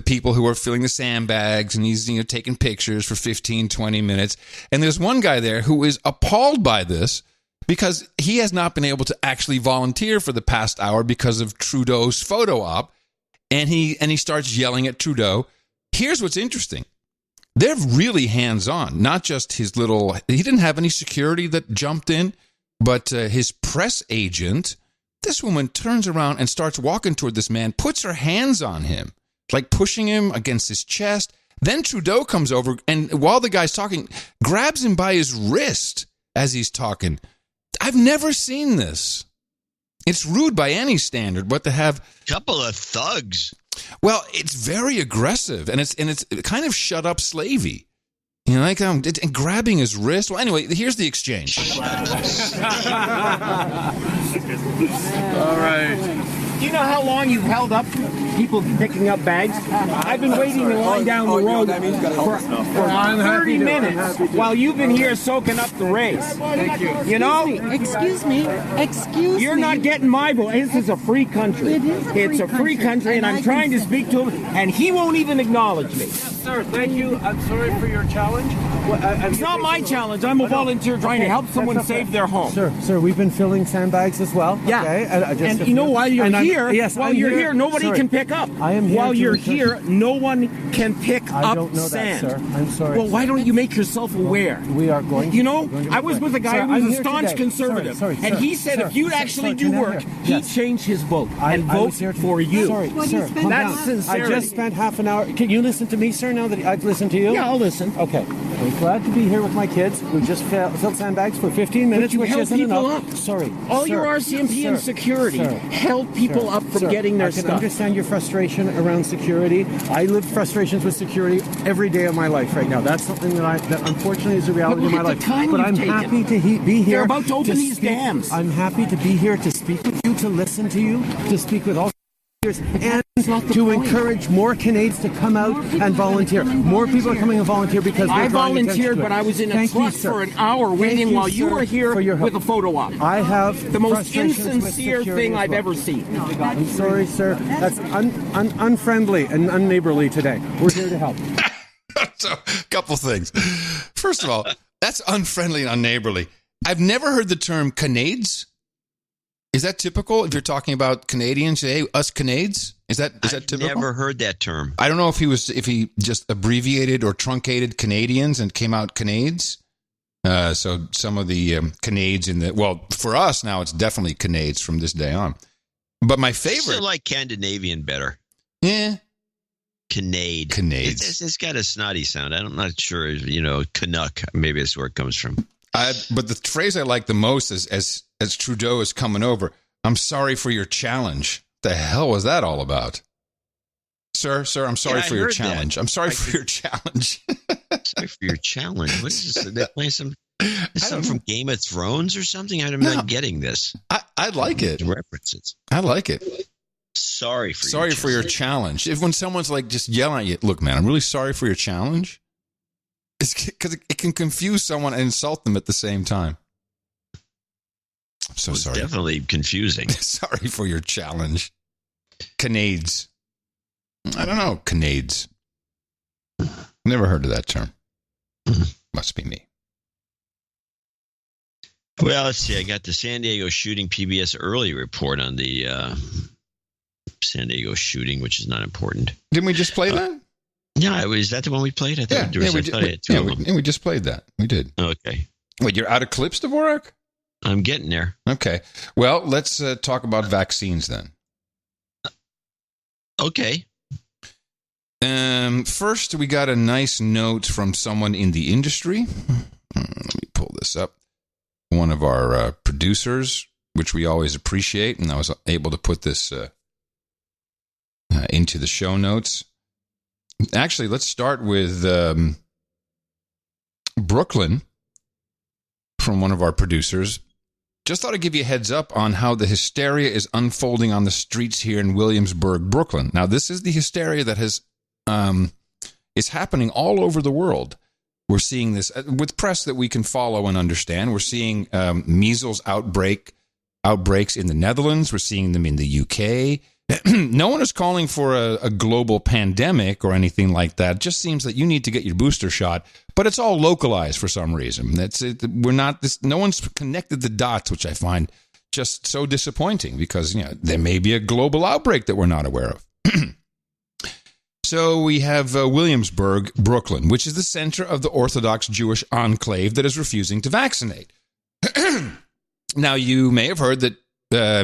people who are filling the sandbags, and he's taking pictures for 15, 20 minutes. And there's one guy there who is appalled by this because he has not been able to actually volunteer for the past hour because of Trudeau's photo op, and he starts yelling at Trudeau. Here's what's interesting. They're really hands-on, not just he didn't have any security that jumped in, but his press agent, this woman turns around and starts walking toward this man, puts her hands on him, like pushing him against his chest. Then Trudeau comes over and while the guy's talking, grabs him by his wrist as he's talking. I've never seen this. It's rude by any standard, but to have couple of thugs. Well, it's very aggressive, and it's kind of shut up slavey. And grabbing his wrist. Well, anyway, here's the exchange. All right. Do you know how long you've held up people picking up bags? I've been waiting in line down the road for 30 minutes while you've been here soaking up the race. Thank you. Excuse me. You're not getting my vote. This is a free country. It's a free country, and I'm trying to speak to him, and he won't even acknowledge me. Sir, thank you. I'm sorry for your challenge. It's not my challenge. I'm a volunteer trying to help someone save their home. Sir, we've been filling sandbags as well. Yeah. Okay? And you know, while you're here, nobody can pick up. I am here. While you're here, no one can pick I don't up know sand. that, sir. I'm sorry. Well, why don't you make yourself aware? We are going to. I was with a guy who was a staunch conservative, and he said if you'd actually do work, he'd change his vote and vote for you. Sorry, sir. That's sincerity. I just spent half an hour. Can you listen to me, sir, now that I've listened to you? Yeah, I'll listen. Okay. I'm glad to be here with my kids. We just filled sandbags for 15 minutes, which isn't enough. Sorry. All your RCMP and security held people up from getting their stuff. I can understand your frustration around security. I live frustrations with security every day of my life right now. That's something that unfortunately is a reality of my life. But I'm happy to be here. They're about to open these dams. I'm happy to be here to speak with you, to listen to you, to speak with all and to encourage more Canadians to come out and volunteer. More people are coming and volunteer because I volunteered, but I was in a truck for an hour waiting while you were here with a photo op. I have the most insincere thing I've ever seen. I'm sorry, sir. That's unfriendly and unneighborly today. We're here to help. So, a couple things. First of all, that's unfriendly and unneighborly. I've never heard the term Canades. Is that typical if you're talking about Canadians? Hey, us Canades? Is that typical? I've never heard that term. I don't know if he just abbreviated or truncated Canadians and came out Canades. So some of the Canades for us now, it's definitely Canades from this day on. But my favorite, I still like Scandinavian better. Yeah. Canades. It's got a snotty sound. I'm not sure, Canuck. Maybe that's where it comes from. But the phrase I like the most is as Trudeau is coming over, I'm sorry for your challenge. The hell was that all about? Sir, I'm sorry for your challenge. I'm sorry for your challenge. Sorry for your challenge. What is this? They're playing something from Game of Thrones or something? I'm not getting this. I like it. References. I like it. Sorry for your challenge. If when someone's like just yelling at you, look, man, I'm really sorry for your challenge. Because it can confuse someone and insult them at the same time. I'm so sorry. Definitely confusing. Sorry for your challenge. Canades. I don't know. Canades. Never heard of that term. Must be me. Well, let's see. I got the San Diego shooting PBS early report on the San Diego shooting, which is not important. Didn't we just play that? Yeah, is that the one we played? I thought we just played that. We did. Okay. Wait, you're out of clips, Dvorak? I'm getting there. Okay. Well, let's talk about vaccines then. Okay. First, we got a nice note from someone in the industry. Let me pull this up. One of our producers, which we always appreciate, and I was able to put this into the show notes. Actually, let's start with Brooklyn from one of our producers. Just thought I'd give you a heads up on how the hysteria is unfolding on the streets here in Williamsburg, Brooklyn. Now, this is the hysteria that has is happening all over the world. We're seeing this with press that we can follow and understand. We're seeing measles outbreaks in the Netherlands. We're seeing them in the UK. No one is calling for a global pandemic or anything like that. It just seems that you need to get your booster shot, but it's all localized for some reason. No one's connected the dots, which I find just so disappointing because there may be a global outbreak that we're not aware of. So we have Williamsburg, Brooklyn, which is the center of the Orthodox Jewish enclave that is refusing to vaccinate. Now, you may have heard that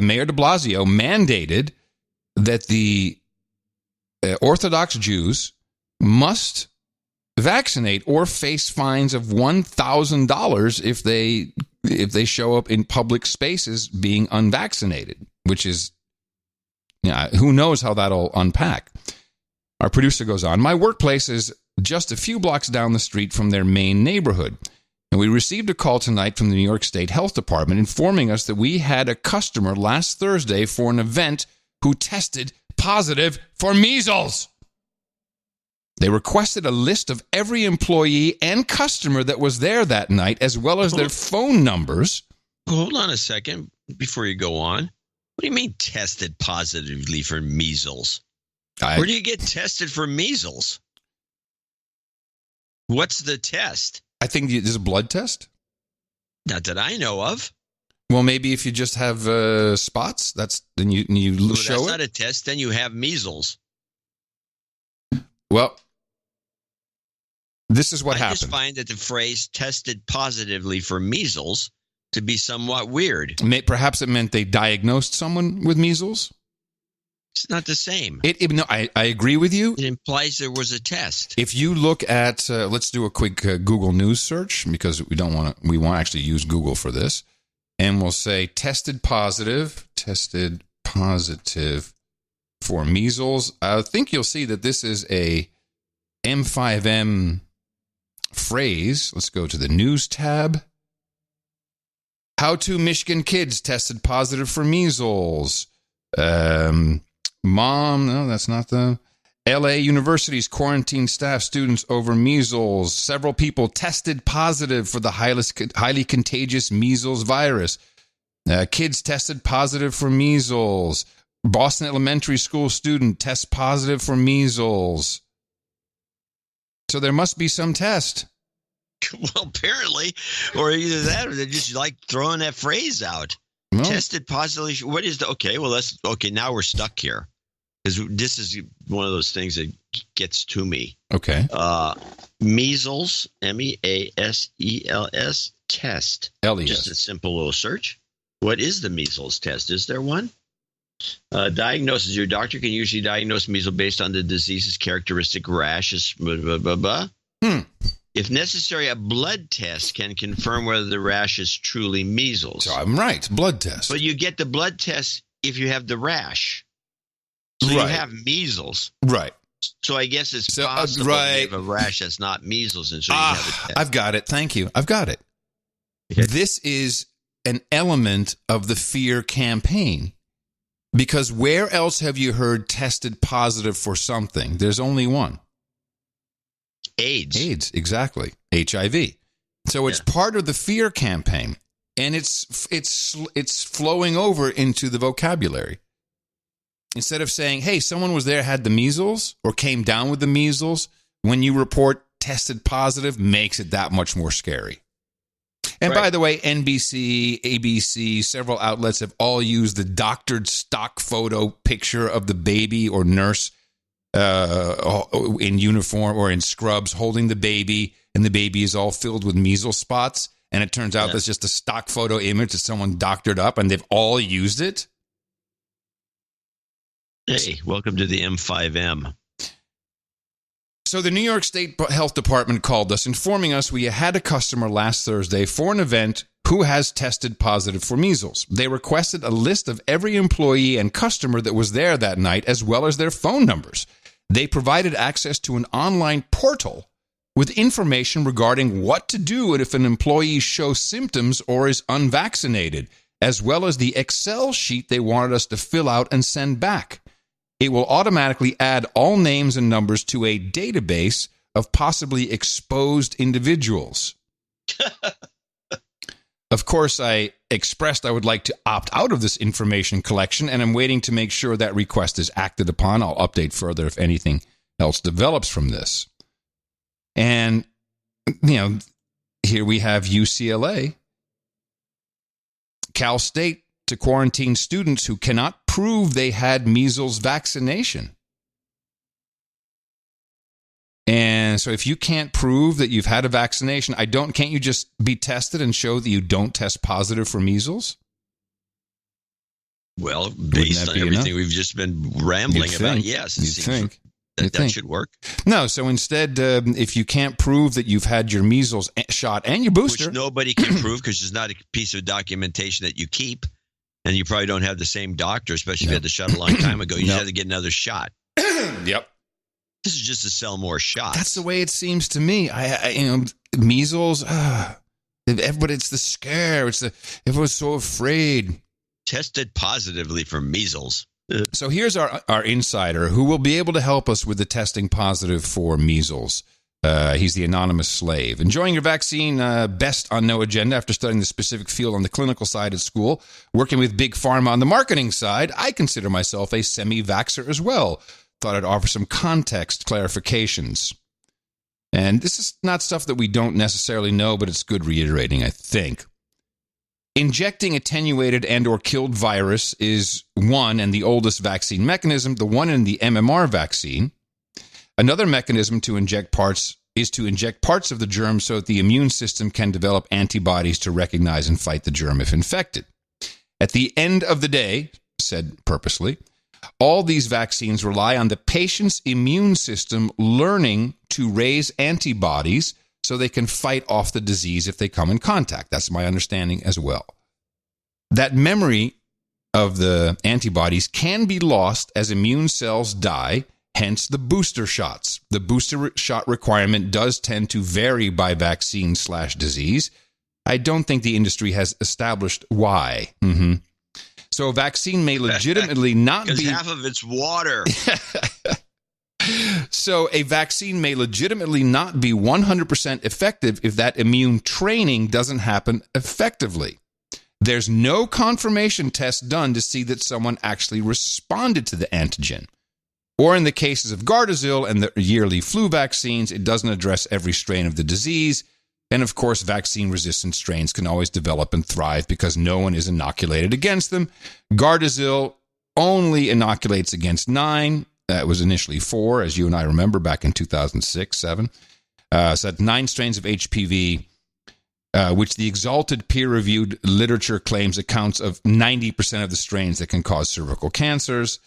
Mayor de Blasio mandated that the Orthodox Jews must vaccinate or face fines of $1,000 if they show up in public spaces being unvaccinated, which is, who knows how that'll unpack. Our producer goes on, my workplace is just a few blocks down the street from their main neighborhood. And we received a call tonight from the New York State Health Department informing us that we had a customer last Thursday for an event who tested positive for measles. They requested a list of every employee and customer that was there that night, as well as their phone numbers. Hold on a second before you go on. What do you mean tested positively for measles? Where do you get tested for measles? What's the test? I think there's a blood test. Not that I know of. Well, maybe if you just have spots, then you show that's it. Not a test. Then you have measles. Well, this is what happened. I just find that the phrase "tested positively for measles" to be somewhat weird. Perhaps it meant they diagnosed someone with measles. It's not the same. No, I agree with you. It implies there was a test. If you look at, let's do a quick Google News search because we want to actually use Google for this. And we'll say tested positive for measles. I think you'll see that this is a M5M phrase. Let's go to the news tab. How to Michigan kids tested positive for measles. No, that's not the... LA universities quarantine staff students over measles. Several people tested positive for the highly contagious measles virus. Kids tested positive for measles. Boston Elementary School student tests positive for measles. So there must be some test. Well, apparently, or either that or they're just like throwing that phrase out. No. Tested positively. What is the... Okay, well, now we're stuck here. Because this is one of those things that gets to me. Okay. Measles, MEASELS, test. LES. Just a simple little search. What is the measles test? Is there one? Diagnosis. Your doctor can usually diagnose measles based on the disease's characteristic rashes, blah, blah, blah, blah. If necessary, a blood test can confirm whether the rash is truly measles. So I'm right. Blood test. But you get the blood test if you have the rash. So you have measles. Right. So I guess it's possible you have a rash that's not measles, and so you have a test. I've got it. Thank you. I've got it. Okay. This is an element of the fear campaign. Because where else have you heard tested positive for something? There's only one. AIDS, exactly. HIV. So it's part of the fear campaign, and it's flowing over into the vocabulary. Instead of saying, hey, someone was there, had the measles, or came down with the measles, when you report tested positive, makes it that much more scary. And by the way, NBC, ABC, several outlets have all used the doctored stock photo picture of the baby or nurse in uniform or in scrubs holding the baby, and the baby is all filled with measles spots. And it turns out that's just a stock photo image that someone doctored up, and they've all used it. Hey, welcome to the M5M. So the New York State Health Department called us, informing us we had a customer last Thursday for an event who has tested positive for measles. They requested a list of every employee and customer that was there that night, as well as their phone numbers. They provided access to an online portal with information regarding what to do if an employee shows symptoms or is unvaccinated, as well as the Excel sheet they wanted us to fill out and send back. It will automatically add all names and numbers to a database of possibly exposed individuals. Of course, I expressed I would like to opt out of this information collection, and I'm waiting to make sure that request is acted upon. I'll update further if anything else develops from this. And, here we have UCLA, Cal State, to quarantine students who cannot prove they had measles vaccination. And so if you can't prove that you've had a vaccination, can't you just be tested and show that you don't test positive for measles? Well, based on everything we've just been rambling about, yes. You'd think. That should work. No, so instead, if you can't prove that you've had your measles shot and your booster. Which nobody can prove because it's not a piece of documentation that you keep. And you probably don't have the same doctor, especially if you had the shot a long time ago. You just had to get another shot. Yep. This is just to sell more shots. That's the way it seems to me. Measles, but it's the scare. Everyone's so afraid. Tested positively for measles. So here's our insider who will be able to help us with the testing positive for measles. He's the anonymous slave. Enjoying your vaccine, best on no agenda after studying the specific field on the clinical side at school. Working with Big Pharma on the marketing side, I consider myself a semi-vaxxer as well. Thought I'd offer some context clarifications. And this is not stuff that we don't necessarily know, but it's good reiterating, I think. Injecting attenuated and or killed virus is one and the oldest vaccine mechanism, the one in the MMR vaccine. Another mechanism to inject parts is to inject parts of the germ so that the immune system can develop antibodies to recognize and fight the germ if infected. At the end of the day, said purposely, all these vaccines rely on the patient's immune system learning to raise antibodies so they can fight off the disease if they come in contact. That's my understanding as well. That memory of the antibodies can be lost as immune cells die, hence the booster shots. The booster shot requirement does tend to vary by vaccine/disease. I don't think the industry has established why. So a vaccine may legitimately not be... Because half of it's water. So a vaccine may legitimately not be 100% effective if that immune training doesn't happen effectively. There's no confirmation test done to see that someone actually responded to the antigen. Or in the cases of Gardasil and the yearly flu vaccines, it doesn't address every strain of the disease. And of course, vaccine-resistant strains can always develop and thrive because no one is inoculated against them. Gardasil only inoculates against 9. It was initially 4, as you and I remember, back in 2006, 7. So that's 9 strains of HPV, which the exalted peer-reviewed literature claims accounts of 90% of the strains that can cause cervical cancers.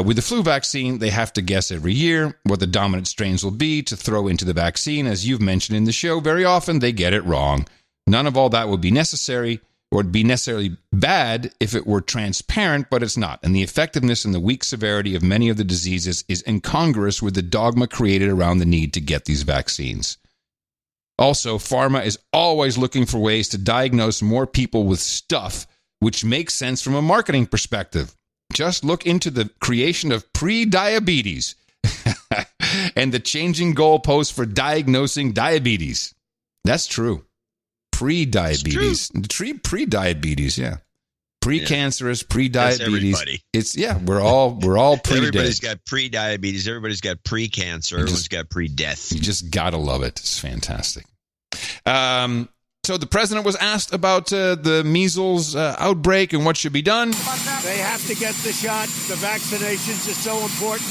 With the flu vaccine, they have to guess every year what the dominant strains will be to throw into the vaccine. As you've mentioned in the show, very often they get it wrong. None of all that would be necessary or would be necessarily bad if it were transparent, but it's not. And the effectiveness and the weak severity of many of the diseases is incongruous with the dogma created around the need to get these vaccines. Also, pharma is always looking for ways to diagnose more people with stuff, which makes sense from a marketing perspective. Just look into the creation of pre-diabetes. and the changing goalposts for diagnosing diabetes. That's true. Pre-diabetes. Pre-diabetes, yeah. Precancerous, pre-diabetes. It's we're all pre-dead. Everybody's got pre-diabetes. Everybody's got pre-cancer. Everyone's got pre-death. You just gotta love it. It's fantastic. So the president was asked about the measles outbreak and what should be done. They have to get the shot. The vaccinations are so important.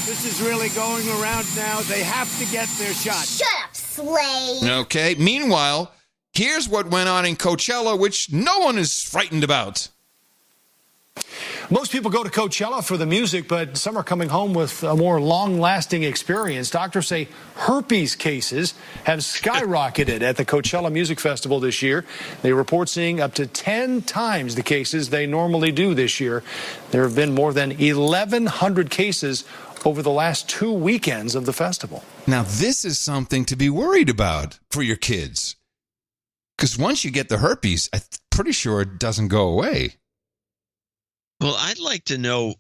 This is really going around now. They have to get their shot. Shut up, slave. Okay. Meanwhile, here's what went on in Coachella, which no one is frightened about. Most people go to Coachella for the music, but some are coming home with a more long-lasting experience. Doctors say herpes cases have skyrocketed at the Coachella Music Festival this year. They report seeing up to 10 times the cases they normally do this year. There have been more than 1,100 cases over the last 2 weekends of the festival. Now, this is something to be worried about for your kids. Because once you get the herpes, I'm pretty sure it doesn't go away. Well, I'd like to know.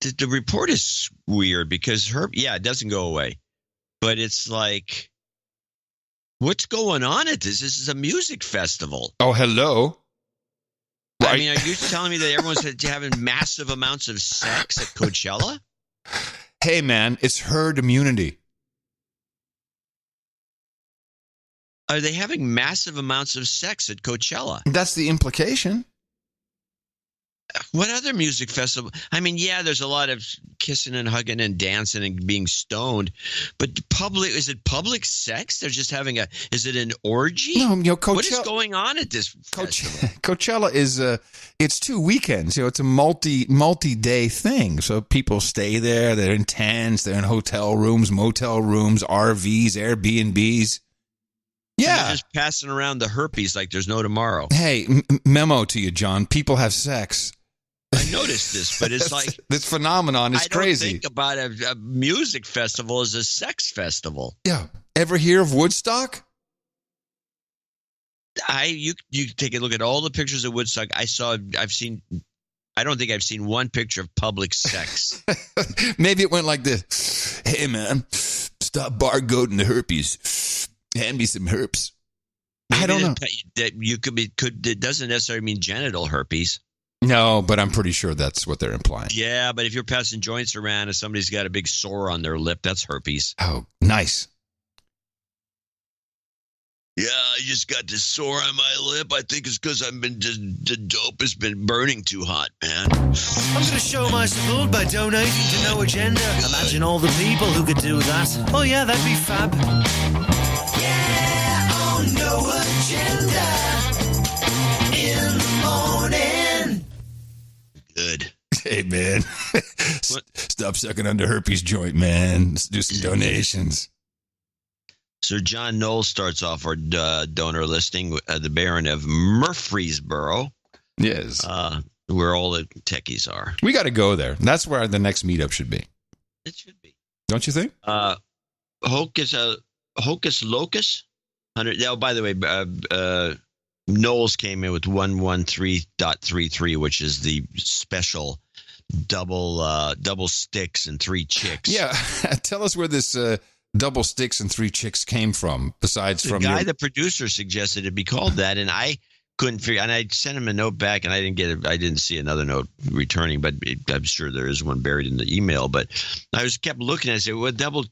The report is weird because it doesn't go away, but it's like, what's going on at this? This is a music festival. Oh, hello. I mean, are you telling me that everyone's having massive amounts of sex at Coachella? Hey, man, it's herd immunity. Are they having massive amounts of sex at Coachella? That's the implication. What other music festival? I mean, there's a lot of kissing and hugging and dancing and being stoned, but is it public sex? They're just having is it an orgy? No, Coachella. What is going on at this festival? Coachella is it's 2 weekends. It's a multi-day thing. So people stay there. They're in tents. They're in hotel rooms, motel rooms, RVs, Airbnbs. Yeah. They're just passing around the herpes like there's no tomorrow. Hey, memo to you, John. People have sex. I noticed this, but it's like this phenomenon is crazy. I don't think about a music festival as a sex festival. Yeah. Ever hear of Woodstock? You take a look at all the pictures of Woodstock. I don't think I've seen one picture of public sex. Maybe it went like this. Hey man, stop barcoding the herpes. Hand me some herps. I don't know. That it doesn't necessarily mean genital herpes. No, but I'm pretty sure that's what they're implying. Yeah, but if you're passing joints around and somebody's got a big sore on their lip, that's herpes. Oh, nice. Yeah, I just got this sore on my lip. I think it's because the dope has been burning too hot, man. I'm going to show my support by donating to No Agenda. Imagine all the people who could do that. Oh, yeah, that'd be fab. Yeah, on No Agenda. In the morning. Good. Hey, man. Stop sucking on the herpes joint, man. Let's do some donations. Sir John Knowles starts off our donor listing, the Baron of Murfreesboro. Yes. Where all the techies are. We got to go there. That's where the next meetup should be. It should be. Don't you think? Hocus Locus. 100. Oh, by the way, Knowles came in with 113.33, which is the special double sticks and 3 chicks. Yeah. Tell us where this double sticks and 3 chicks came from, besides from the producer suggested it be called that, and I couldn't figure. And I sent him a note back, and I didn't get it. I didn't see another note returning, but I'm sure there is one buried in the email. But I kept looking at it. I said, well, double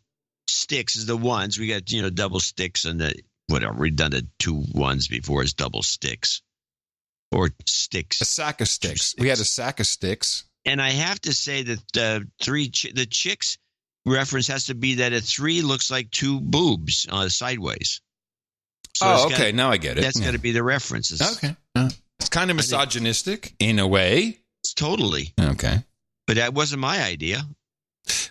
sticks is the ones we got. Double sticks and the whatever. We've done the 2 ones before as double sticks or sticks. A sack of sticks. We had a sack of sticks, and I have to say that the chicks reference has to be that a 3 looks like 2 boobs sideways. So okay. Now I get it. That's got to be the reference. Okay. It's kind of misogynistic in a way. It's totally. Okay. But that wasn't my idea.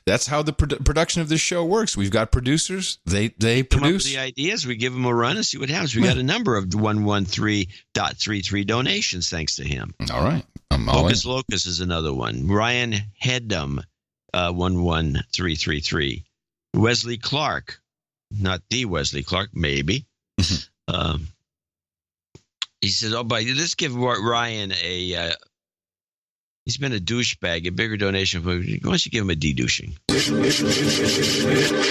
That's how the production of this show works. We've got producers. They come produce. Up with the ideas. We give them a run and see what happens. We got a number of 113.33 donations thanks to him. All right. Hocus Locus is another one. Ryan Headham. 11333. Wesley Clark, not the Wesley Clark, maybe. He says, "Oh, but let's give Ryan a He's been a douchebag. A bigger donation. Why don't you give him a de-douching?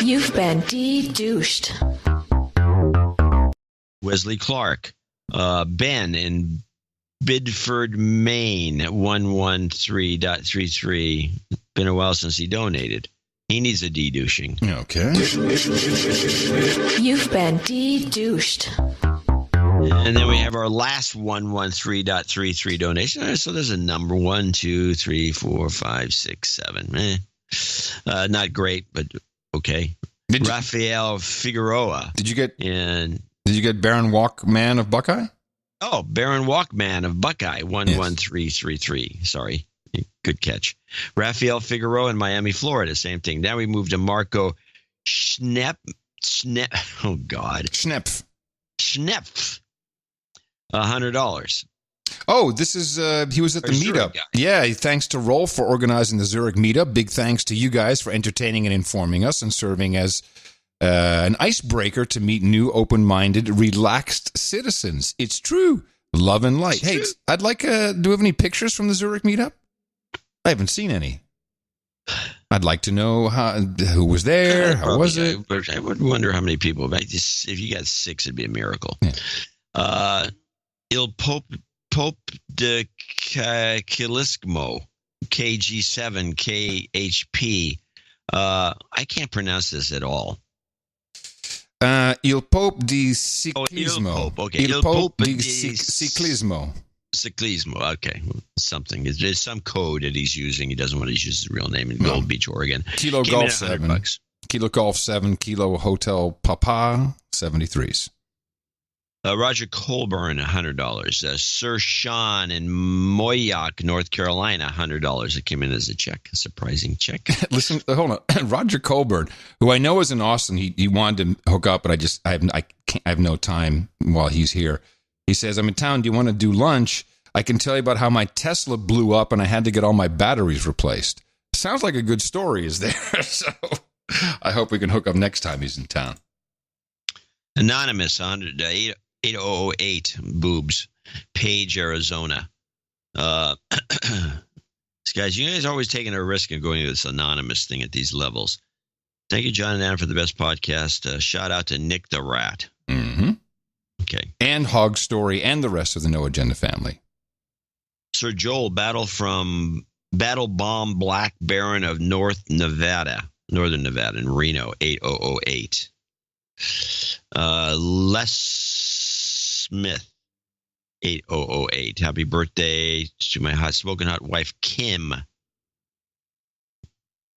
You've been de-douched. Wesley Clark. Ben in Bidford, Maine, 113.33. Been a while since he donated. He needs a de-douching. Okay. You've been de-douched. And then we have our last 113.33 donation. So there's a number 1, 2, 3, 4, 5, 6, 7. Not great, but okay. Rafael Figueroa. Did you get Baron Walkman of Buckeye? Oh, Baron Walkman of Buckeye, 11333. Sorry. Good catch. Rafael Figueroa in Miami, Florida. Same thing. Now we move to Marco Schnepp. Oh, God. Schnepf. $100. Oh, this is, he was at the meetup. Yeah, thanks to Roll for organizing the Zurich meetup. Big thanks to you guys for entertaining and informing us and serving as an icebreaker to meet new, open-minded, relaxed citizens. It's true. Love and light. Hey, I'd like, do we have any pictures from the Zurich meetup? I haven't seen any. I'd like to know who was there. How was it? I would wonder how many people. If you got 6, it'd be a miracle. Yeah. Il Pope de Kilismo, KG7 KHP. I can't pronounce this at all. Il Pope di Ciclismo. Il Pope, okay. Il Pope di Ciclismo. Ciclismo, okay. Something. There's some code that he's using. He doesn't want to use his real name in Gold Beach, Oregon. Kilo Golf 7. Kilo Golf 7. Kilo Hotel Papa 73s. Roger Colburn, $100. Sir Sean in Moyock, North Carolina, $100. It came in as a check, a surprising check. Listen, hold on. Roger Colburn, who I know is in Austin, he wanted to hook up, but I have no time while he's here. He says, I'm in town. Do you want to do lunch? I can tell you about how my Tesla blew up and I had to get all my batteries replaced. Sounds like a good story, is there? So I hope we can hook up next time he's in town. Anonymous, 8008 boobs, Page, Arizona. Guys, you guys are always taking a risk and going to this anonymous thing at these levels. Thank you, John and Ann, for the best podcast. Shout out to Nick the Rat. Mm-hmm. Okay. And Hog Story and the rest of the No Agenda family. Sir Joel, Battle Bomb Black Baron of Northern Nevada in Reno, 8008. Les Smith, 8008. Happy birthday to my smoking hot wife, Kim.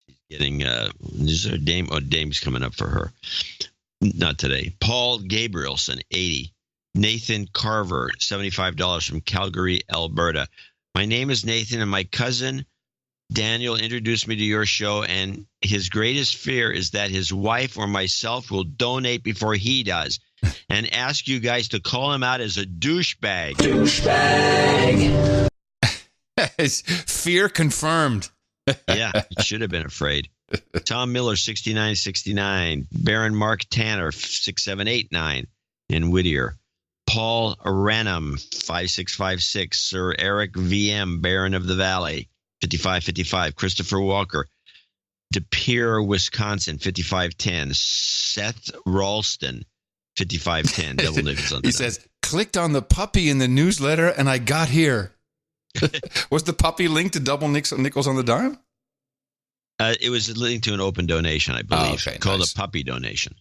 She's getting, is there a dame? Oh, dame's coming up for her. Not today. Paul Gabrielson, 80. Nathan Carver, $75 from Calgary, Alberta. My name is Nathan, and my cousin Daniel introduced me to your show, and his greatest fear is that his wife or myself will donate before he does, and ask you guys to call him out as a douchebag. Fear confirmed. Yeah, he should have been afraid. Tom Miller, 6969. Baron Mark Tanner, 6789 in Whittier. Paul Aranum, 5656. Sir Eric VM, Baron of the Valley, 5555. Christopher Walker, De Pere, Wisconsin, 5510. Seth Ralston, 5510. Double nickels on the He says, clicked on the puppy in the newsletter and I got here. Was the puppy linked to double nickels on the dime? It was linked to an open donation, I believe, called nice. a puppy donation.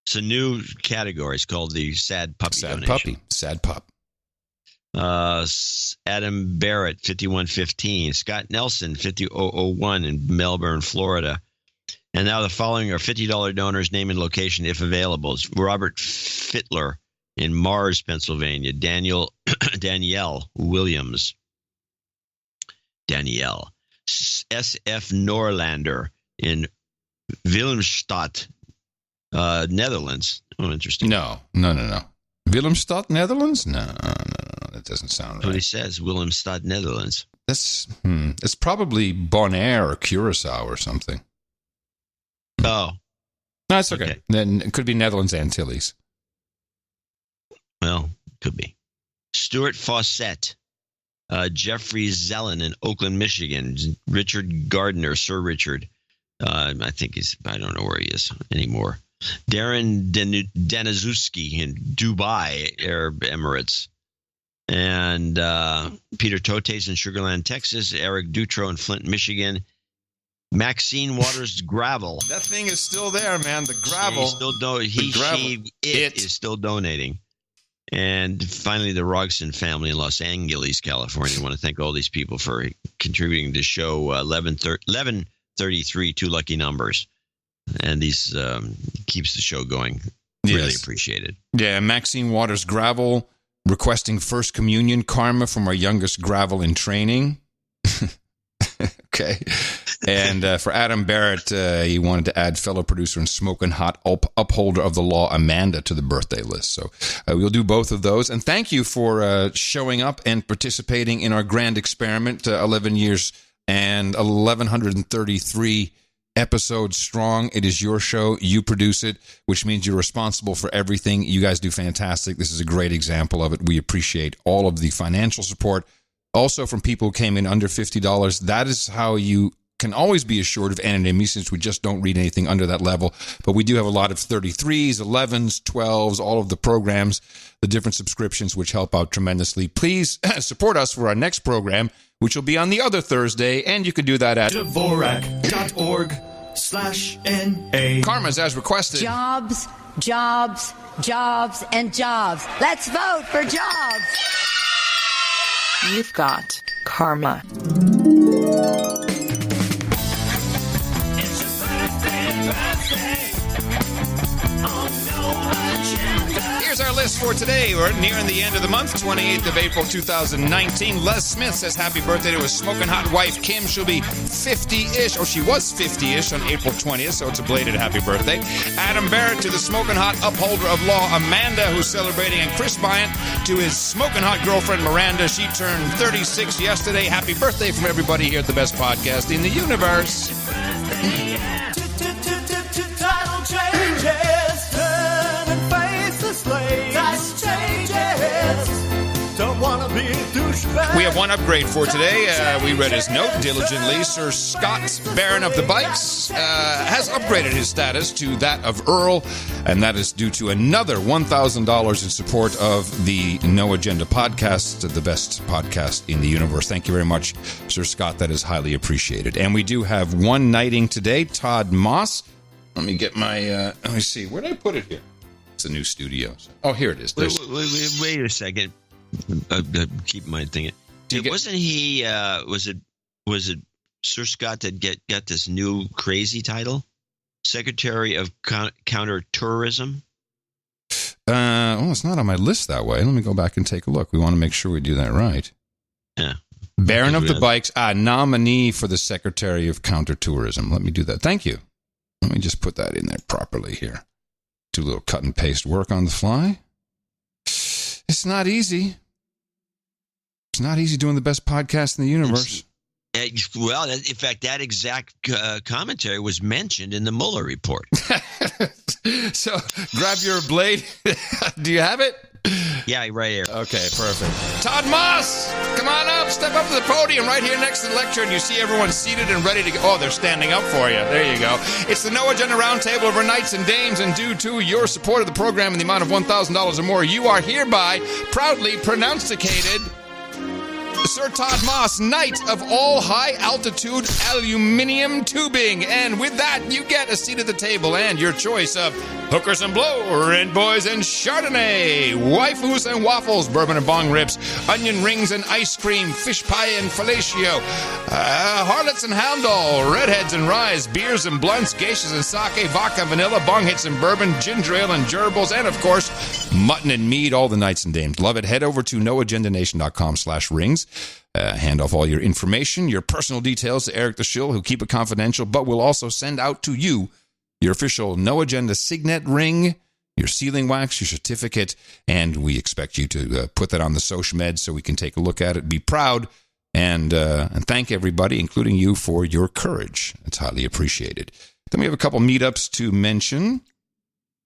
It's a new category. It's called the Sad Puppy donation. Puppy. Sad pup. Adam Barrett, 5115. Scott Nelson, 50001 in Melbourne, Florida. And now the following are $50 donors, name and location if available. It's Robert Fittler in Mars, Pennsylvania. Danielle Williams. Danielle. S.F. Norlander in Willemstad, Netherlands. Oh, interesting. No. Willemstad, Netherlands? No. That doesn't sound right. That's what he says, Willemstad, Netherlands. It's probably Bonaire or Curacao or something. Oh. No, it's okay. Then it could be Netherlands Antilles. Well, could be. Stuart Fawcett, Jeffrey Zellin in Oakland, Michigan. Richard Gardner, Sir Richard. I don't know where he is anymore. Darren Denizuski in Dubai, Arab Emirates. And Peter Totes in Sugar Land, Texas. Eric Dutro in Flint, Michigan. Maxine Waters Gravel. That thing is still there, man. The gravel. Is still donating. And finally, the Rogson family in Los Angeles, California. I want to thank all these people for contributing to show 1133, two lucky numbers. And these keeps the show going. Really appreciated. Yeah, Maxine Waters Gravel requesting First Communion karma from our youngest Gravel in training. Okay. And for Adam Barrett, he wanted to add fellow producer and smoking hot upholder of the law, Amanda, to the birthday list. So we'll do both of those. And thank you for showing up and participating in our grand experiment, 11 years and 1,133 episodes strong. It is your show. You produce it, which means you're responsible for everything. You guys do fantastic. This is a great example of it. We appreciate all of the financial support. Also from people who came in under $50. That is how you can always be assured of anonymity, since we just don't read anything under that level. But we do have a lot of 33s, 11s, 12s, all of the programs, the different subscriptions, which help out tremendously. Please support us for our next program, which will be on the other Thursday. And you can do that at Dvorak.org/NA. Karma's as requested. Jobs, jobs, jobs, and jobs. Let's vote for jobs. You've got karma. Here's our list for today. We're nearing the end of the month, 28th of April, 2019. Les Smith says happy birthday to his smoking hot wife, Kim. She'll be 50-ish. Oh, she was 50-ish on April 20th, so it's a belated happy birthday. Adam Barrett to the smoking hot upholder of law, Amanda, who's celebrating. And Chris Bryant to his smoking hot girlfriend, Miranda. She turned 36 yesterday. Happy birthday from everybody here at the best podcast in the universe. Title changes, turn and face the slaves. Title changes, don't want to be a douchebag. We have one upgrade for today. We read his note diligently. Sir Scott, Baron of the Bikes, has upgraded his status to that of Earl, and that is due to another $1,000 in support of the No Agenda podcast, the best podcast in the universe. Thank you very much, Sir Scott. That is highly appreciated. And we do have one knighting today, Todd Moss. Let me get my, let me see, where did I put it here? It's a new studio. Oh, here it is. Wait a second. Keep my thing. Wasn't he, was it Sir Scott that got this new crazy title? Secretary of Counter-Tourism? Well, it's not on my list that way. Let me go back and take a look. We want to make sure we do that right. Yeah. Baron of the Bikes, nominee for the Secretary of Counter-Tourism. Let me do that. Thank you. Let me just put that in there properly here. Do a little cut and paste work on the fly. It's not easy. It's not easy doing the best podcast in the universe. Well, in fact, that exact commentary was mentioned in the Mueller report. So, grab your blade. Do you have it? Yeah, right here. Okay, perfect. Todd Moss, come on up. Step up to the podium right here next to the lectern. You see everyone seated and ready to go. Oh, they're standing up for you. There you go. It's the No Agenda Roundtable of our knights and dames, and due to your support of the program in the amount of $1,000 or more, you are hereby proudly pronounsticated Sir Todd Moss, Knight of all high-altitude aluminium tubing. And with that, you get a seat at the table and your choice of hookers and blow, Red Boys and Chardonnay, waifus and waffles, bourbon and bong rips, onion rings and ice cream, fish pie and fellatio, harlots and houndall, redheads and ryes, beers and blunts, geishas and sake, vodka and vanilla, bong hits and bourbon, ginger ale and gerbils, and of course, mutton and mead. All the knights and dames love it. Head over to noagendanation.com/rings. Hand off all your information, your personal details to Eric the Shill, who keep it confidential, but will also send out to you your official No Agenda Signet ring, your sealing wax, your certificate, and we expect you to put that on the Sosh Meds so we can take a look at it, be proud, and thank everybody, including you, for your courage. It's highly appreciated. Then we have a couple meetups to mention.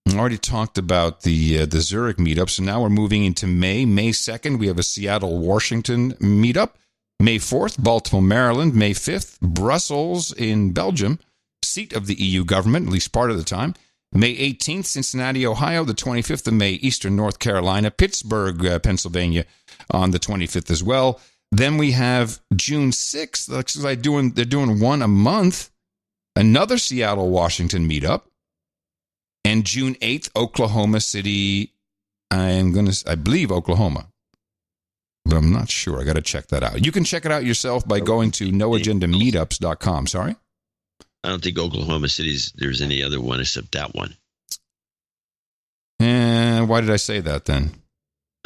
I already talked about the Zurich meetup, so now we're moving into May. May 2nd, we have a Seattle, Washington meetup. May 4th, Baltimore, Maryland. May 5th, Brussels in Belgium, seat of the EU government, at least part of the time. May 18th, Cincinnati, Ohio. The 25th of May, Eastern North Carolina. Pittsburgh, Pennsylvania on the 25th as well. Then we have June 6th. They're doing one a month. Another Seattle, Washington meetup. And June 8th, Oklahoma City. I believe Oklahoma. But I'm not sure. I got to check that out. You can check it out yourself by going to noagendameetups.com. Sorry? I don't think Oklahoma City's there's any other one except that one. And why did I say that then?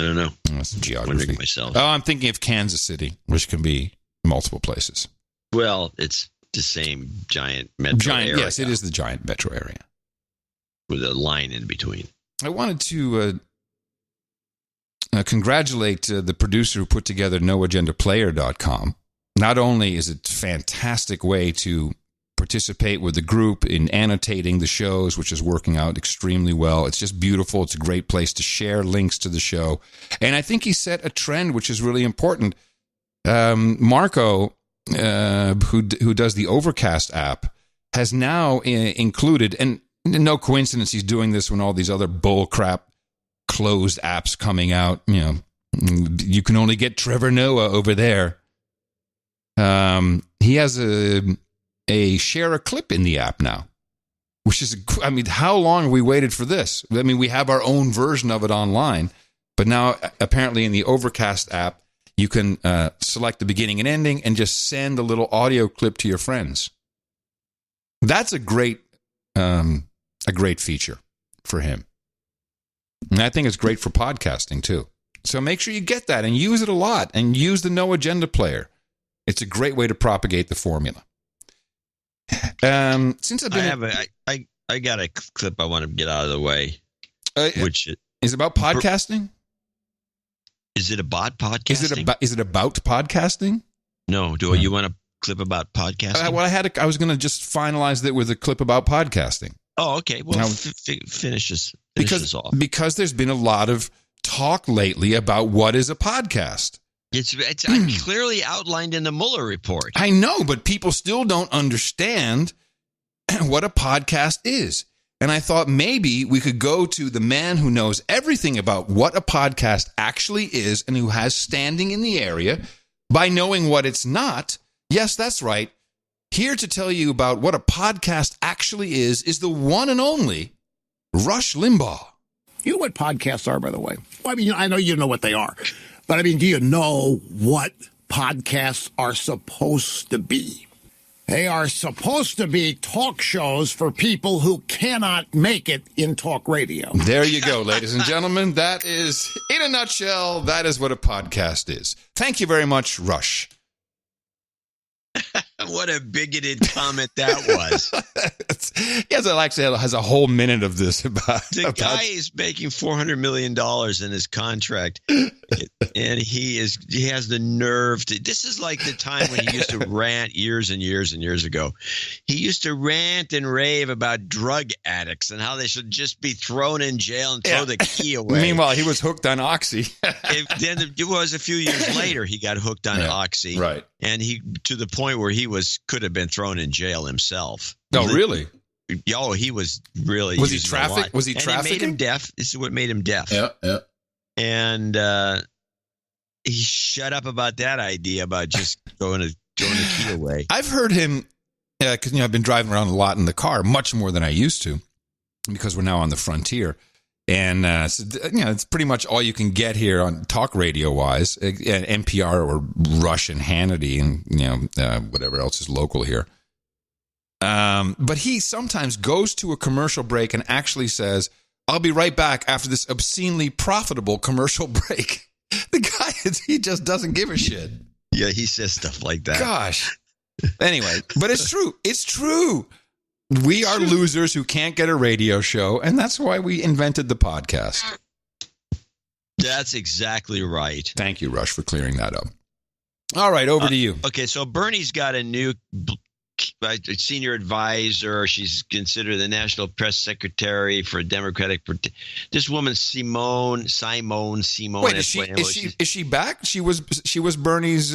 I don't know. That's geography. Myself. Oh, I'm thinking of Kansas City, which can be multiple places. Well, it's the same giant metro area. Yes, it is the giant metro area. With a line in between. I wanted to congratulate the producer who put together noagendaplayer.com. Not only is it a fantastic way to participate with the group in annotating the shows, which is working out extremely well. It's just beautiful. It's a great place to share links to the show. And I think he set a trend, which is really important. Marco, who does the Overcast app, has now included, and no coincidence he's doing this when all these other bullcrap closed apps coming out. You know, you can only get Trevor Noah over there. He has a share a clip in the app now, which is, I mean, how long have we waited for this? I mean, we have our own version of it online, but now apparently in the Overcast app, you can select the beginning and ending and just send a little audio clip to your friends. That's a great feature for him. And I think it's great for podcasting too. So make sure you get that and use it a lot, and use the No Agenda player. It's a great way to propagate the formula. Since I've been, I got a clip I want to get out of the way, which is about podcasting. Is it about podcasting? Is it about podcasting? No. You want a clip about podcasting? Well, I was going to just finalize it with a clip about podcasting. Oh, okay. Well, finish this off. Because there's been a lot of talk lately about what is a podcast. It's clearly outlined in the Mueller report. I know, but people still don't understand what a podcast is. And I thought maybe we could go to the man who knows everything about what a podcast actually is and who has standing in the area by knowing what it's not. Yes, that's right. Here to tell you about what a podcast actually is the one and only Rush Limbaugh. You know what podcasts are, by the way? Well, I mean, I know you know what they are. But, I mean, do you know what podcasts are supposed to be? They are supposed to be talk shows for people who cannot make it in talk radio. There you go, ladies and gentlemen. That is, in a nutshell, that is what a podcast is. Thank you very much, Rush. What a bigoted comment that was. Yes, it actually has a whole minute of this about the guy is making $400 million in his contract, and he has the nerve to. This is like the time when he used to rant years and years and years ago. He used to rant and rave about drug addicts and how they should just be thrown in jail and throw the key away. Meanwhile, he was hooked on Oxy. Then it was a few years later he got hooked on Oxy, right? And he to the point where he could have been thrown in jail himself. Oh, really? Oh, he was really. Was he trafficked? Was he trafficking? It made him deaf. This is what made him deaf. Yeah. And he shut up about that idea about just throwing the key away. I've heard him because I've been driving around a lot in the car, much more than I used to, because we're now on the frontier. And so, it's pretty much all you can get here on talk radio wise, NPR or Rush and Hannity, and whatever else is local here. But he sometimes goes to a commercial break and actually says, "I'll be right back after this obscenely profitable commercial break." The guy, he just doesn't give a shit. Yeah, he says stuff like that. Gosh. Anyway, but it's true. It's true. We are losers who can't get a radio show, and that's why we invented the podcast. That's exactly right. Thank you, Rush, for clearing that up. All right, over to you. Okay, so Bernie's got a new senior advisor. She's considered the national press secretary for Democratic. This woman, Simone. Wait, is she back? She was Bernie's.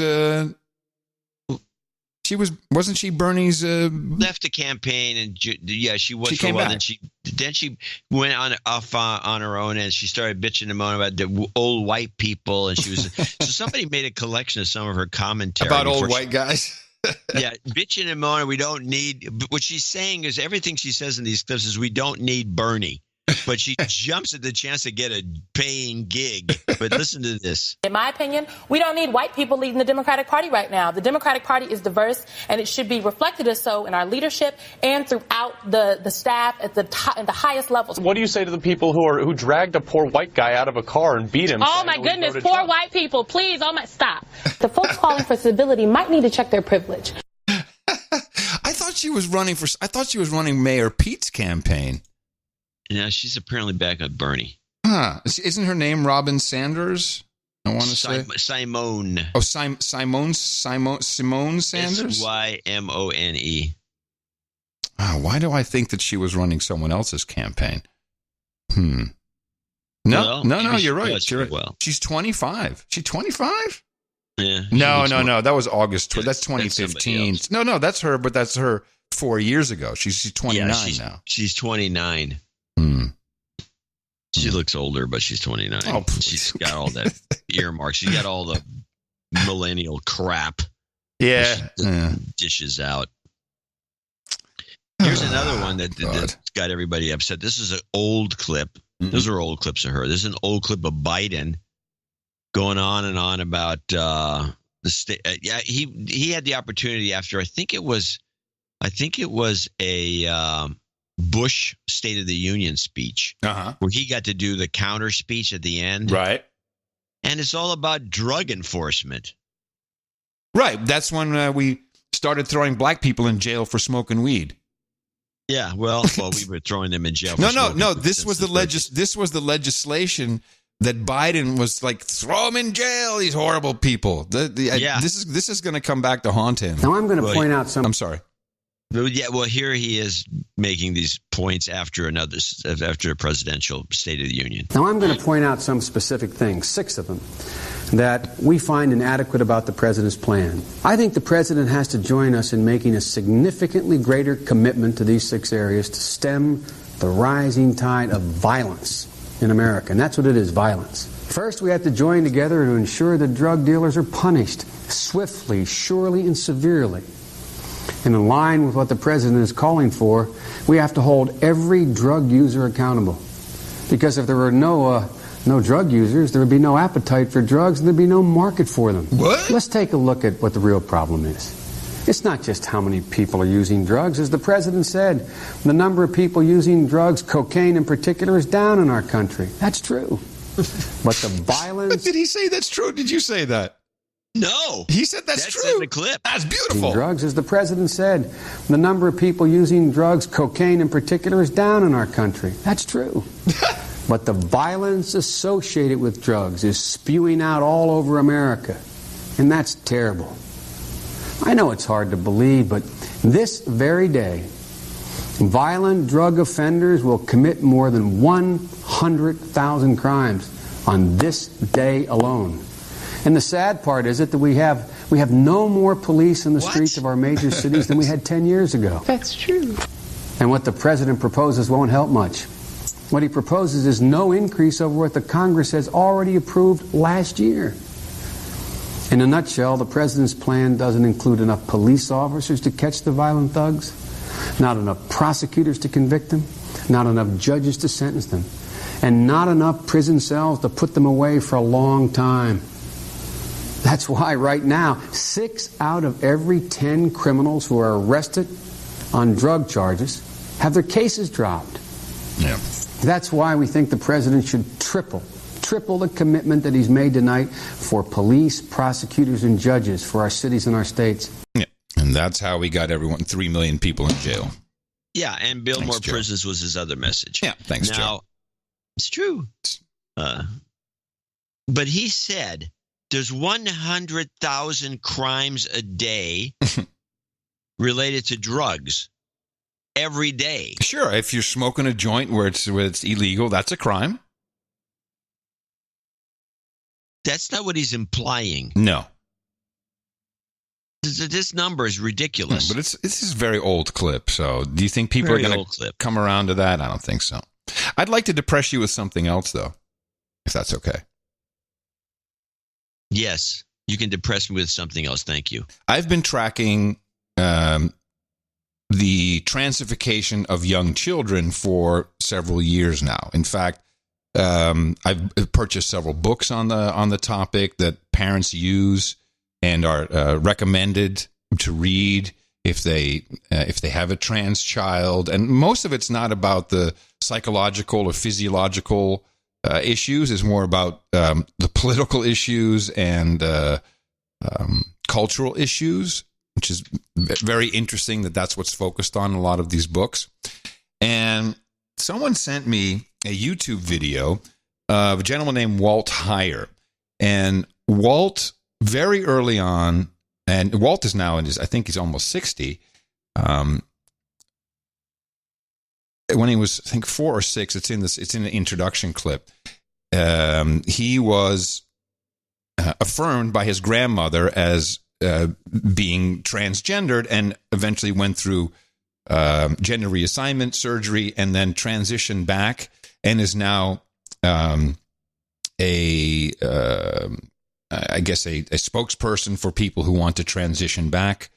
Wasn't she Bernie's? Left the campaign and she was. She came back. Then she went off on her own and she started bitching and moaning about the old white people. And she was so somebody made a collection of some of her commentary about old white guys. Yeah, bitching and moaning. We don't need. What she's saying is everything she says in these clips is we don't need Bernie. But she jumps at the chance to get a paying gig. But listen to this. In my opinion, we don't need white people leading the Democratic Party right now. The Democratic Party is diverse, and it should be reflected as so in our leadership and throughout the staff at the highest levels. What do you say to the people who dragged a poor white guy out of a car and beat him? Oh, my goodness, poor white people. Please, stop. The folks calling for civility might need to check their privilege. I thought she was running Mayor Pete's campaign. Yeah, she's apparently back at Bernie. Huh. Isn't her name Robin Sanders? I want to say. Simone. Oh, Simone Sanders? Symone. Why do I think that she was running someone else's campaign? No, you're right. You're right. Well. She's 25. She's 25? Yeah. No. That was August. That's 2015. No, that's her, but that's her 4 years ago. She's 29 now. She's 29. She looks older, but she's 29. Oh, she's got all that earmarks. She got all the millennial crap. Yeah. Dishes out. Here's another one that got everybody upset. This is an old clip. Mm-hmm. Those are old clips of her. This is an old clip of Biden going on and on about the state. He had the opportunity after I think it was a Bush State of the Union speech, where he got to do the counter speech at the end. Right. And it's all about drug enforcement. Right. That's when we started throwing black people in jail for smoking weed. Yeah. Well, we were throwing them in jail. No. This was the legislation that Biden was like, throw them in jail, these horrible people. This is going to come back to haunt him. Now I'm going to point out some. I'm sorry. Yeah, well, here he is making these points after a presidential State of the Union. Now I'm going to point out some specific things, 6 of them, that we find inadequate about the president's plan. I think the president has to join us in making a significantly greater commitment to these 6 areas to stem the rising tide of violence in America. And that's what it is, violence. First, we have to join together to ensure that drug dealers are punished swiftly, surely, and severely. And in line with what the president is calling for, we have to hold every drug user accountable. Because if there were no drug users, there would be no appetite for drugs and there'd be no market for them. What? Let's take a look at what the real problem is. It's not just how many people are using drugs. As the president said, the number of people using drugs, cocaine in particular, is down in our country. That's true. But the violence... Did he say that's true? Did you say that? No. He said that's true. In the clip. That's beautiful. Drugs, as the president said, the number of people using drugs, cocaine in particular, is down in our country. That's true. But the violence associated with drugs is spewing out all over America. And that's terrible. I know it's hard to believe, but this very day, violent drug offenders will commit more than 100,000 crimes on this day alone. And the sad part is that we have no more police in the streets of our major cities than we had 10 years ago. That's true. And what the president proposes won't help much. What he proposes is no increase over what the Congress has already approved last year. In a nutshell, the president's plan doesn't include enough police officers to catch the violent thugs, not enough prosecutors to convict them, not enough judges to sentence them, and not enough prison cells to put them away for a long time. That's why right now, 6 out of every 10 criminals who are arrested on drug charges have their cases dropped. Yeah. That's why we think the president should triple the commitment that he's made tonight for police, prosecutors, and judges for our cities and our states. Yeah. And that's how we got 3 million people in jail. Yeah, and build more prisons was his other message. Yeah, thanks, Joe. Now, it's true. But he said... There's 100,000 crimes a day related to drugs every day. Sure, if you're smoking a joint where it's illegal, that's a crime. That's not what he's implying. No. This number is ridiculous. But this is a very old clip, so do you think people are going to come around to that? I don't think so. I'd like to depress you with something else, though, if that's okay. Yes, you can depress me with something else. Thank you. I've been tracking the transification of young children for several years now. In fact, I've purchased several books on the topic that parents use and are recommended to read if they have a trans child. And most of it's not about the psychological or physiological issues. It's more about the political issues and cultural issues, which is very interesting that's what's focused on in a lot of these books. And someone sent me a YouTube video of a gentleman named Walt Heyer. And Walt, very early on, and Walt is now I think he's almost 60. When he was, I think, 4 or 6, it's in the introduction clip. He was affirmed by his grandmother as being transgendered, and eventually went through gender reassignment surgery, and then transitioned back, and is now a spokesperson for people who want to transition back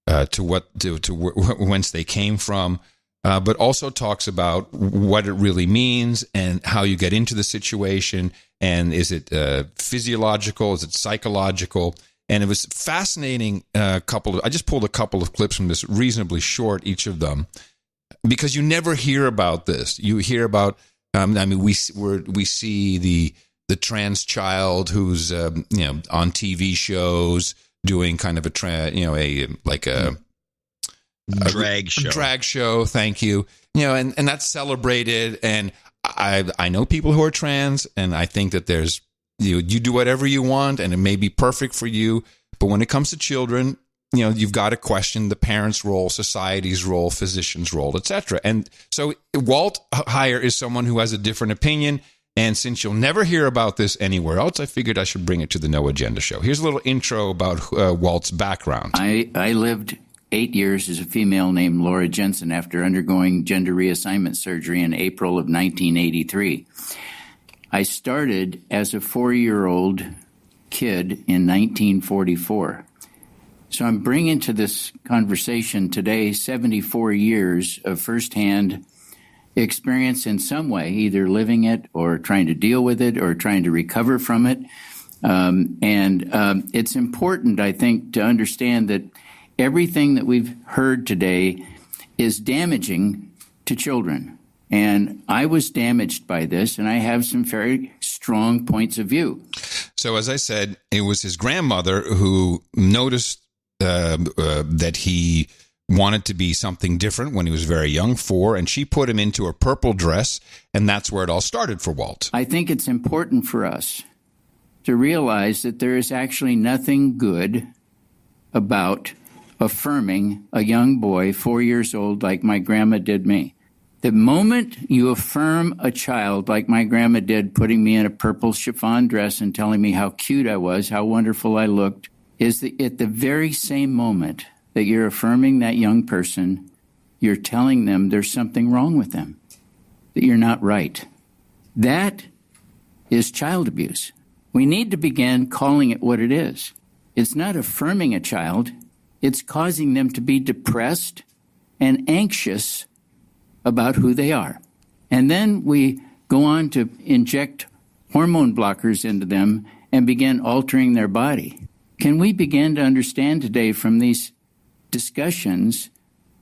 to whence they came from. But also talks about what it really means and how you get into the situation, and is it physiological, is it psychological? And it was fascinating. I just pulled a couple of clips from this, reasonably short, each of them, because you never hear about this. You hear about, we see the trans child who's on TV shows doing kind of a drag show. Thank you. And that's celebrated. And I know people who are trans, and I think that there's, you do whatever you want, and it may be perfect for you. But when it comes to children, you've got to question the parents' role, society's role, physicians' role, etc. And so Walt Heyer is someone who has a different opinion. And since you'll never hear about this anywhere else, I figured I should bring it to the No Agenda Show. Here's a little intro about Walt's background. I lived 8 years as a female named Laura Jensen after undergoing gender reassignment surgery in April of 1983. I started as a 4-year-old kid in 1944. So I'm bringing to this conversation today 74 years of firsthand experience in some way, either living it or trying to deal with it or trying to recover from it. It's important, I think, to understand that everything that we've heard today is damaging to children. And I was damaged by this, and I have some very strong points of view. So, as I said, it was his grandmother who noticed that he wanted to be something different when he was very young, 4, and she put him into a purple dress, and that's where it all started for Walt. I think it's important for us to realize that there is actually nothing good about affirming a young boy 4 years old like my grandma did me. The moment you affirm a child like my grandma did, putting me in a purple chiffon dress and telling me how cute I was, how wonderful I looked, is at the very same moment that you're affirming that young person, you're telling them there's something wrong with them, that you're not right. That is child abuse. We need to begin calling it what it is. It's not affirming a child. It's causing them to be depressed and anxious about who they are. And then we go on to inject hormone blockers into them and begin altering their body. Can we begin to understand today from these discussions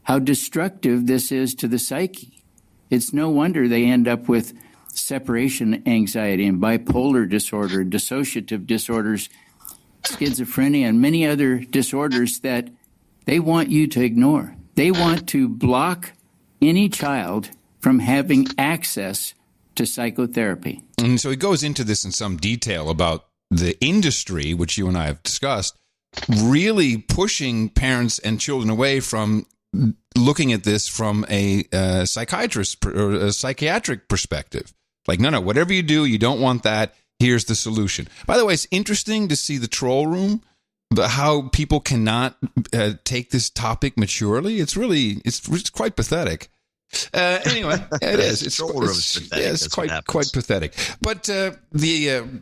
how destructive this is to the psyche? It's no wonder they end up with separation anxiety and bipolar disorder, dissociative disorders, schizophrenia, and many other disorders that they want you to ignore. They want to block any child from having access to psychotherapy. And so he goes into this in some detail about the industry, which you and I have discussed, really pushing parents and children away from looking at this from a psychiatrist or a psychiatric perspective. Like, no, whatever you do, you don't want that. Here's the solution. By the way, it's interesting to see the troll room, but how people cannot take this topic maturely. It's quite pathetic. Anyway, it is. It's quite pathetic. But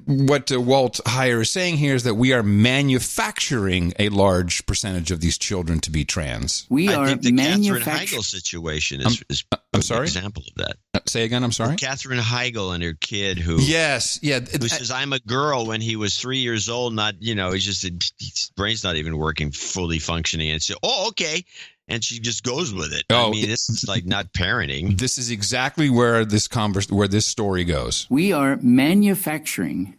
what Walt Heyer is saying here is that we are manufacturing a large percentage of these children to be trans. I think the Katherine Heigl situation is I'm sorry? an example of that. Say again, I'm sorry? Katherine Heigl and her kid who says, I'm a girl when he was 3 years old, not, his brain's not even working, fully functioning. And so, okay. And she just goes with it. I mean, this is like not parenting. This is exactly where where this story goes. We are manufacturing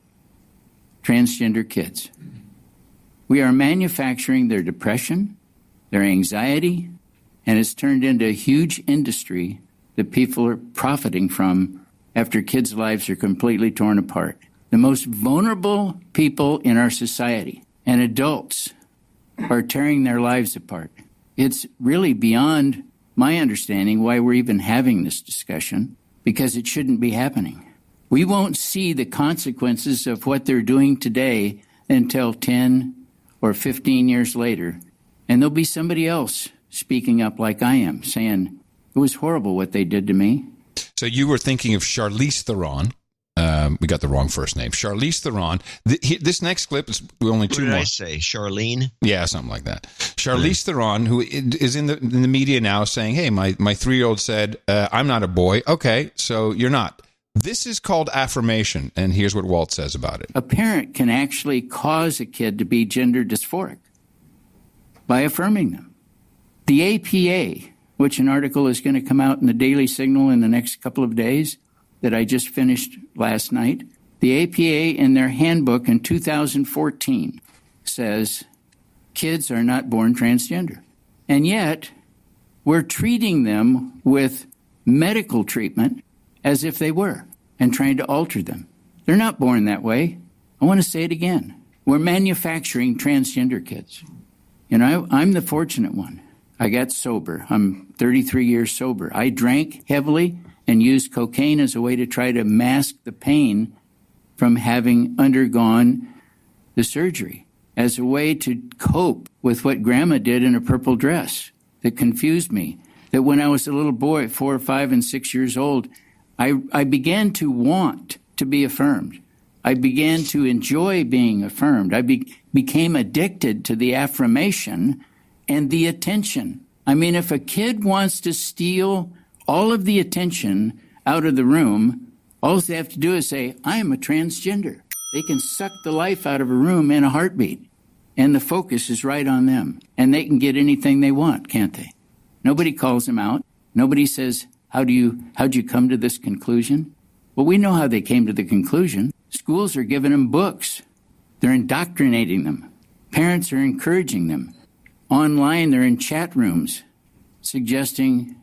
transgender kids. We are manufacturing their depression, their anxiety, and it's turned into a huge industry that people are profiting from after kids' lives are completely torn apart. The most vulnerable people in our society and adults are tearing their lives apart. It's really beyond my understanding why we're even having this discussion, because it shouldn't be happening. We won't see the consequences of what they're doing today until 10 or 15 years later. And there'll be somebody else speaking up like I am, saying, it was horrible what they did to me. So you were thinking of Charlize Theron. We got the wrong first name. Charlize Theron. This next clip is only two more. What did I say? Charlene? Yeah, something like that. Charlize Theron, who is in the media now saying, hey, my 3-year-old said, I'm not a boy. Okay, so you're not. This is called affirmation, and here's what Walt says about it. A parent can actually cause a kid to be gender dysphoric by affirming them. The APA, which an article is going to come out in the Daily Signal in the next couple of days, that I just finished last night, the APA in their handbook in 2014 says kids are not born transgender. And yet, we're treating them with medical treatment as if they were and trying to alter them. They're not born that way. I want to say it again. We're manufacturing transgender kids. I'm the fortunate one. I got sober. I'm 33 years sober. I drank heavily and used cocaine as a way to try to mask the pain from having undergone the surgery, as a way to cope with what Grandma did in a purple dress that confused me. That when I was a little boy, 4, 5, and 6 years old, I began to want to be affirmed. I began to enjoy being affirmed. I became addicted to the affirmation and the attention. I mean, if a kid wants to steal all of the attention out of the room, all they have to do is say, I am a transgender. They can suck the life out of a room in a heartbeat, and the focus is right on them, and they can get anything they want, can't they? Nobody calls them out. Nobody says, how'd you come to this conclusion? Well, we know how they came to the conclusion. Schools are giving them books. They're indoctrinating them. Parents are encouraging them. Online, they're in chat rooms suggesting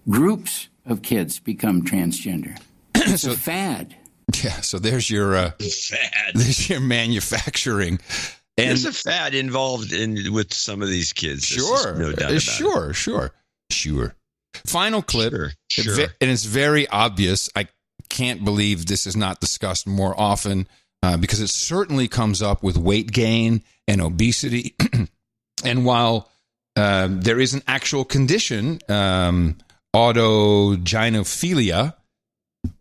groups of kids become transgender. It's a fad. Yeah, so there's your fad. There's your manufacturing. And there's a fad involved with some of these kids. Sure, no doubt about it. Sure. Final clip, sure. And it's very obvious. I can't believe this is not discussed more often because it certainly comes up with weight gain and obesity. And while there is an actual condition, autogynephilia,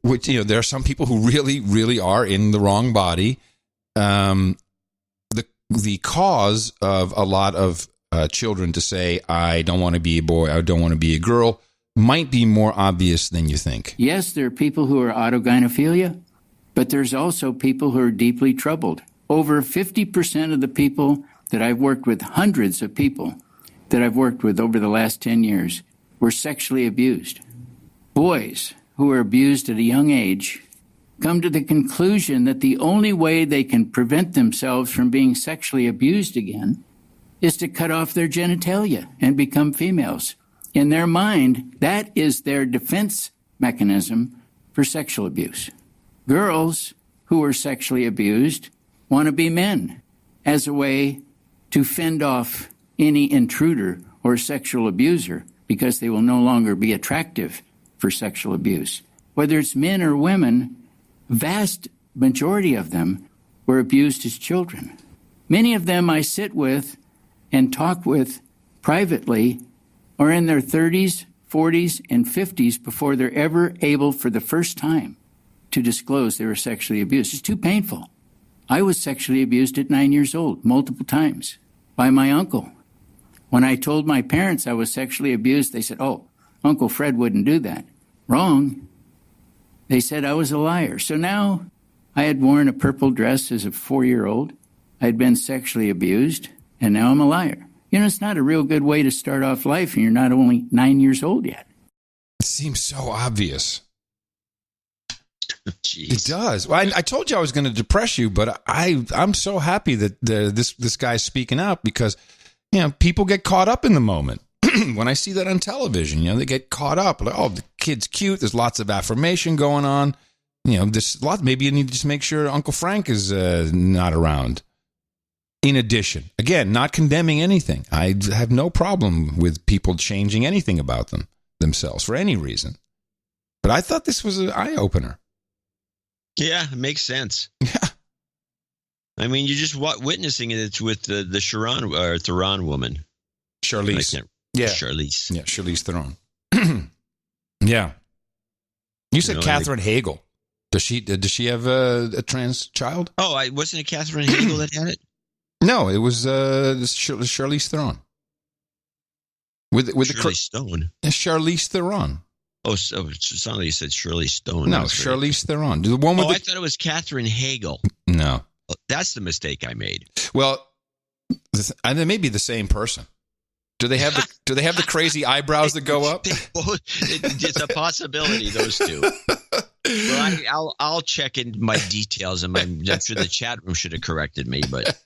which, there are some people who really, really are in the wrong body. The cause of a lot of children to say, I don't want to be a boy, I don't want to be a girl, might be more obvious than you think. Yes, there are people who are autogynephilia, but there's also people who are deeply troubled. Over 50% of the people that I've worked with, hundreds of people that I've worked with over the last 10 years, were sexually abused. Boys who are abused at a young age come to the conclusion that the only way they can prevent themselves from being sexually abused again is to cut off their genitalia and become females. In their mind, that is their defense mechanism for sexual abuse. Girls who are sexually abused want to be men as a way to fend off any intruder or sexual abuser because they will no longer be attractive for sexual abuse. Whether it's men or women, vast majority of them were abused as children. Many of them I sit with and talk with privately are in their 30s, 40s, and 50s before they're ever able for the first time to disclose they were sexually abused. It's too painful. I was sexually abused at 9 years old, multiple times, by my uncle. When I told my parents I was sexually abused, they said, "Oh, Uncle Fred wouldn't do that." Wrong. They said I was a liar. So now I had worn a purple dress as a 4-year-old. I had been sexually abused, and now I'm a liar. You know, it's not a real good way to start off life, and you're not only 9 years old yet. It seems so obvious. Jeez. It does. Well, I told you I was going to depress you, but I'm so happy that this guy's speaking out because, you know, people get caught up in the moment. When I see that on television, you know, they get caught up. Like, oh, the kid's cute. There's lots of affirmation going on. You know, there's a lot. Maybe you need to just make sure Uncle Frank is not around. In addition, again, not condemning anything. I have no problem with people changing anything about themselves for any reason. But I thought this was an eye-opener. Yeah, it makes sense. Yeah. I mean, you're just witnessing it. It's with the Sharon or Theron woman. Charlize. Yeah. Charlize. Yeah, Charlize Theron. Yeah. You said Katherine Hagel. Does she have a trans child? Oh, wasn't it Katherine Hagel that had it? No, it was Charlize Theron. With Shirley Stone. Charlize Theron. Oh, so it sounded like you said Shirley Stone. No, Charlize Theron. The one with I thought it was Katherine Hagel. No. Oh, that's the mistake I made. Well, they may be the same person. Do they have the crazy eyebrows that go up? It's a possibility, those two. Well, I'll check in my details, and I'm sure the chat room should have corrected me, but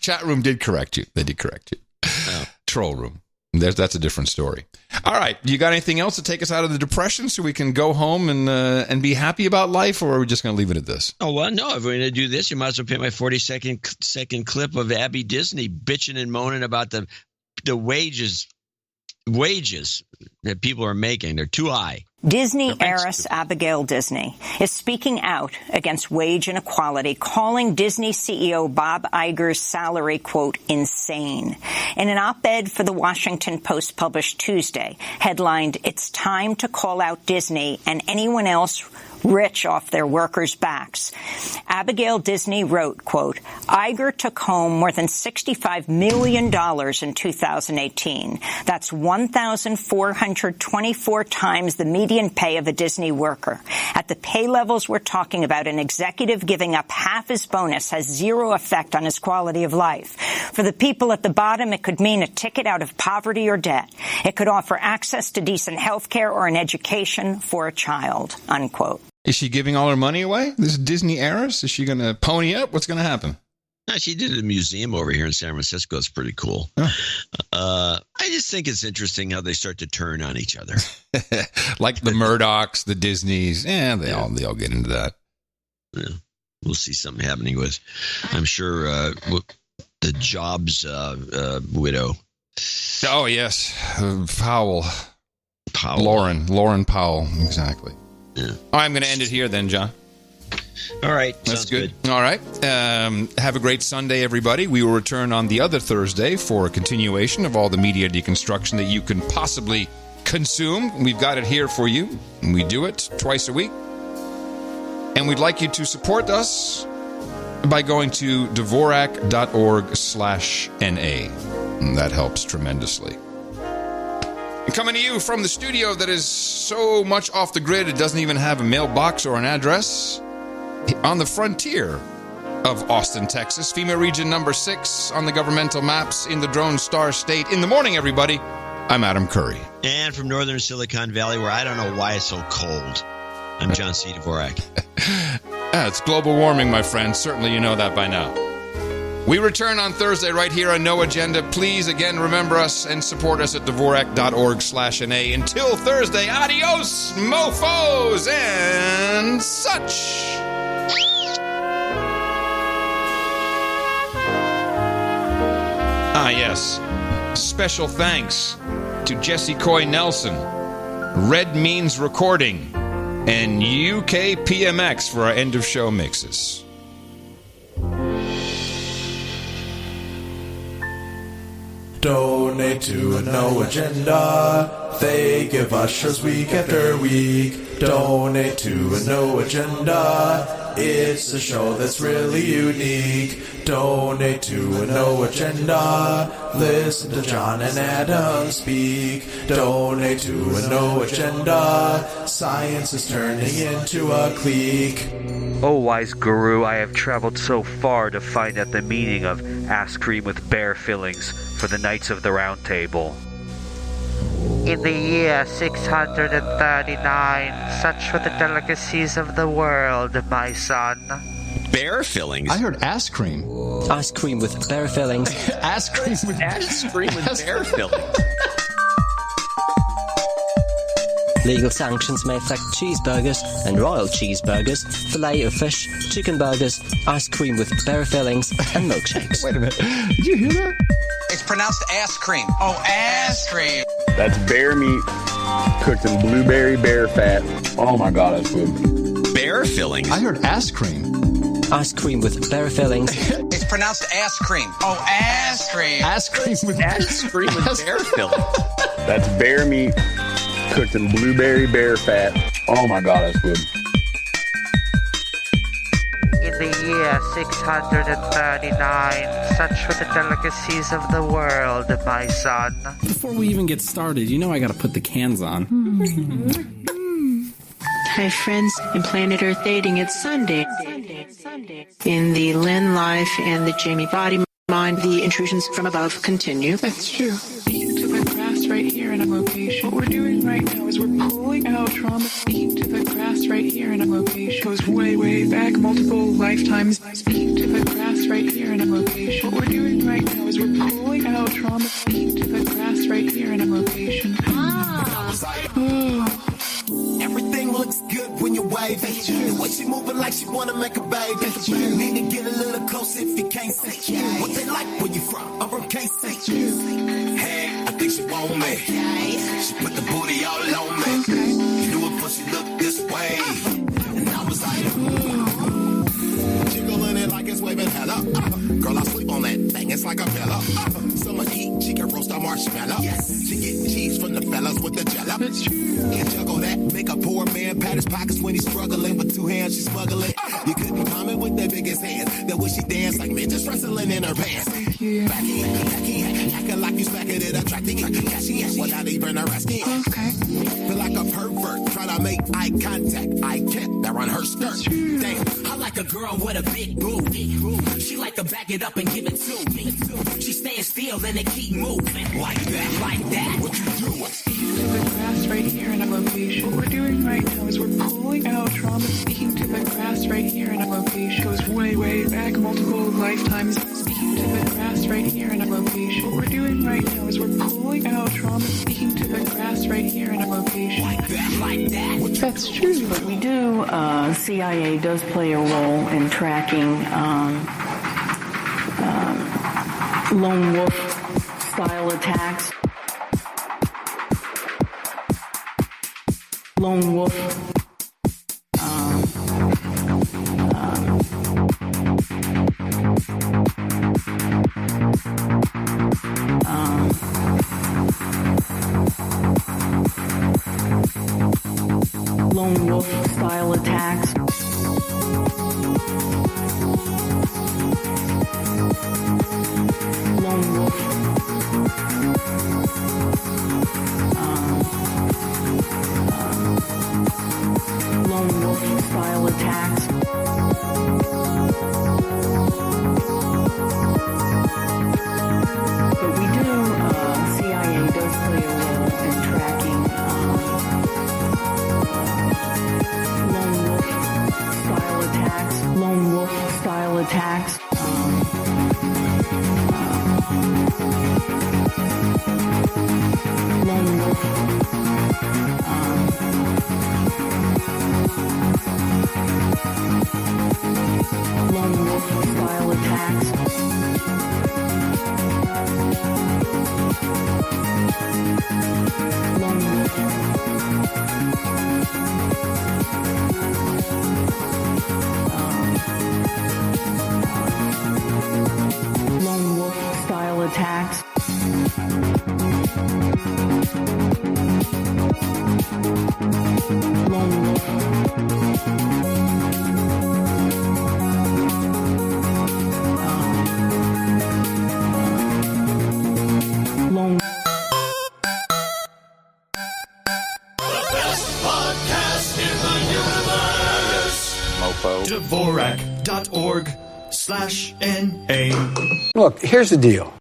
chat room did correct you. They did correct you. Oh. Troll room. That's a different story. All right, you got anything else to take us out of the depression so we can go home and be happy about life, or are we just going to leave it at this? Oh well, no. If we're going to do this, you might as well play my 40-second clip of Abby Disney bitching and moaning about the wages that people are making. They're too high. Disney heiress Abigail Disney is speaking out against wage inequality, calling Disney CEO Bob Iger's salary, quote, insane. In an op-ed for the Washington Post published Tuesday, headlined, "It's time to call out Disney and anyone else rich off their workers' backs." Abigail Disney wrote, quote, "Iger took home more than $65 million in 2018. That's 1,424 times the median pay of a Disney worker. At the pay levels we're talking about, an executive giving up half his bonus has zero effect on his quality of life. For the people at the bottom, it could mean a ticket out of poverty or debt. It could offer access to decent health care or an education for a child," unquote. Is she giving all her money away? This Disney heiress? Is she going to pony up? What's going to happen? No, she did a museum over here in San Francisco. It's pretty cool. I just think it's interesting how they start to turn on each other. Like the Murdochs, the Disneys. They all get into that. Yeah. We'll see something happening with, I'm sure, the Jobs widow. Oh, yes. Powell. Lauren Powell. Exactly. Yeah. I'm going to end it here then, John. All right. That's good. All right. Have a great Sunday, everybody. We will return on the other Thursday for a continuation of all the media deconstruction that you can possibly consume. We've got it here for you. And we do it twice a week. And we'd like you to support us by going to Dvorak.org/NA. And that helps tremendously. And coming to you from the studio that is so much off the grid, it doesn't even have a mailbox or an address, on the frontier of Austin, Texas, FEMA region number 6 on the governmental maps in the Drone Star State. In the morning, everybody, I'm Adam Curry. And from northern Silicon Valley, where I don't know why it's so cold, I'm John C. Dvorak. It's global warming, my friend. Certainly you know that by now. We return on Thursday right here on No Agenda. Please, again, remember us and support us at Dvorak.org/NA. Until Thursday, adios, mofos, and such. yes. Special thanks to Jesse Coy Nelson, Red Means Recording, and UKPMX for our end of show mixes. Donate to a No Agenda. They give us shows week after week. Donate to a No Agenda. It's a show that's really unique. Donate to a No Agenda. Listen to John and Adam speak. Donate to a No Agenda. Science is turning into a clique. Oh, wise guru, I have traveled so far to find out the meaning of ass cream with bear fillings for the Knights of the Round Table. In the year 639, such were the delicacies of the world, my son. Bear fillings? I heard ass cream. Ice cream with bear fillings. Ass cream with bear fillings. Legal sanctions may affect cheeseburgers and royal cheeseburgers, filet of fish, chicken burgers, ice cream with bear fillings, and milkshakes. Wait a minute. Did you hear that? It's pronounced ass cream. Oh, ass cream. That's bear meat cooked in blueberry bear fat. Oh my God, that's good. Bear fillings? I heard ass cream. Ice cream with bear fillings. It's pronounced ass cream. Oh, ass cream. Ass cream with bear fillings. That's bear meat cooked in blueberry bear fat. Oh my God, that's good. In the year 639, such were the delicacies of the world, my son. Before we even get started, you know I gotta put the cans on. Hi, friends. In Planet Earth Dating, it's Sunday. In the Lynn Life and the Jamie Body Mind, the intrusions from above continue. That's true. Speaking to the grass right here in a location. What we're doing right now is we're pulling out trauma. Speaking to the grass right here in a location. Goes way, way back, multiple lifetimes. Speaking to the grass right here in a location. What we're doing right now is we're pulling out trauma. Speaking to the grass right here in a location. Everything looks good when you wave. The way she moving like she wanna make a baby. Need to get a little close if you can't see. What they like where you from? I'm from KC. Hey, I think she want me. She put the booty all on me. You do it before she look this way. And I was like, jiggling it like it's waving hella. Girl, I sleep on that thing, it's like a pillow. Summer heat, she can roast a marshmallow. She get cheese from the fellas with the jello. Can't juggle that, make a poor man pat his pockets when he's struggling. With two hands, she's smuggling. You couldn't comment with the biggest hands. The way she dance like me, just wrestling in her pants. Backing, acting like you smacking it, attracting. Catchy, without even her asking. Feel like a pervert, trying to make eye contact. I kept that on her skirt. Damn, I like a girl with a big booty. She like to back it up and give it to me. She stays still and they keep moving. Like that, like that. What you doing? Speaking to the grass right here in a location. What we're doing right now is we're pulling out trauma. Speaking to the grass right here in a location. Goes way, way back, multiple lifetimes. Speaking to the grass right here in a location. What we're doing right now is we're pulling out trauma. Speaking to the grass right here in a location. Like that, like that. That's true. But we do, CIA does play a role in tracking lone wolf style attacks. Lone wolf. Lone wolf style attacks. Lone wolf. Lone wolf style attacks. But we do, CIA does play a role in tracking lone wolf style attacks. Lone wolf style attacks. info. Dvorak.org/NA. Look, here's the deal.